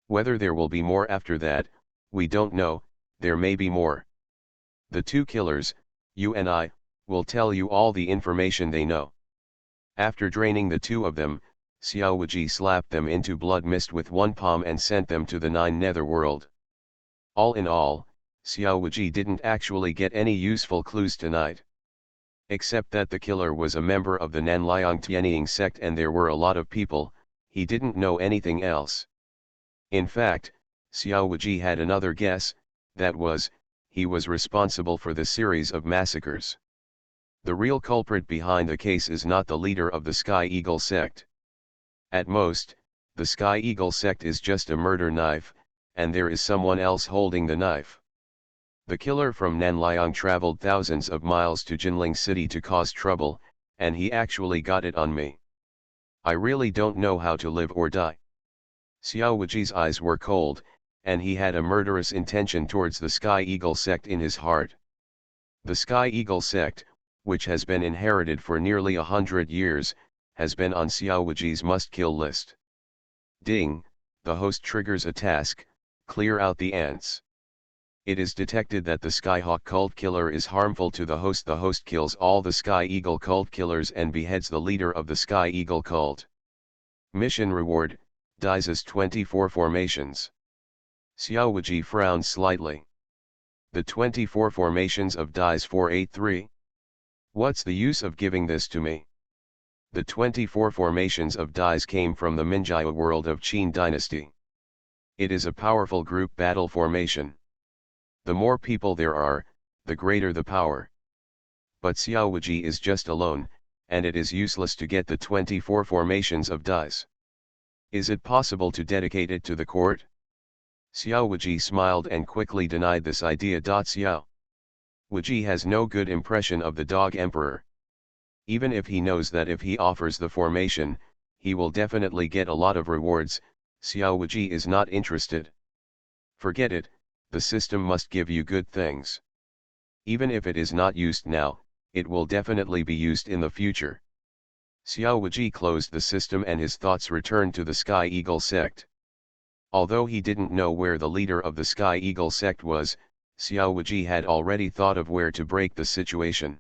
Whether there will be more after that, we don't know. There may be more. The 2 killers, you and I, will tell you all the information they know. After draining the 2 of them, Xiao Wuji slapped them into blood mist with 1 palm and sent them to the 9 netherworld. All in all, Xiao Wuji didn't actually get any useful clues tonight. Except that the killer was a member of the Nanliang Tianying sect and there were a lot of people, he didn't know anything else. In fact, Xiao Wuji had another guess, that was, he was responsible for the series of massacres. The real culprit behind the case is not the leader of the Sky Eagle sect. At most, the Sky Eagle sect is just a murder knife, and there is someone else holding the knife. The killer from Nanliang traveled thousands of miles to Jinling City to cause trouble, and he actually got it on me. I really don't know how to live or die. Xiao Wuji's eyes were cold, and he had a murderous intention towards the Sky Eagle sect in his heart. The Sky Eagle sect, which has been inherited for nearly 100 years, has been on Xiao Wuji's must-kill list. Ding, the host triggers a task, clear out the ants. It is detected that the Skyhawk cult killer is harmful to the host. The host kills all the Sky Eagle cult killers and beheads the leader of the Sky Eagle cult. Mission reward, dies as 24 formations. Xiao Wuji frowned slightly. The 24 formations of dies 483? What's the use of giving this to me? The 24 formations of dies came from the Minjia world of Qin dynasty. It is a powerful group battle formation. The more people there are, the greater the power. But Xiao Wuji is just alone, and it is useless to get the 24 formations of dies. Is it possible to dedicate it to the court? Xiao Wuji smiled and quickly denied this idea. Xiao Wuji has no good impression of the Dog Emperor. Even if he knows that if he offers the formation, he will definitely get a lot of rewards, Xiao Wuji is not interested. Forget it, the system must give you good things. Even if it is not used now, it will definitely be used in the future. Xiao Wuji closed the system and his thoughts returned to the Sky Eagle sect. Although he didn't know where the leader of the Sky Eagle sect was, Xiao Wuji had already thought of where to break the situation.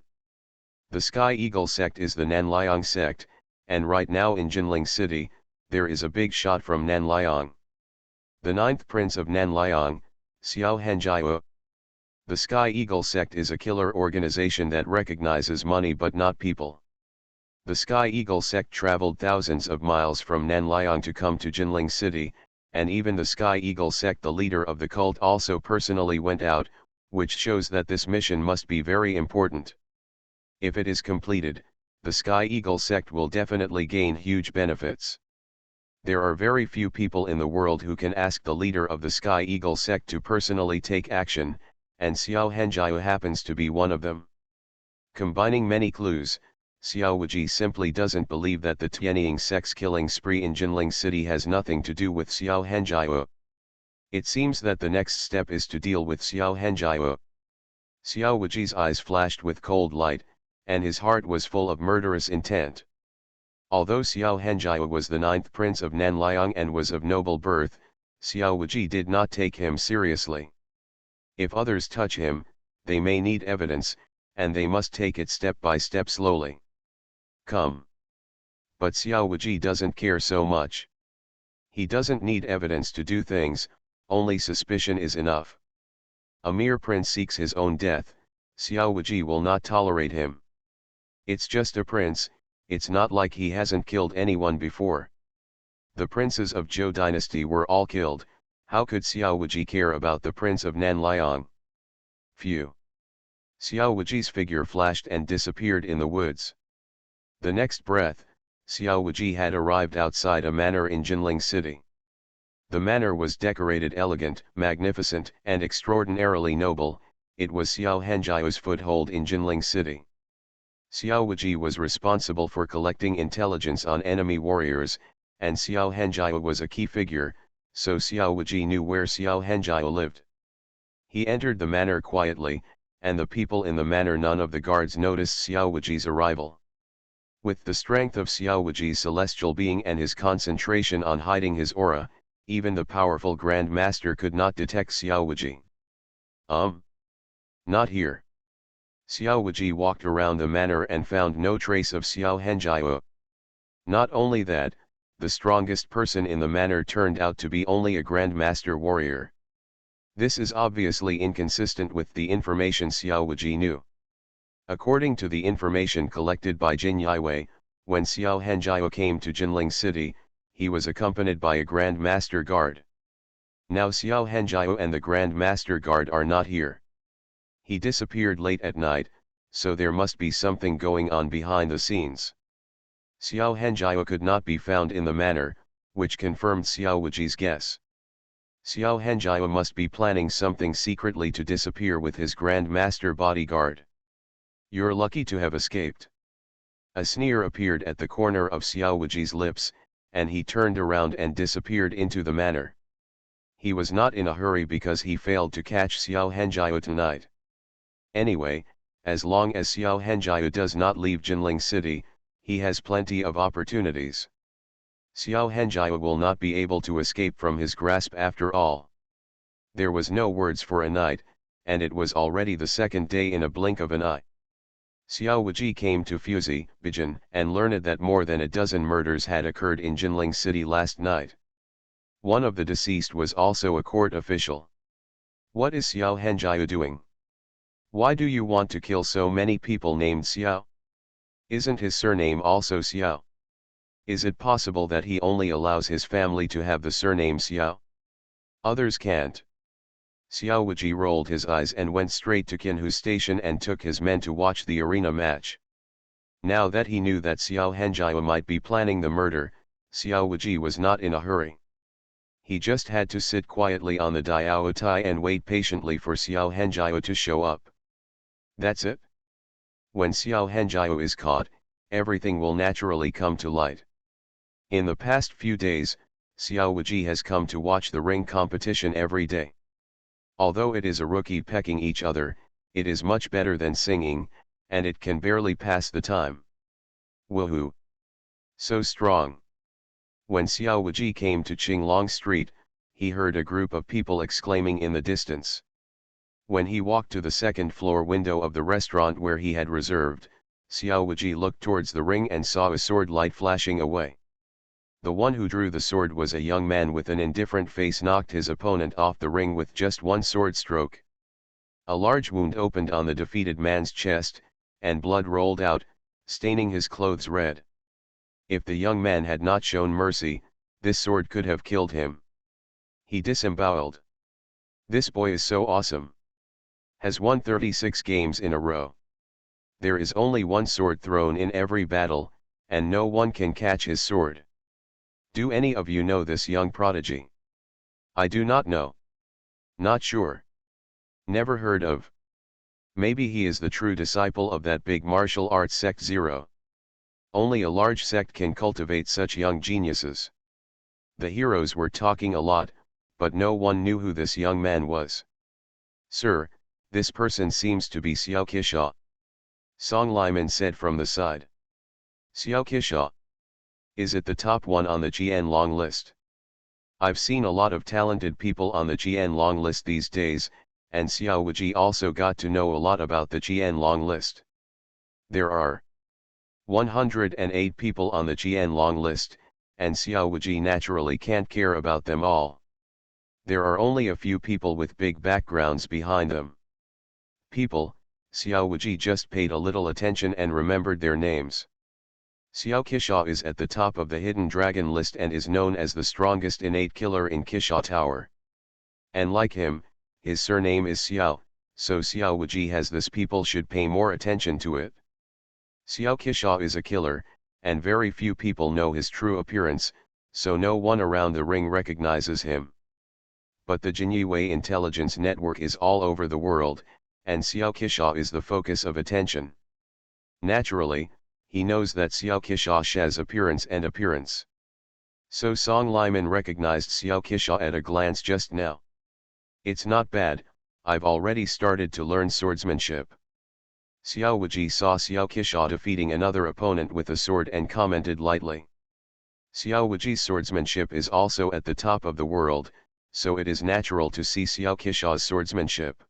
The Sky Eagle sect is the Nanliang sect, and right now in Jinling City, there is a big shot from Nanliang. The 9th prince of Nanliang, Xiao Henjiu. The Sky Eagle sect is a killer organization that recognizes money but not people. The Sky Eagle sect traveled thousands of miles from Nanliang to come to Jinling City, and even the Sky Eagle sect, the leader of the cult, also personally went out, which shows that this mission must be very important. If it is completed, the Sky Eagle sect will definitely gain huge benefits. There are very few people in the world who can ask the leader of the Sky Eagle sect to personally take action, and Xiao Henjiao happens to be one of them. Combining many clues, Xiao Wuji simply doesn't believe that the Tianying sect's killing spree in Jinling City has nothing to do with Xiao Henjiao. It seems that the next step is to deal with Xiao Henjiao. Xiao Wuji's eyes flashed with cold light, and his heart was full of murderous intent. Although Xiao Henjiao was the 9th prince of Nanliang and was of noble birth, Xiao Wuji did not take him seriously. If others touch him, they may need evidence, and they must take it step by step slowly. Come. But Xiao Wuji doesn't care so much. He doesn't need evidence to do things, only suspicion is enough. A mere prince seeks his own death, Xiao Wuji will not tolerate him. It's just a prince, it's not like he hasn't killed anyone before. The princes of Zhou dynasty were all killed, how could Xiao Wuji care about the prince of Nanliang? Phew. Xiao Wuji's figure flashed and disappeared in the woods. The next breath, Xiao Wuji had arrived outside a manor in Jinling City. The manor was decorated elegant, magnificent, and extraordinarily noble. It was Xiao Henjiao's foothold in Jinling City. Xiao Wuji was responsible for collecting intelligence on enemy warriors, and Xiao Henjiao was a key figure, so Xiao Wuji knew where Xiao Henjiao lived. He entered the manor quietly, and the people in the manor, none of the guards noticed Xiao Wuji's arrival. With the strength of Xiao Wuji's celestial being and his concentration on hiding his aura, even the powerful Grand Master could not detect Xiao Wuji. Not here. Xiao Wuji walked around the manor and found no trace of Xiao Henjiao. Not only that, the strongest person in the manor turned out to be only a Grand Master warrior. This is obviously inconsistent with the information Xiao Wuji knew. According to the information collected by Jin Yiwei, when Xiao Henjiao came to Jinling City, he was accompanied by a Grand Master Guard. Now Xiao Henjiao and the Grand Master Guard are not here. He disappeared late at night, so there must be something going on behind the scenes. Xiao Henjiao could not be found in the manor, which confirmed Xiao Wuji's guess. Xiao Henjiao must be planning something secretly to disappear with his Grand Master bodyguard. You're lucky to have escaped. A sneer appeared at the corner of Xiao Wuji's lips, and he turned around and disappeared into the manor. He was not in a hurry because he failed to catch Xiao Henjiao tonight. Anyway, as long as Xiao Henjiao does not leave Jinling City, he has plenty of opportunities. Xiao Henjiao will not be able to escape from his grasp after all. There was no words for a night, and it was already the second day in a blink of an eye. Xiao Wuji came to Fuzi, Bijin, and learned that more than a dozen murders had occurred in Jinling City last night. One of the deceased was also a court official. What is Xiao Henjiao doing? Why do you want to kill so many people named Xiao? Isn't his surname also Xiao? Is it possible that he only allows his family to have the surname Xiao? Others can't. Xiao Wuji rolled his eyes and went straight to Qinhu's station and took his men to watch the arena match. Now that he knew that Xiao Henjiao might be planning the murder, Xiao Wuji was not in a hurry. He just had to sit quietly on the Diaotai and wait patiently for Xiao Henjiao to show up. That's it. When Xiao Henjiao is caught, everything will naturally come to light. In the past few days, Xiao Wuji has come to watch the ring competition every day. Although it is a rookie pecking each other, it is much better than singing, and it can barely pass the time. Woohoo! So strong! When Xiao Wuji came to Qinglong Street, he heard a group of people exclaiming in the distance. When he walked to the second-floor window of the restaurant where he had reserved, Xiao Wuji looked towards the ring and saw a sword light flashing away. The one who drew the sword was a young man with an indifferent face, knocked his opponent off the ring with just one sword stroke. A large wound opened on the defeated man's chest, and blood rolled out, staining his clothes red. If the young man had not shown mercy, this sword could have killed him. He disemboweled. This boy is so awesome. Has won 36 games in a row. There is only one sword thrown in every battle, and no one can catch his sword. Do any of you know this young prodigy? I do not know. Not sure. Never heard of. Maybe he is the true disciple of that big martial arts sect Zero. Only a large sect can cultivate such young geniuses. The heroes were talking a lot, but no one knew who this young man was. Sir, this person seems to be Xiao Qisha. Song Liman said from the side. Xiao Qisha. Is it the top one on the GN long list? I've seen a lot of talented people on the GN long list these days, and Xiao Wuji also got to know a lot about the GN long list. There are 108 people on the GN long list, and Xiao Wuji naturally can't care about them all. There are only a few people with big backgrounds behind them. People, Xiao Wuji just paid a little attention and remembered their names. Xiao Qisha is at the top of the Hidden Dragon list and is known as the strongest innate killer in Qisha Tower. And like him, his surname is Xiao, so Xiao Wuji has this, people should pay more attention to it. Xiao Qisha is a killer, and very few people know his true appearance, so no one around the ring recognizes him. But the Jinyue intelligence network is all over the world, and Xiao Qisha is the focus of attention. Naturally, he knows that Xiao Qisha's appearance. So Song Liman recognized Xiao Qisha at a glance just now. It's not bad, I've already started to learn swordsmanship. Xiao Wuji saw Xiao Qisha defeating another opponent with a sword and commented lightly. Xiao Wuji's swordsmanship is also at the top of the world, so it is natural to see Xiao Qisha's swordsmanship.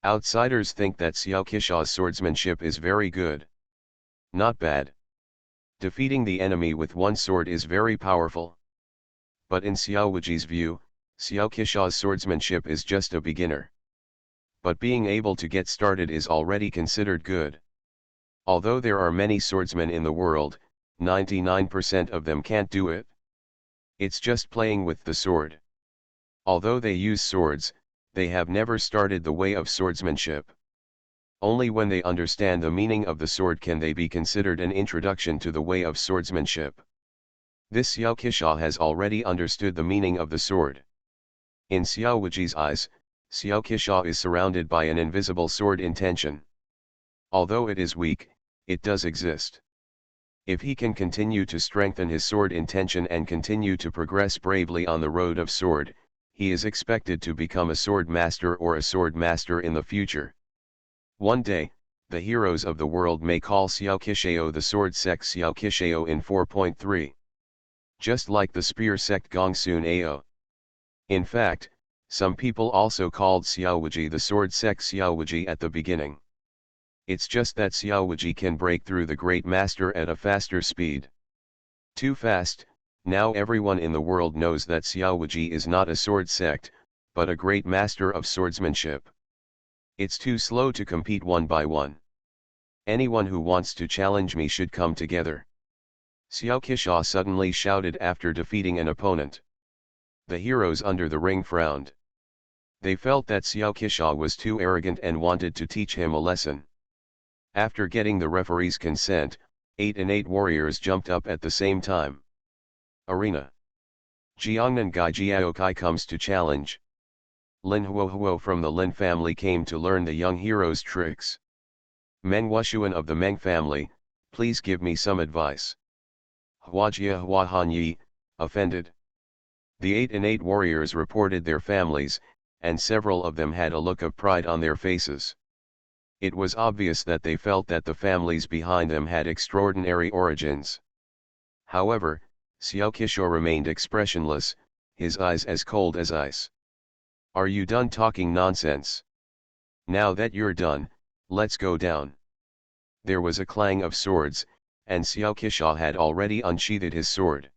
Outsiders think that Xiao Qisha's swordsmanship is very good. Not bad. Defeating the enemy with one sword is very powerful. But in Xiao Wuji's view, Xiao Qisha's swordsmanship is just a beginner. But being able to get started is already considered good. Although there are many swordsmen in the world, 99% of them can't do it. It's just playing with the sword. Although they use swords, they have never started the way of swordsmanship. Only when they understand the meaning of the sword can they be considered an introduction to the way of swordsmanship. This Xiao Qisha has already understood the meaning of the sword. In Xiao Wuji's eyes, Xiao Qisha is surrounded by an invisible sword intention. Although it is weak, it does exist. If he can continue to strengthen his sword intention and continue to progress bravely on the road of sword, he is expected to become a sword master or a sword master in the future. One day, the heroes of the world may call Xiao Qishao the sword sect Xiao Qishao in 4.3. Just like the spear sect Gongsun Ao. In fact, some people also called Xiao Wuji the sword sect Xiao Wuji at the beginning. It's just that Xiao Wuji can break through the great master at a faster speed. Too fast, now everyone in the world knows that Xiao Wuji is not a sword sect, but a great master of swordsmanship. It's too slow to compete one by one. Anyone who wants to challenge me should come together. Xiao Qisha suddenly shouted after defeating an opponent. The heroes under the ring frowned. They felt that Xiao Qisha was too arrogant and wanted to teach him a lesson. After getting the referee's consent, 8 and 8 warriors jumped up at the same time. Arena. Jiangnan Gai Jiaokai comes to challenge. Lin Huohuo from the Lin family came to learn the young hero's tricks. Meng Wushuan of the Meng family, please give me some advice. Huajia Huahanyi, offended. The 8 and 8 warriors reported their families, and several of them had a look of pride on their faces. It was obvious that they felt that the families behind them had extraordinary origins. However, Xiao Qisha remained expressionless, his eyes as cold as ice. Are you done talking nonsense? Now that you're done, let's go down. There was a clang of swords, and Xiao Qisha had already unsheathed his sword.